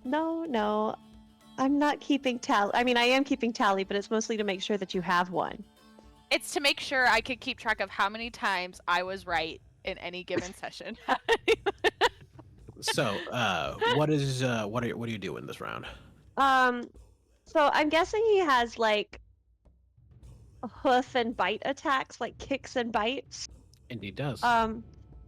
No, I'm not keeping tally. I mean, I am keeping tally, but it's mostly to make sure that you have one. It's to make sure I could keep track of how many times I was right in any given session. So, what are you doing this round? So I'm guessing he has like hoof and bite attacks, like kicks and bites. Indeed does.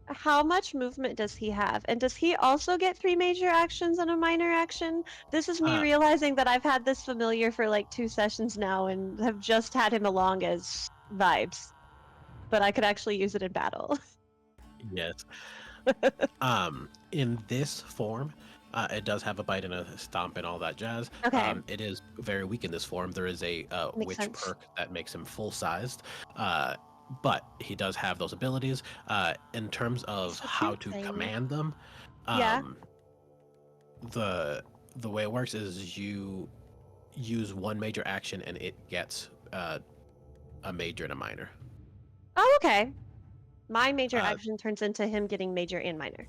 How much movement does he have? And does he also get 3 major actions and a minor action? This is me realizing that I've had this familiar for like 2 sessions now and have just had him along as vibes. But I could actually use it in battle. Yes. In this form, it does have a bite and a stomp and all that jazz. Okay. It is very weak in this form. There is a Makes witch sense. perk that makes him full-sized. But he does have those abilities. In terms of So how cute, to Sadie. command them, Yeah. the way it works is you use one major action and it gets a major and a minor. Oh, okay. My major Uh, action turns into him getting major and minor.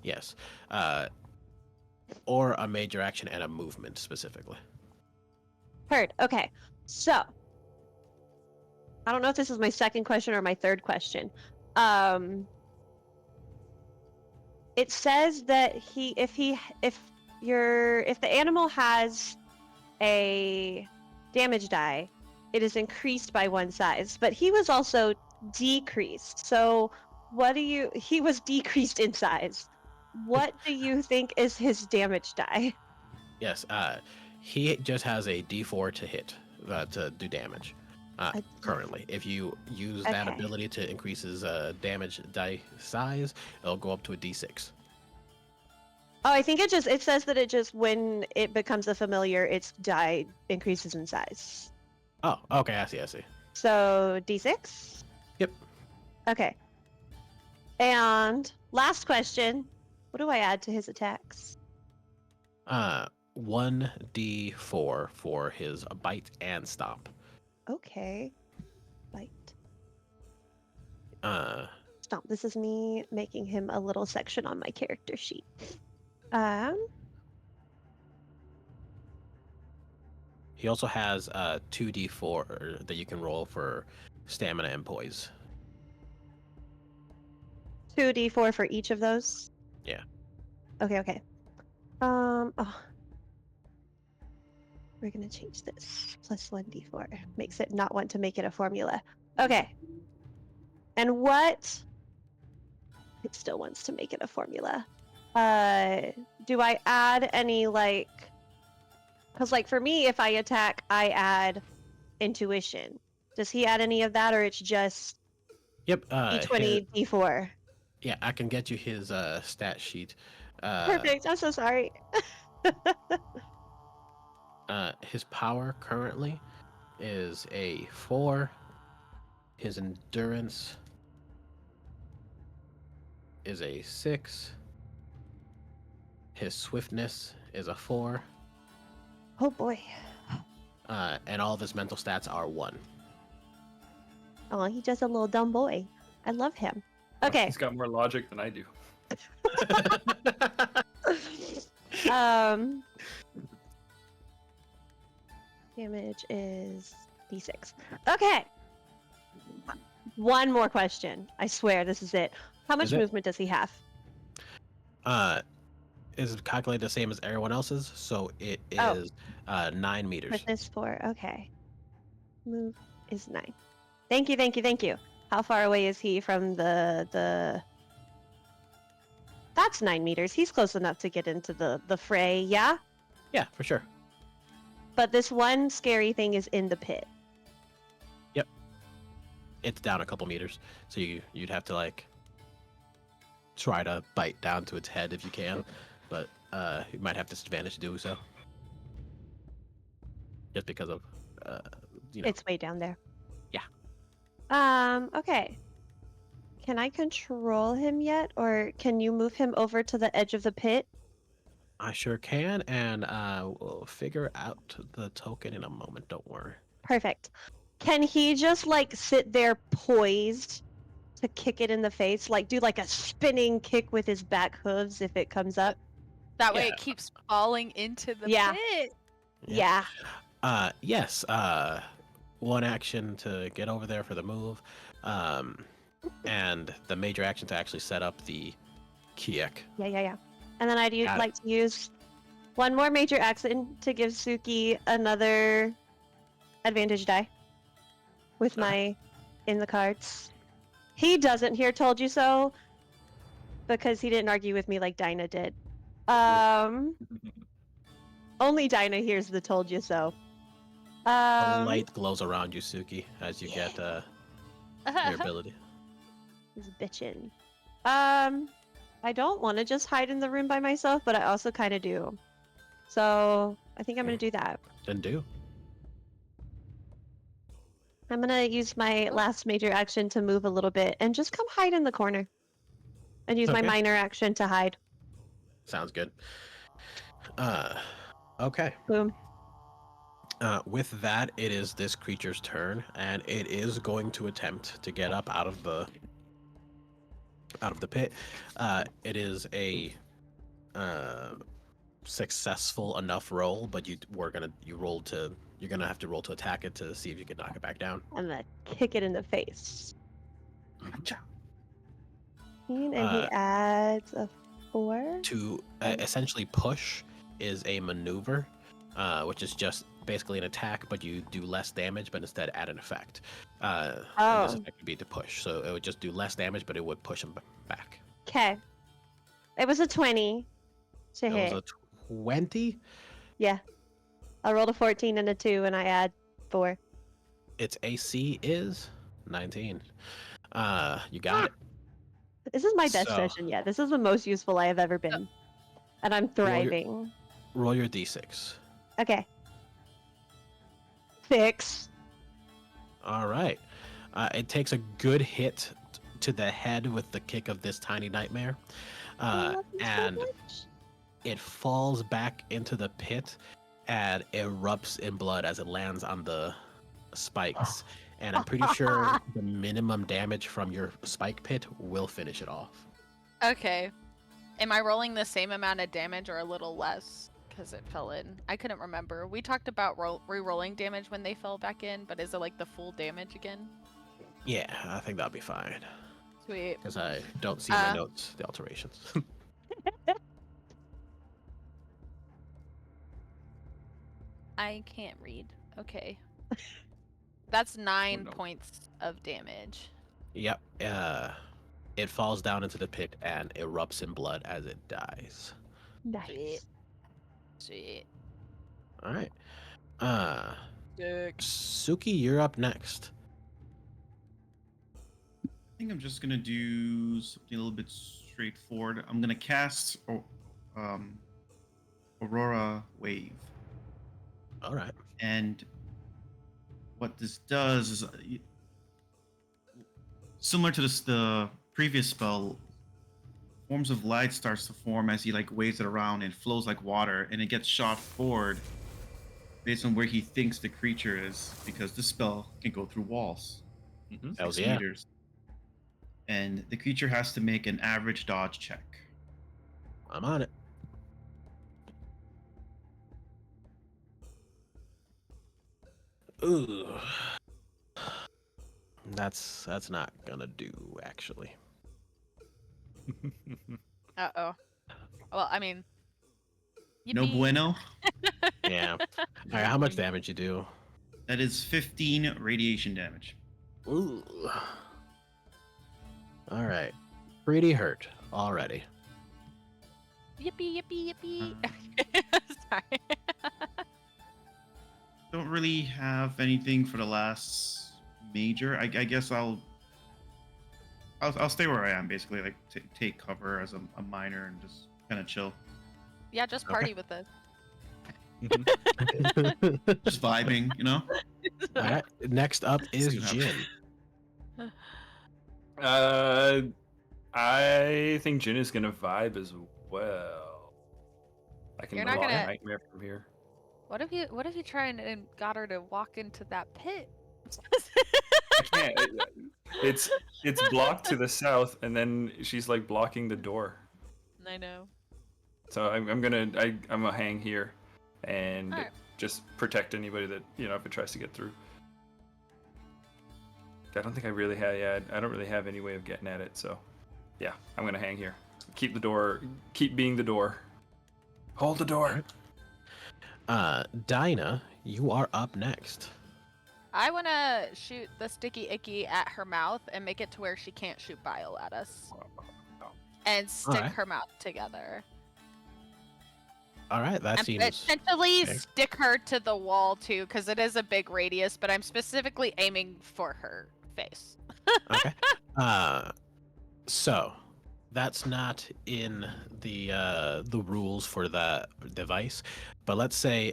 Yes. Or a major action and a movement specifically. Heard. Okay. So, I don't know if this is my second question or my third question. It says that if the animal has a damage die, it is increased by 1 size, but he was also decreased. So, he was decreased in size. What do you think is his damage die? Yes. He just has a D4 to hit to do damage. Currently, if you use that Okay. ability to increase his damage die size, it'll go up to a D6. Oh, I think it says that it just when it becomes a familiar, its die increases in size. Oh, okay. I see. So D6? Yep. Okay. And last question. What do I add to his attacks? 1D4 for his bite and stomp. Okay. Bite. Uh, Stomp. This is me making him a little section on my character sheet. He also has 2D4 that you can roll for stamina and poise. 2d4 for each of those? Yeah. Okay. Oh. We're gonna change this. Plus 1d4. Makes it not want to make it a formula. Okay. And what? It still wants to make it a formula. Do I add any, like... Because, like, for me, if I attack, I add intuition. Does he add any of that, or it's just Yep. d20, d4? Yeah, I can get you his stat sheet. Perfect. I'm so sorry. His power currently is a 4. His endurance is a 6. His swiftness is a 4. Oh boy. And all of his mental stats are 1. Oh, he's just a little dumb boy. I love him. Okay. He's got more logic than I do. Damage is d6. Okay. One more question. I swear this is it. How much Is it? movement does he have? Is calculated the same as everyone else's, so it Oh. is 9 meters. Quickness 4. Okay. Move is 9. Thank you. How far away is he from the... That's 9 meters. He's close enough to get into the fray, yeah? Yeah, for sure. But this one scary thing is in the pit. Yep. It's down a couple meters, so you'd have to like try to bite down to its head if you can, but you might have disadvantage to do so. Just because of It's way down there. Yeah. Okay. Can I control him yet, or can you move him over to the edge of the pit? I sure can, and we'll figure out the token in a moment. Don't worry. Perfect. Can he just like sit there poised to kick it in the face? Like do like a spinning kick with his back hooves if it comes up? That way Yeah. it keeps falling into the Yeah. pit. Yeah. Yes. One action to get over there for the move, and the major action to actually set up the kick. Yeah. And then I'd Got it. like to use one more major action to give Suki another advantage die with my in the cards. He doesn't hear "told you so" because he didn't argue with me like Dinah did. Only Dinah hears the "told you so." A light glows around you, Suki, as you get your ability. He's bitchin'. I don't want to just hide in the room by myself, but I also kind of do. So I think I'm gonna do that. Then do. I'm gonna use my last major action to move a little bit and just come hide in the corner. And use my Okay. minor action to hide. Sounds good. Okay. Boom. With that, it is this creature's turn, and it is going to attempt to get up out of the pit. It is a successful enough roll, but you're gonna have to roll to attack it to see if you can knock it back down. I'm gonna kick it in the face. And he adds a 4. To essentially push is a maneuver, which is just basically an attack, but you do less damage, but instead add an effect. And this effect would be to push, so it would just do less damage, but it would push him back. Okay. It was a 20 to hit. It was a 20. Yeah. I rolled a 14 and a 2, and I add 4. Its AC is 19. You got it. This is my best So- session yet. This is the most useful I have ever been. And I'm thriving. Roll your d6. Okay. 6. All right. It takes a good hit to the head with the kick of this tiny nightmare, I love you so and much. it falls back into the pit and erupts in blood as it lands on the spikes. And I'm pretty sure the minimum damage from your spike pit will finish it off. Okay. Am I rolling the same amount of damage or a little less? Because it fell in. I couldn't remember. We talked about re-rolling damage when they fell back in, but is it like the full damage again? Yeah, I think that'll be fine. Sweet. Because I don't see my notes, the alterations. I can't read. Okay. That's 9 no. points of damage. Yep. It falls down into the pit and erupts in blood as it dies. Nice. Sweet. All right. Sick. Suki, you're up next. I think I'm just gonna do something a little bit straightforward. I'm gonna cast Aurora Wave, All right. and what this does is similar to the previous spell. Forms of light starts to form as he waves it around and flows like water, and it gets shot forward based on where he thinks the creature is, because this spell can go through walls. Hells 6 yeah. meters. And the creature has to make an average dodge check. I'm on it. Ooh. That's not gonna do, actually. Uh-oh. Well, I mean... No yippee. bueno. Yeah. All right, how much damage you do? That is 15 radiation damage. Ooh. All right. Pretty hurt already. Yippee, yippee, yippee. Sorry. Don't really have anything for the last major. I guess I'll stay where I am, basically, take cover as a minor and just kind of chill. Yeah, just party with us. Just vibing, you know? All right. Next up is See what Djin. I think Djin is gonna vibe as well. I can You're not block gonna- nightmare from here. What if you try and got her to walk into that pit? I can't. It's blocked to the south, and then she's blocking the door. I know. So I'm gonna hang here, and Alright. just protect anybody that if it tries to get through. I don't think I really have. Yeah, I don't really have any way of getting at it. So, yeah, I'm gonna hang here. Keep the door. Keep being the door. Hold the door. Dinah, you are up next. I want to shoot the sticky icky at her mouth and make it to where she can't shoot bile at us. And stick Alright. her mouth together. All right, that And seems essentially okay. stick her to the wall too, because it is a big radius, but I'm specifically aiming for her face. okay. So that's not in the rules for the device, but let's say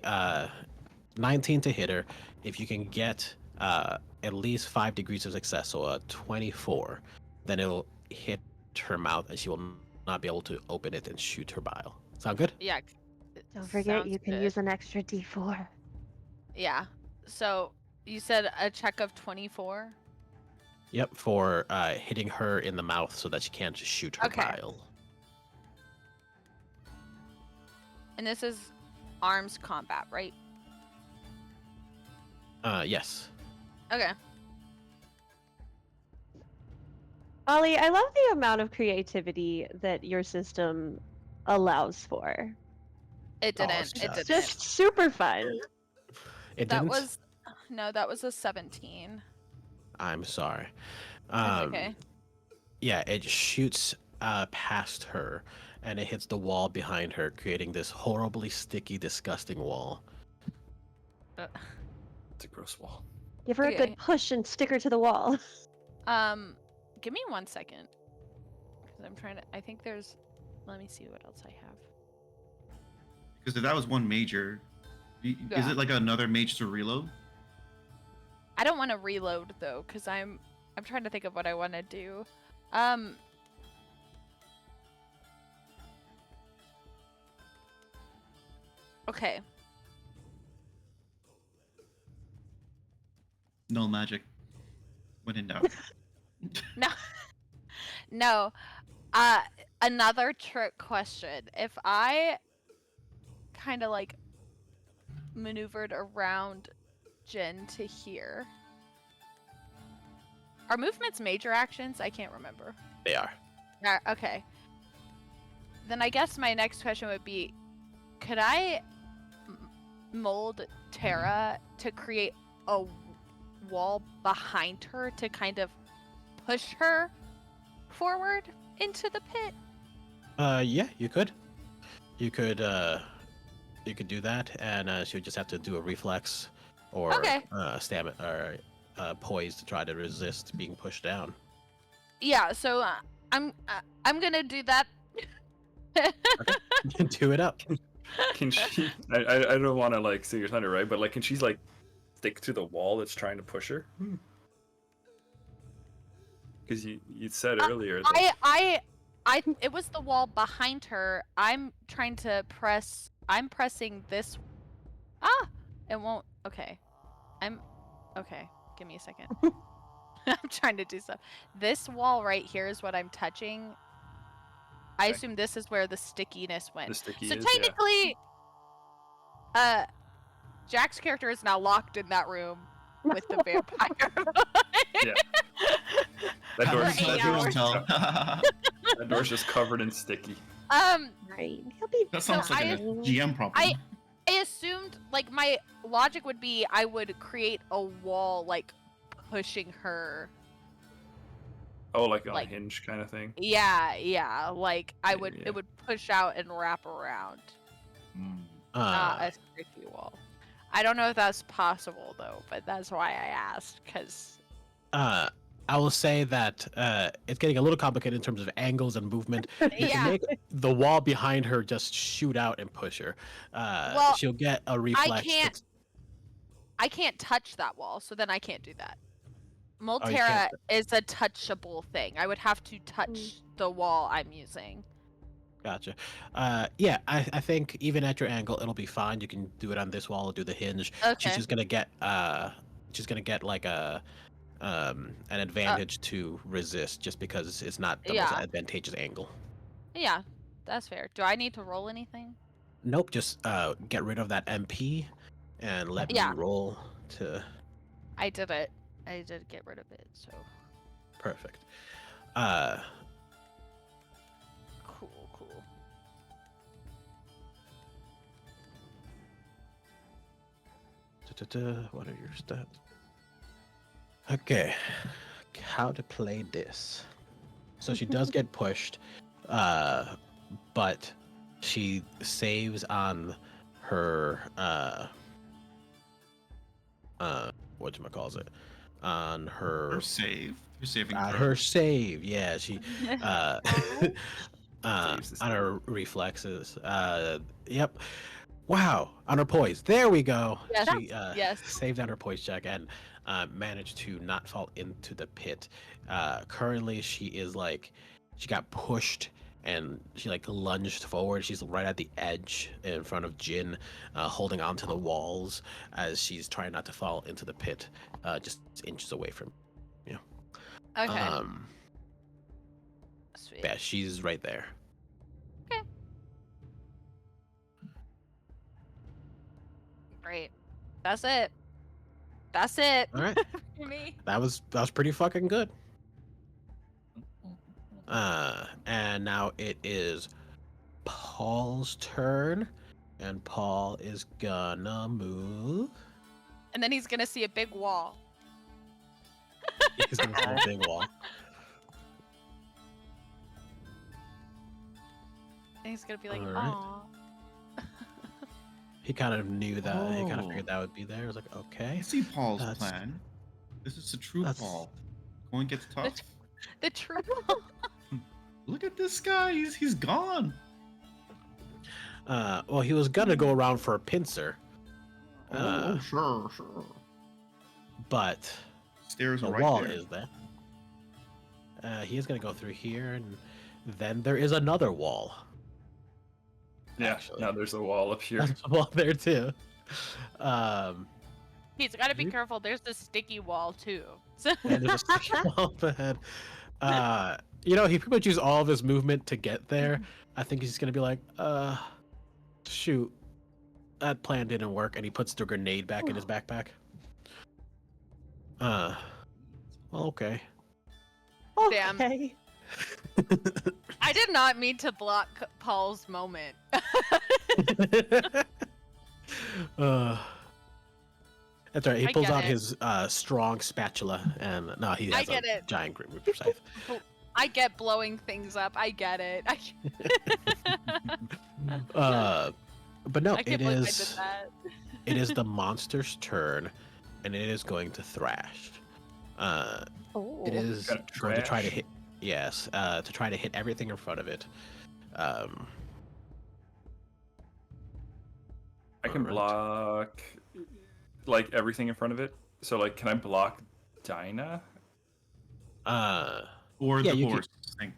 19 to hit her. If you can get at least 5 degrees of success, so a 24, then it'll hit her mouth and she will not be able to open it and shoot her bile. Sound good? Yeah. Don't forget, sounds you can good. use an extra D4. Yeah. So you said a check of 24? Yep, for hitting her in the mouth so that she can't just shoot her Okay. bile. And this is arms combat, right? Yes. Okay. Ollie, I love the amount of creativity that your system allows for. It Oh, didn't. it's It It's didn't. just super fun. It That didn't? was no, that was a 17. I'm sorry. That's okay. Yeah, it shoots past her and it hits the wall behind her, creating this horribly sticky, disgusting wall. It's a gross wall. Give her a Okay. good push and stick her to the wall. Give me 1 second. Because I'm trying to. I think there's. Let me see what else I have. Because if that was one major, is Yeah. it like another mage to reload? I don't want to reload though, because I'm trying to think of what I want to do. Okay. No magic. When in doubt. No. No. Another trick question. If I kind of like maneuvered around Djin to here. Are movements major actions? I can't remember. They are. Okay. Then I guess my next question would be, could I mold Terra to create a wall behind her to kind of push her forward into the pit? Yeah, you could. You could do that, and she would just have to do a reflex or Okay. stamina or poise to try to resist being pushed down. Yeah, so I'm gonna do that. Do it up. Can she? I don't want to like steal your thunder, right? But like, can she like stick to the wall that's trying to push her? Because you said earlier that It was the wall behind her. I'm trying to press. I'm pressing this. Ah, it won't. Okay, okay. Give me a second. I'm trying to do stuff. This wall right here is what I'm touching. I Okay. assume this is where the stickiness went. the sticky So is. technically, Jack's character is now locked in that room with the vampire. Yeah. That For door's, 8 that, hours. door's, that door's just covered in sticky. Right. He'll be That sounds So like a fine. GM problem. I assumed, like, my logic would be I would create a wall, like, pushing her. Oh, like on Like- a hinge kind of thing. Yeah, like, Yeah. it would push out and wrap around. Not a sticky wall. I don't know if that's possible, though, but that's why I asked, because... I will say that it's getting a little complicated in terms of angles and movement. You can Yeah, make the wall behind her just shoot out and push her. Well, She'll get a reflex. can't- I can't touch that wall, so then I can't do that. you Molterra can't. is a touchable thing. I would have to touch the wall I'm using. Gotcha. Yeah, I think even at your angle, it'll be fine. You can do it on this wall, do the hinge. Okay. She's just gonna get like an advantage to resist just because it's not the most Yeah. advantageous angle. Yeah, that's fair. Do I need to roll anything? Nope, just get rid of that MP and let Yeah. me roll to I did it. I did get rid of it, so perfect. cool. What are your stats? Okay, how to play this? So she does get pushed, but she saves on her whatchamacalls it, on her Her save. You're saving her save. Yeah, she uh Saves the on save. her reflexes. Yep. Wow, on her poise. There we go. Yes, She yes. saved on her poise check and managed to not fall into the pit. Currently, she is like, she got pushed and she like lunged forward. She's right at the edge in front of Djin, holding onto the walls as she's trying not to fall into the pit, just inches away from. Okay. Sweet. Yeah, she's right there. Okay. Great. That's it. That's it. All right, For me. that was pretty fucking good. And now it is Paul's turn, and Paul is gonna move. And then he's gonna see a big wall. He's gonna see a big wall. And he's gonna be like, Alright. "Aw." He kind of knew that. He kind of Oh. figured that would be there. I was like, I okay. see Paul's That's- plan. This is a true that's- Paul. Going gets tough. The true. Look at this guy. He's gone. Well, he was gonna go around for a pincer, Oh, sure. but Stairs the are right wall there. is there. He is gonna go through here, and then there is another wall. Yeah, Actually. now there's a wall up here. There's a wall there too. He's gotta be Yep. careful. There's the sticky wall too. So And there's a sticky wall ahead. You know, he pretty much used all of his movement to get there. I think he's just gonna be like, shoot, that plan didn't work, and he puts the grenade back in his backpack. Well, okay. Damn. Okay. I did not mean to block Paul's moment. That's right. He I pulls get out it. his strong spatula, and no, he I has a get it. giant grip reaper scythe. I get blowing things up. I get it. But no, I can't it believe is. I did that. It is the monster's turn, and it is going to thrash. Oh. It is Gonna going to try to trash? hit. Yes, to try to hit everything in front of it. I can Alright. block like everything in front of it. So like, can I block Dinah? Or Yeah, the you horse. Thing.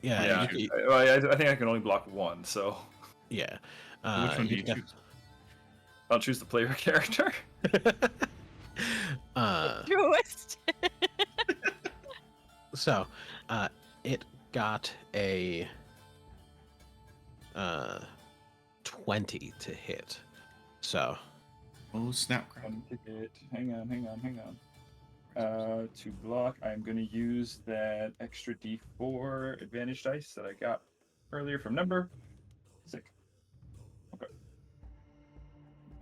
yeah, Yeah, you- I think I can only block one. So yeah. Which one do you can choose? I'll choose the player character. Truest. So, it got a 20 to hit. So, Oh, snap crack. Hang on. To block, I'm going to use that extra D4 advantage dice that I got earlier from Nembyr. Sick. Okay.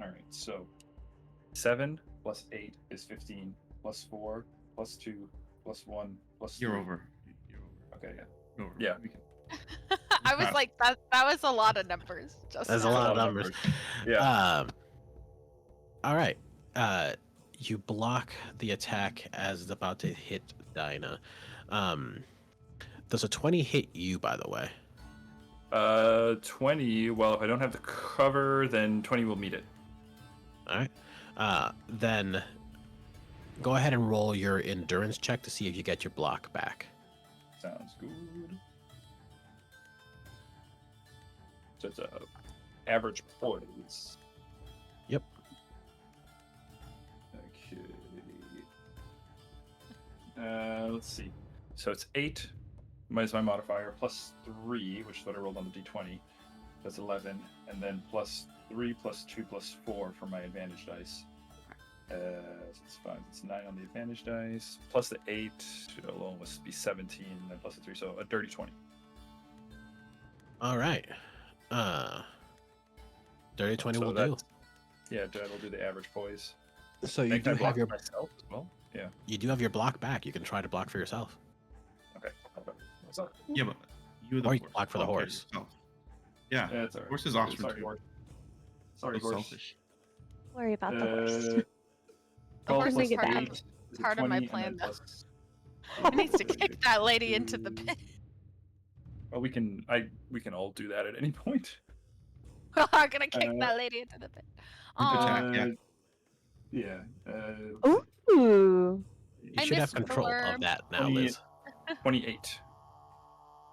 All right. So 7 plus 8 is 15. Plus 4 plus 2 plus 1 plus 3. You're over. Okay. Yeah. You're over. Yeah. We can... I was like, that was a lot of numbers. Just that's a now. lot of numbers. Yeah. All right. You block the attack as it's about to hit Dinah. Does a 20 hit you, by the way? 20. Well, if I don't have the cover, then 20 will meet it. All right. Then go ahead and roll your endurance check to see if you get your block back. Sounds good. So it's a average poise. Yep. Okay. Let's see. So it's 8 minus my modifier plus 3, which is what I rolled on the d20. That's 11, and then plus 3 plus 2 plus 4 for my advantage dice. So it's 5. It's 9 on the advantage dice. Plus the 8 alone must be 17, and then plus the 3, so a dirty 20. All right. Dirty 20 So will do. that's- Yeah, that'll do the average poise. So you Can do I have block your myself as well? Yeah. you do have your block back. You can try to block for yourself, Okay. What's up? Yeah, but you're the or you horse. can block for the Okay, horse. yourself. Yeah, Yeah, it's alright. horse is Oxford Sorry, too. horse. Sorry, So horse. selfish. Worry about the horse. The 12 horse plus is part of- 8 is part of my 20, and plan, then though. plus- He needs to kick that lady into the pit. Well, we can all do that at any point. I'm gonna kick Uh, that lady into the pit. attack, Aw, yeah. Yeah. Ooh. You I should have missed control Blurb. of that now, 20 Liz. 28.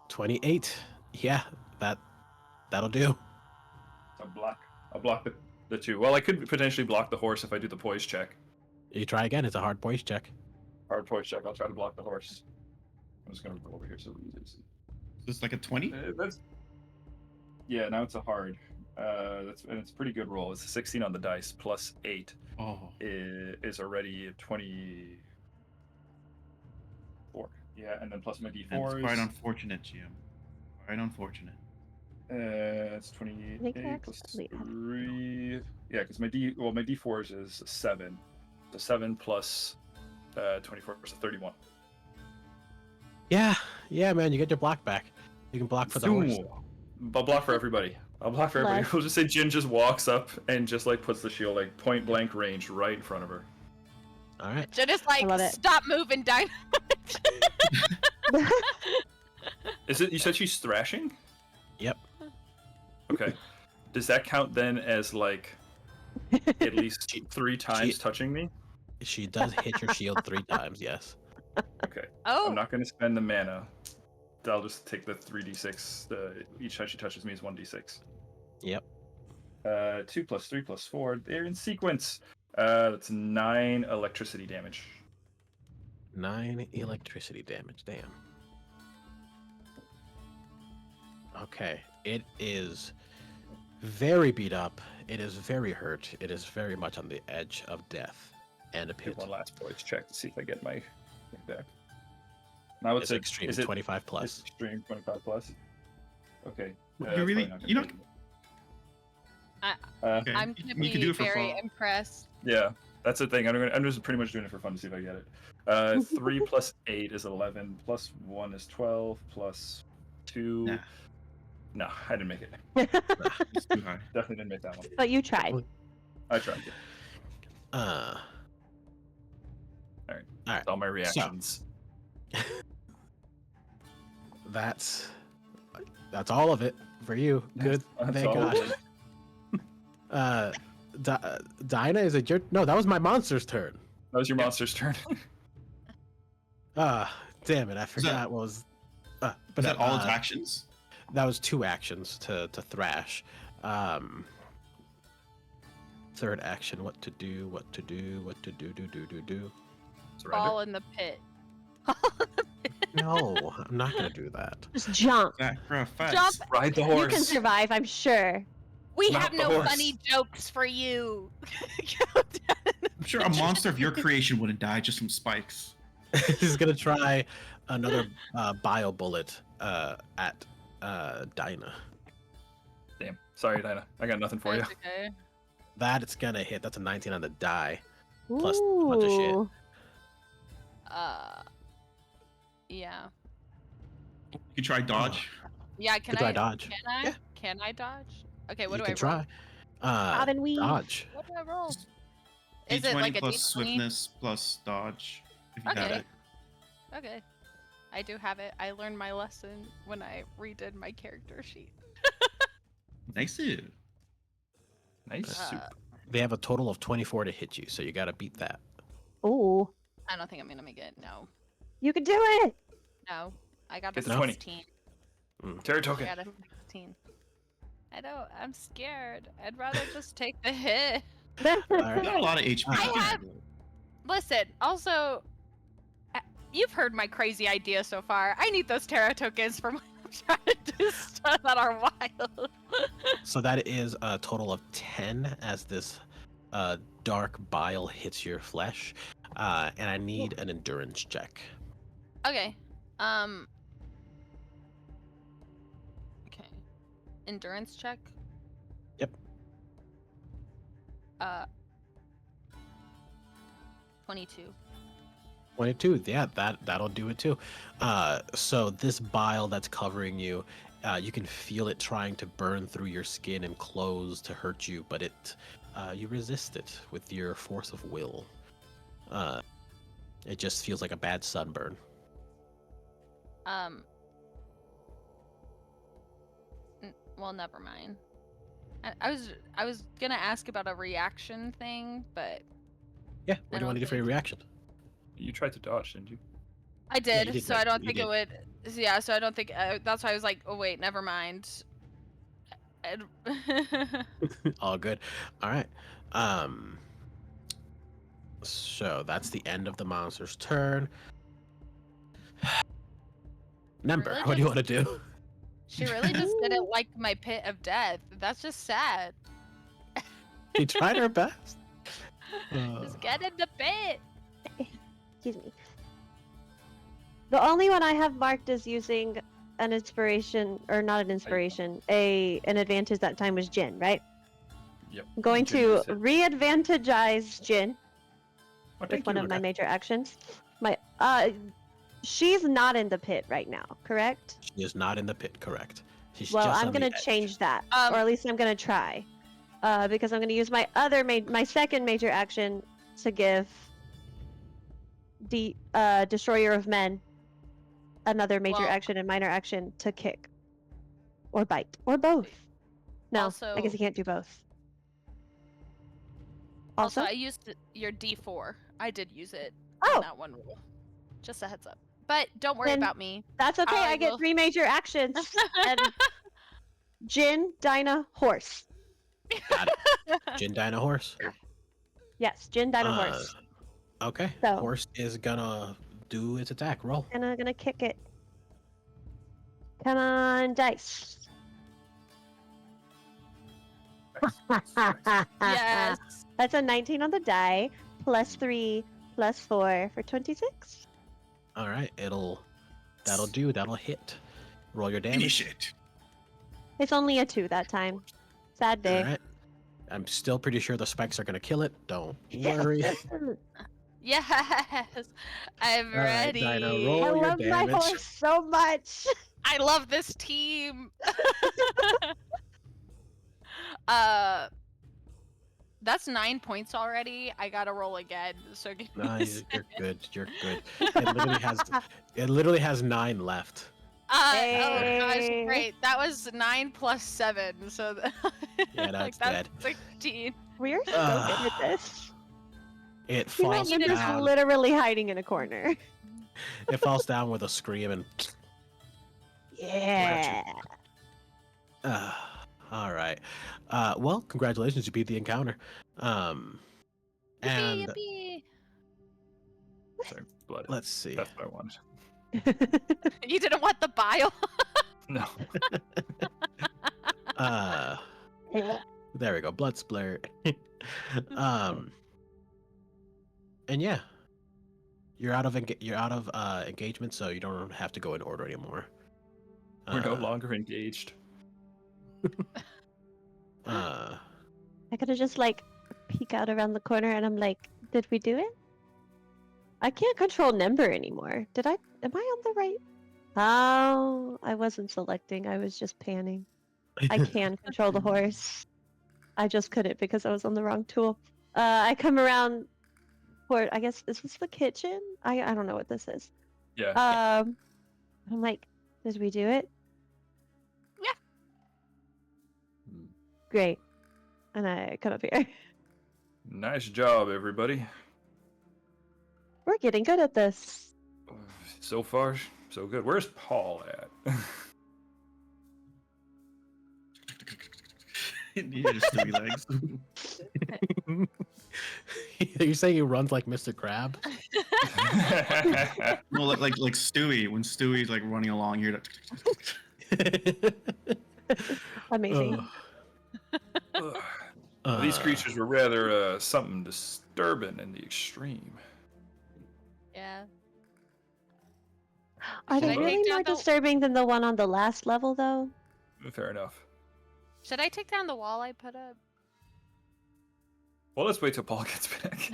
28. Yeah, that'll do. I'll block the 2. Well, I could potentially block the horse if I do the poise check. You try again. It's a hard poise check. Hard poise check. I'll try to block the horse. I'm just gonna go over here so we can see. Is this like a 20? Yeah, now it's a hard. And it's a pretty good roll. It's a 16 on the dice plus 8 Oh, is already a 24. Yeah, and then plus my that's d4s. quite unfortunate, GM. Quite unfortunate. It's I think 28 I plus accidentally 3. Yeah, because my d4s is 7. So 7 plus 24 is 31. Yeah, man. You get your block back. You can block for the horse. I'll block for everybody. I'll block for everybody. Bless. We'll just say Djin just walks up and just like puts the shield like point blank range right in front of her. All right. Jen is like, love it. stop moving, Dinah. Is it? You said she's thrashing? Yep. Okay. Does that count then as like at least 3 times touching me? She does hit your shield 3 times. Yes. Okay. Oh, I'm not going to spend the mana. I'll just take the 3d6. Each time she touches me is 1d6. Yep. 2 plus 3 plus 4. They're in sequence. That's 9 electricity damage. 9 electricity damage. Damn. Okay. It is very beat up. It is very hurt. It is very much on the edge of death and a Get pit. one last voice check to see if I get my thing back. Now It's extreme. Is it 25 It's plus. extreme 25 plus. Okay. You it's really- probably not you know- gonna Okay. I'm you gonna can do be it for very fun. impressed. Yeah, that's the thing. I'm just pretty much doing it for fun to see if I get it. 3 plus 8 is 11. Plus 1 is 12. Plus 2. Nah. No, I didn't make it. It's too high. Definitely didn't make that one. But you tried. I tried. Alright. That's all my reactions. That's all of it for you. Good. That's Thank all of God. it. Dinah, is it your? No, that was my monster's turn. That was your monster's turn. Damn it! I forgot what was. But Is that all its actions? That was 2 actions to thrash. Third action, what to do. Surrender. Fall in the pit. No, I'm not gonna do that. Just jump. Sacrifice. Jump. Ride the You horse. can survive, I'm sure. We Mount have the no horse. funny jokes for you. I'm sure a monster of your creation wouldn't die just from spikes. He's gonna try another bio bullet at Dinah. Damn. Sorry, Dinah. I got nothing for you. That's okay. That it's gonna hit. That's a 19 on the die. Plus a bunch of shit. Ooh. Yeah. You can try dodge. Yeah, can Could try I dodge. Can I? Yeah. Can I dodge? Okay, what You do I can roll? try. Bob and weave. Dodge. What do I roll? Is it D20 like a plus D20? swiftness plus dodge. If you have Okay. it. Okay. I do have it. I learned my lesson when I redid my character sheet. Nice. Nice. Uh, Uh, They have a total of 24 to hit you, so you gotta beat that. Ooh. I don't think I'm gonna make it. No. You can do it. No. I got a Get the 20. 16. Terra I token. got a 16. I don't. I'm scared. I'd rather just take the hit. You got a lot of HP. I have- Listen, also, you've heard my crazy idea so far. I need those Terra tokens for when I'm trying to do stuff that are wild. So that is a total of 10 as this dark bile hits your flesh. And I need an endurance check. Okay. Okay. Endurance check. Yep. 22. 22. Yeah, that'll do it too. So this bile that's covering you, you can feel it trying to burn through your skin and clothes to hurt you, but you resist it with your force of will. It just feels like a bad sunburn. Well, never mind. I was gonna ask about a reaction thing, but Yeah, what do you want to do for your reaction? You tried to dodge, didn't you? I did, you did so that. I don't You think did. it would. Yeah, so I don't think. That's why I was like, oh wait, never mind. All good. All right. So that's the end of the monster's turn. Nembyr, Really what do you just- want to do? She really just didn't like my pit of death. That's just sad. She tried her best. Just get in the pit. Excuse me. The only one I have marked as using an inspiration, or not an inspiration, an advantage that time was Djin, right? Yep. I'm going Djin to used it. re-advantagize Djin Oh, with thank one you. of my Okay. major actions. She's not in the pit right now, correct? She is not in the pit, correct? She's Well, just I'm on the gonna edge. change that, Um, or at least I'm gonna try, because I'm gonna use my other my second major action to give the Destroyer of Men another major Well- action and minor action to kick, or bite, or both. No, I guess Also- you can't do both. Also, Also, I used your D4. I did use it Oh. in that one rule. Just a heads up. But don't worry Then- about me. that's okay. I I get will- 3 major actions. And Djin, Dinah, horse. Got it. Djin, Dinah, horse. Yes, Djin, Dinah, horse. Okay. So- Horse is gonna do its attack. Roll. And I'm gonna kick it. Come on, dice. Yes. That's a 19 on the die, plus 3, plus 4 for 26. All right. That'll do. That'll hit. Roll your damage. Finish it. It's only a 2 that time. Sad day. All right. I'm still pretty sure the spikes are gonna kill it. Don't worry. Yes. I'm All right, ready. Dinah, I roll your love my damage. horse so much. I love this team. That's 9 points already. I gotta roll again. So give me a Nice. You're second. good. You're good. It literally has 9 left. Oh Hey. gosh, great. That was 9 plus 7, so Yeah, like, that's dead. 16. We're so Ugh. good at this. It You know, falls need to Nimby's down. literally hiding in a corner. It falls down with a scream and. Yeah. All right. Well, congratulations, you beat the encounter. And Yippee, yippee. Sorry, blood. let's see. That's what I wanted. You didn't want the bile? No. There we go. Blood splurt. And yeah, you're out of engagement, so you don't have to go in order anymore. We're no longer engaged. I could have just like peek out around the corner and I'm like, did we do it? I can't control Nembyr anymore. Am I on the right? Oh, I wasn't selecting. I was just panning. I can control the horse. I just couldn't because I was on the wrong tool. I come around for, I guess, is this the kitchen? I don't know what this is. Yeah. I'm like, did we do it? Hmm. Great. And I come up here. Nice job, everybody. We're getting good at this. So far, so good. Where's Paul at? Yeah, just 3 legs. Are you saying he runs like Mr. Crab? No, like Stewie when Stewie's like running along here. Amazing. These creatures were rather something disturbing in the extreme. Yeah. Are Should they I really take more down the- disturbing than the one on the last level, though? Fair enough. Should I take down the wall I put up? Well, let's wait till Paul gets back.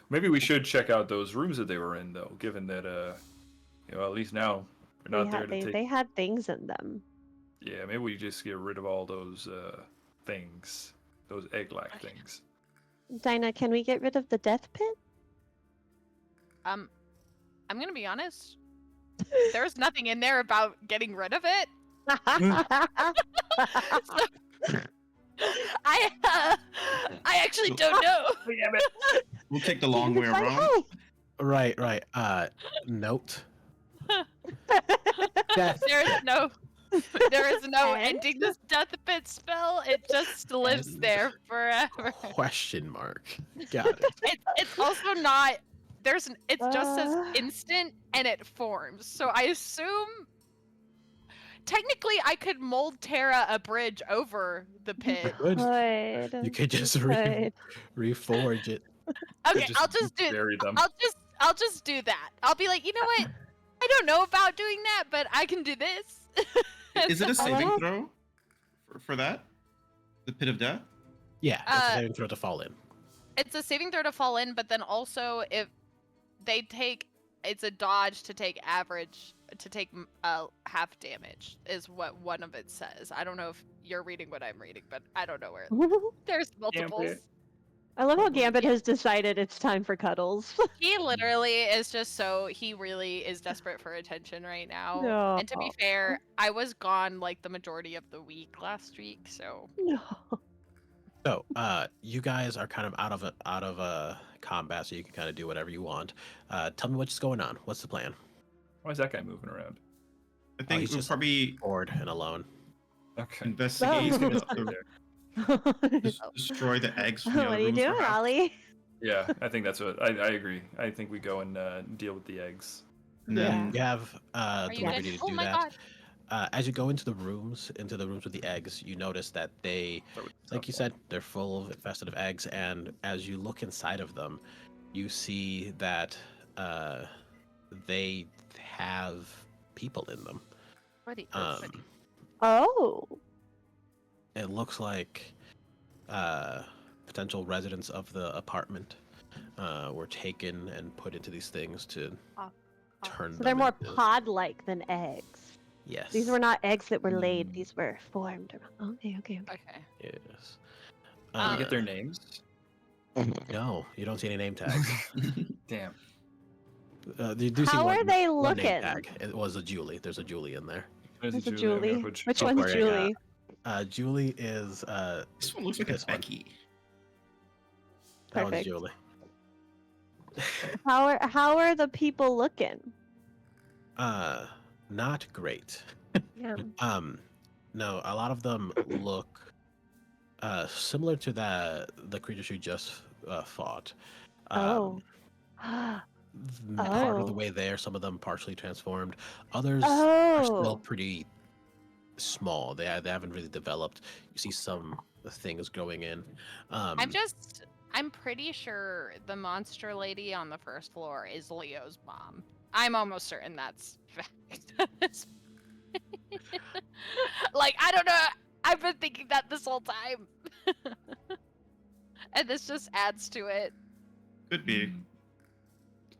Maybe we should check out those rooms that they were in, though, given that, at least now we're not there to take. They had things in them. Yeah, maybe we just get rid of all those things, those egg-like things. Dinah, can we get rid of the death pit? I'm gonna be honest. There's nothing in there about getting rid of it. I actually don't know. We'll take the long way It's like, around. Right. Note. Death. There is no ending this death pit spell. It just lives And- there forever. Question mark. Got it. It's also not. It just says Uh. instant and it forms. So I assume technically I could mold Terra a bridge over the pit. Good. Could. You could just Could. reforge it. Okay, I'll just do. bury them. I'll just do that. I'll be like, you know what? I don't know about doing that, but I can do this. Is it a saving Hello? throw for that? The pit of death? Yeah, it's a saving throw to fall in. It's a saving throw to fall in, but then also if they take, it's a dodge to take half damage is what one of it says. I don't know if you're reading what I'm reading, but I don't know where there's multiples. I love how Gambit has decided it's time for cuddles. He literally is just he really is desperate for attention right now. No. And to be fair, I was gone like the majority of the week last week, so No. So, you guys are kind of out of combat, so you can kind of do whatever you want. Tell me what's going on. What's the plan? Why is that guy moving around? I think he's we'll just- probably Bored and alone. Okay. investigate Oh. destroy the eggs from the What other are you rooms, doing, perhaps. Ollie? Yeah, I think that's what I agree. I think we go and deal with the eggs. And then You have are the you liberty good? to Oh do my that. god. As you go into the rooms with the eggs, you notice that they, Start with like you stuff. said, they're full of infested of eggs. And as you look inside of them, you see that they have people in them. Where the Oh. It looks like potential residents of the apartment were taken and put into these things to turn So them they're more into- pod-like than eggs. Yes. These were not eggs that were laid. Mm. These were formed. Okay. Okay. Yes. Can we get their names? No, you don't see any name tags. Damn. You do see How one, are they one name looking? tag. It was a Julie. There's a Julie in there. There's There's a Julie. I'm gonna Julie. put Which Oh, one's sorry, yeah. Julie? Julie is this one looks like This a one. Becky. that one's Perfect. Julie. How are the people looking? Not great. Yeah. No, a lot of them look similar to the creatures you just fought. Oh. Part of the Oh. way there, some of them partially transformed. Others are still Oh. pretty small. They haven't really developed. You see some things growing in. I'm pretty sure the monster lady on the first floor is Leo's mom. I'm almost certain that's fact. Like, I don't know. I've been thinking that this whole time. And this just adds to it. Could be.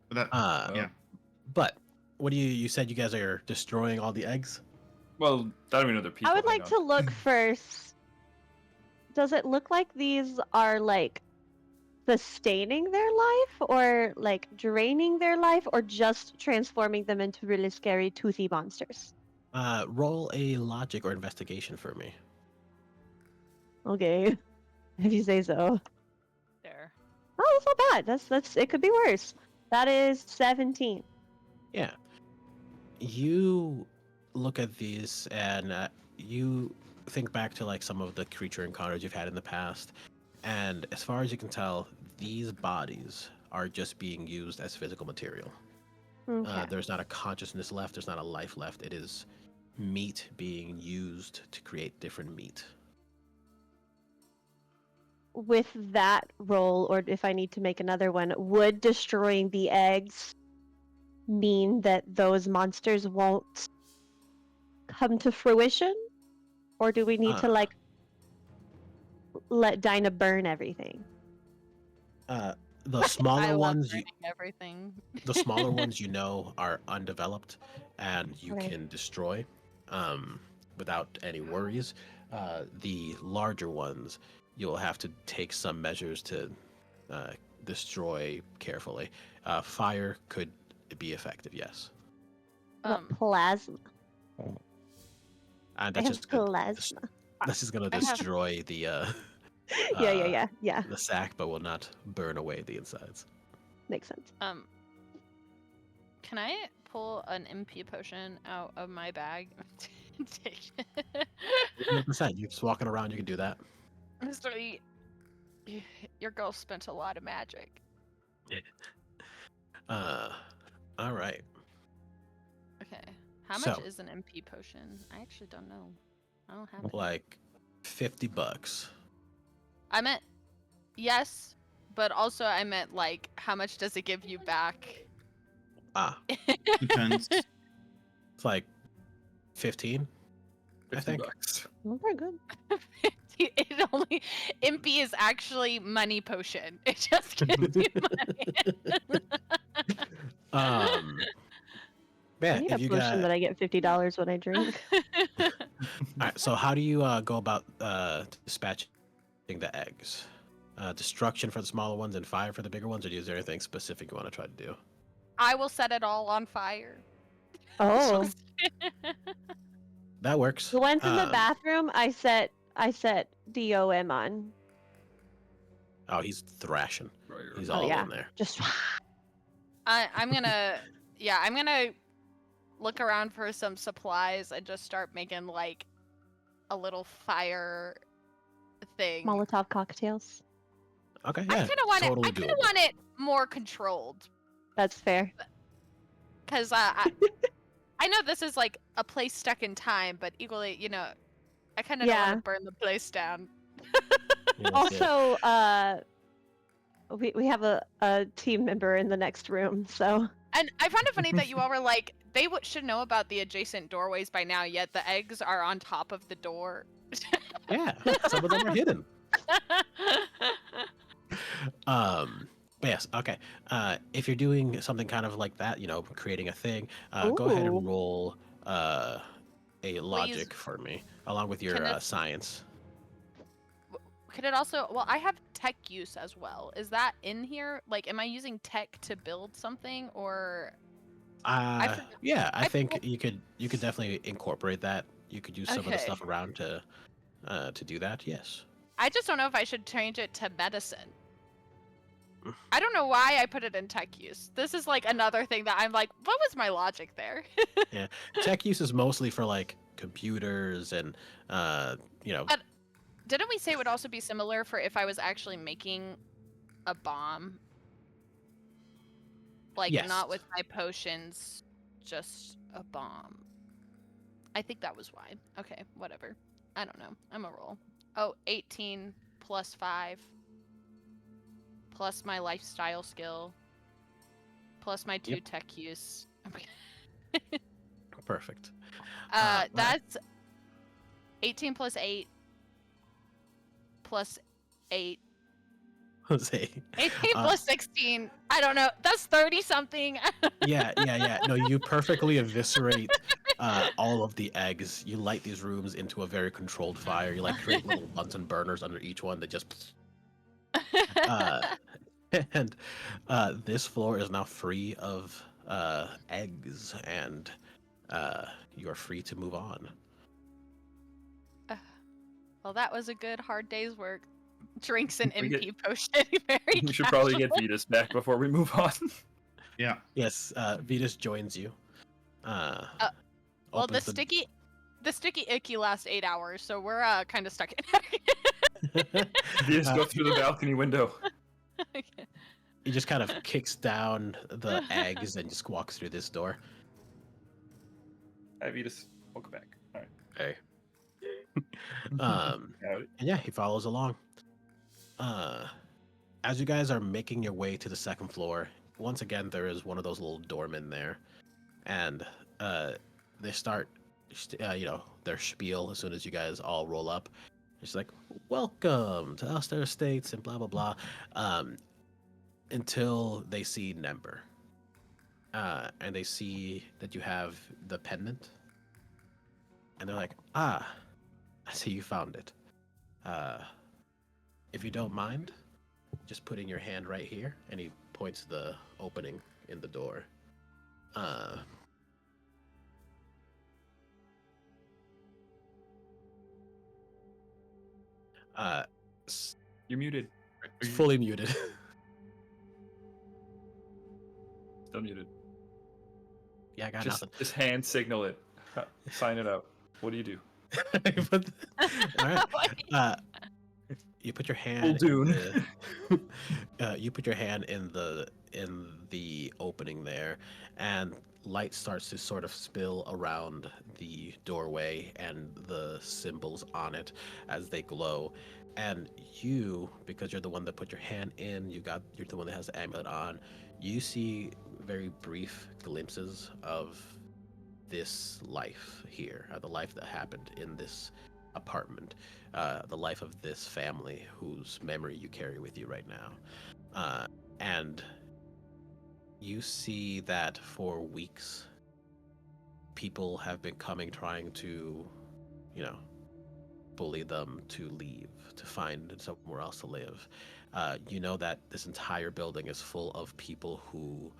But that, yeah. But what do you said you guys are destroying all the eggs? Well, I don't even know they're people. I would hang like on. to look first. Does it look like these are like sustaining their life or like draining their life or just transforming them into really scary toothy monsters? Roll a logic or investigation for me. Okay. If you say so. There. Oh, that's not bad. That's it could be worse. That is 17. Yeah. You look at these and you think back to like some of the creature encounters you've had in the past, and as far as you can tell, these bodies are just being used as physical material. Okay. There's not a consciousness left. There's not a life left. It is meat being used to create different meat. With that roll, or if I need to make another one, would destroying the eggs mean that those monsters won't come to fruition? Or do we need to, like, let Dinah burn everything? The I smaller love ones, burning everything. the smaller ones are undeveloped, and you Okay. can destroy without any worries. The larger ones, you'll have to take some measures to destroy carefully. Fire could be effective, yes, What plasma? and I that's have just good. plasma. This is gonna I have- destroy the Yeah. the sack, but will not burn away the insides. Makes sense. Can I pull an MP potion out of my bag? Take it. 100%. You're just walking around. You can do that. Mr. Your girl spent a lot of magic. All right. Okay. How So- much is an MP potion? I actually don't know. I don't have it. Like $50. I meant yes, but also I meant like how much does it give you back? Ah, Depends. it's like 15. I 50 think. bucks. Well, very good. It only MP is actually money potion. It just gives you money. Yeah, I need if a you potion got. that I get $50 when I drink. All right, so how do you go about dispatching the eggs? Destruction for the smaller ones and fire for the bigger ones, or is there anything specific you want to try to do? I will set it all on fire. Oh, That works. the ones in the Um, bathroom, I set DOM on. Oh, he's thrashing. He's Oh, all yeah. in there. Just I'm gonna look around for some supplies and just start making like a little fire thing. Molotov cocktails. Okay, I yeah, kind of want totally it. I kind doable. of want it more controlled, That's fair. because I know this is like a place stuck in time, but equally, I kind of don't Yeah. want to burn the place down. Yes, Also, we have a team member in the next room, so And I found it funny that you all were like, they should know about the adjacent doorways by now, yet the eggs are on top of the door. yeah, some of them are hidden. But yes, okay. If you're doing something kind of like that, creating a thing, go ahead Ooh. and roll a logic for me, along with your Can it- science. Could it also? Well, I have tech use as well. Is that in here? Like, am I using tech to build something, or? forgot- Yeah, I I think forgot- you could definitely incorporate that. You could use some of the Okay. stuff around to do that. Yes. I just don't know if I should change it to medicine. I don't know why I put it in tech use. This is like another thing that I'm like, what was my logic there? Tech use is mostly for like computers and Didn't we say it would also be similar for if I was actually making a bomb? Like, Yes. not with my potions, just a bomb. I think that was why. Okay, whatever. I don't know. I'm a roll. Oh, 18 plus 5. Plus my lifestyle skill. Plus my 2 Yep. tech use. perfect. Right. That's 18 plus 8. Plus 8. Jose. 18 plus 16. I don't know. That's 30 something. Yeah. No, you perfectly eviscerate all of the eggs. You light these rooms into a very controlled fire. You like create little Bunsen burners under each one that just. And this floor is now free of eggs, and you are free to move on. Well, that was a good hard day's work. Drinks an We get- MP potion. Very We should probably get casual. Vidas back before we move on. Yeah. Yes, Vidas joins you. Well, the opens sticky icky lasts 8 hours, so we're kind of stuck in. Vidas go through the balcony window. He just kind of kicks down the eggs and just walks through this door. Hi, Vidas. Welcome back. All right. Hey. Howdy. And yeah, he follows along. As you guys are making your way to the second floor, once again there is one of those little doormen there, and they start, their spiel as soon as you guys all roll up. It's like, "Welcome to Elster Estates," and blah blah blah. until they see Nembyr. And they see that you have the pendant. And they're like, ah, I see you found it. If you don't mind, just putting your hand right here. And he points to the opening in the door. You're muted. It's fully muted. Still muted. Yeah, I got Just, nothing. just hand signal it. Sign it out. What do you do? All right. You put your hand. Dune. You put your hand in the opening there, and light starts to sort of spill around the doorway and the symbols on it as they glow. And you, because you're the one that put your hand in, you're the one that has the amulet on. You see very brief glimpses of this life here, the life that happened in this apartment, the life of this family whose memory you carry with you right now. And you see that for weeks, people have been coming trying to, bully them to leave, to find somewhere else to live. You know that this entire building is full of people who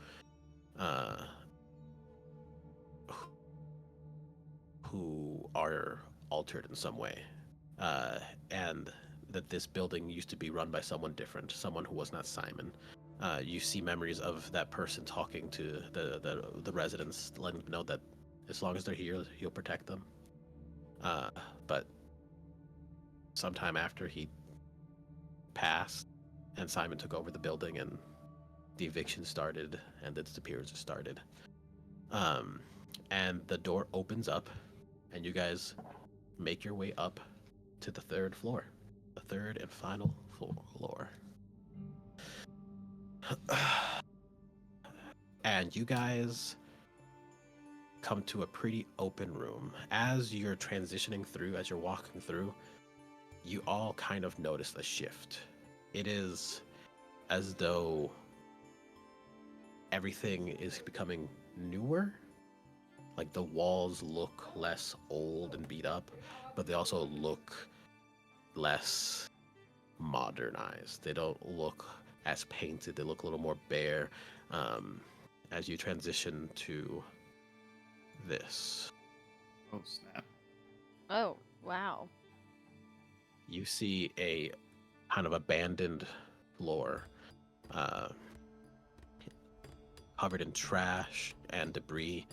are altered in some way, and that this building used to be run by someone different, someone who was not Simon. You see memories of that person talking to the residents, letting them know that as long as they're here, he'll protect them. But sometime after he passed, and Simon took over the building, and the eviction started, and the disappearances started. And the door opens up, and you guys make your way up to the third floor, the third and final floor. And you guys come to a pretty open room. As you're transitioning through, as you're walking through, you all kind of notice a shift. It is as though everything is becoming newer. Like the walls look less old and beat up, but they also look less modernized. They don't look as painted. They look a little more bare. As you transition to this, Oh snap! Oh, wow. you see a kind of abandoned floor, covered in trash and debris,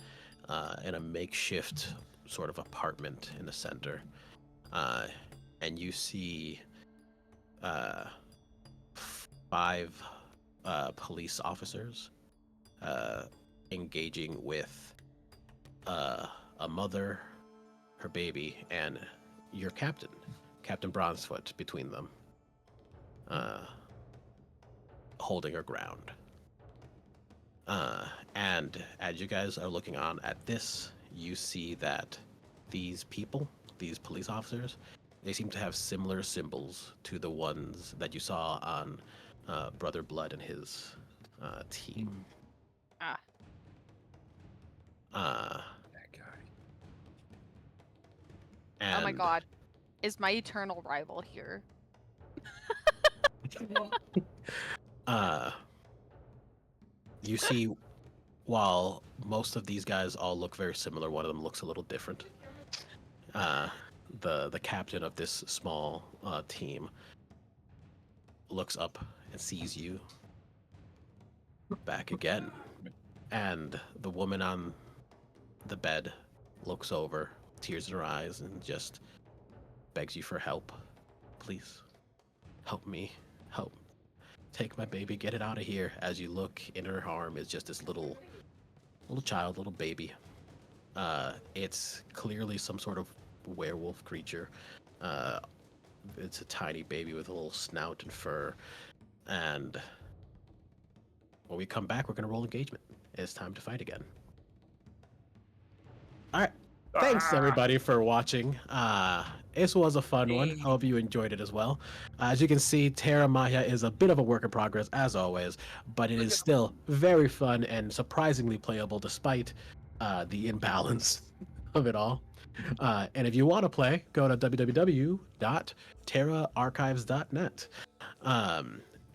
in a makeshift sort of apartment in the center. And you see 5 police officers engaging with a mother, her baby, and your captain, Captain Bronzefoot, between them, holding her ground. And as you guys are looking on at this, you see that these people, these police officers, they seem to have similar symbols to the ones that you saw on Brother Blood and his team. Ah. That guy. And Oh my god. Is my eternal rival here? You see, while most of these guys all look very similar, one of them looks a little different. The captain of this small team looks up and sees you back again. And the woman on the bed looks over, tears in her eyes, and just begs you for help. Please, help me. Help. Take my baby, get it out of here. As you look, in her arm is just this little child, little baby. It's clearly some sort of werewolf creature. It's a tiny baby with a little snout and fur. And when we come back, we're going to roll engagement. It's time to fight again. All right. thanks Ah. everybody for watching. This was a fun one. I hope you enjoyed it as well. As you can see, Terra Magia is a bit of a work in progress, as always, but it is still very fun and surprisingly playable despite the imbalance of it all. And if you want to play, go to www.terraarchives.net.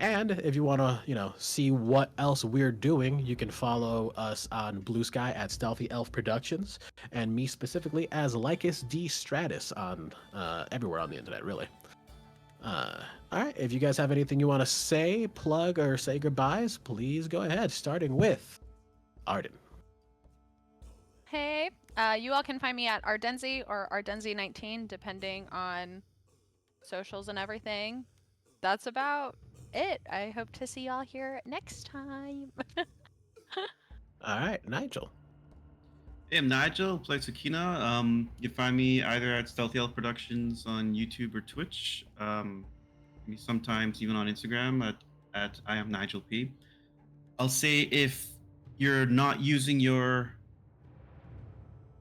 And if you want to, see what else we're doing, you can follow us on Blue Sky at Stealthy Elf Productions, and me specifically as Lycus D Stratus on everywhere on the internet, really. All right, if you guys have anything you want to say, plug, or say goodbyes, please go ahead, starting with Arden. Hey, you all can find me at Ardenzi or Ardenzi19, depending on socials and everything. That's about it. I hope to see y'all here next time. All right, Nigel. Hey, I'm Nigel, play Sucina. You can find me either at Stealthy Elf Productions on YouTube or Twitch. Sometimes even on Instagram at I am Nigel P. I'll say if you're not using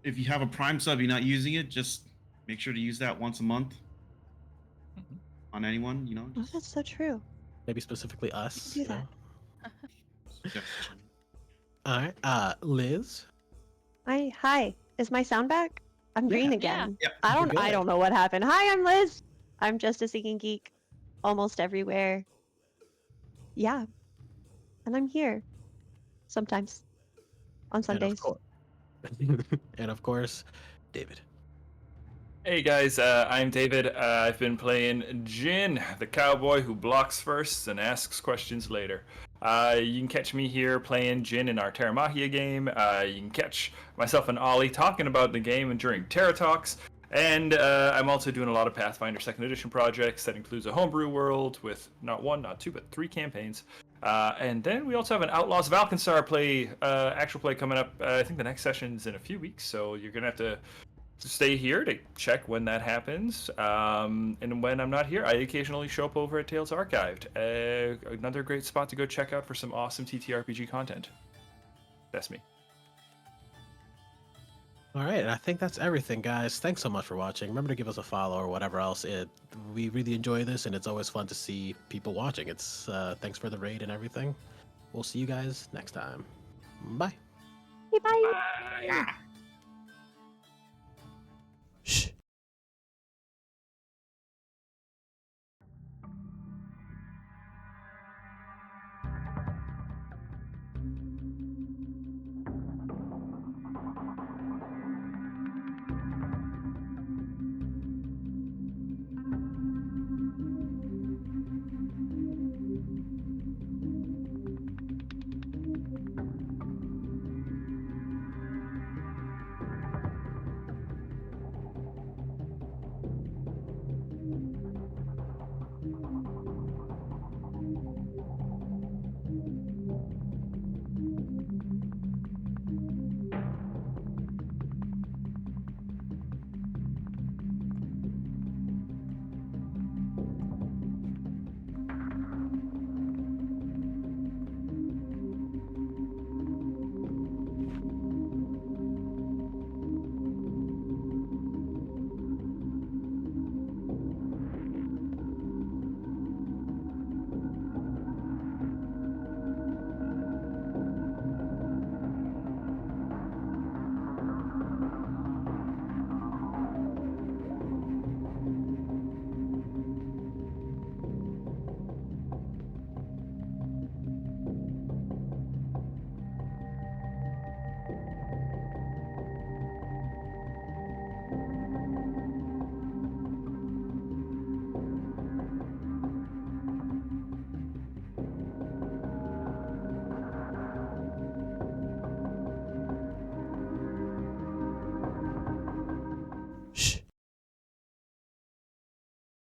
if you have a Prime sub, you're not using it, just make sure to use that once a month on anyone, Oh, that's so true. Maybe specifically us. do that. Suggestion. All right, Liz. Hi. Is my sound back? I'm green Yeah. again. Yeah. I You're don't good. know what happened. Hi, I'm Liz. I'm just a seeking geek almost everywhere. Yeah. And I'm here. Sometimes. On Sundays. And of course, David. Hey guys, I'm David. I've been playing Djin, the cowboy who blocks first and asks questions later. You can catch me here playing Djin in our Terra Magia game. You can catch myself and Ollie talking about the game and during Terra Talks. And I'm also doing a lot of Pathfinder 2nd Edition projects that includes a homebrew world with not one, not two, but 3 campaigns. And then we also have an Outlaws of Alkenstar actual play coming up. I think the next session's in a few weeks, so you're going to have to stay here to check when that happens. And when I'm not here, I occasionally show up over at Tales Archived. Another great spot to go check out for some awesome TTRPG content. That's me. All right, and I think that's everything, guys. Thanks so much for watching. Remember to give us a follow or whatever else. We really enjoy this, and it's always fun to see people watching. It's thanks for the raid and everything. We'll see you guys next time. Bye. Hey, bye. Bye.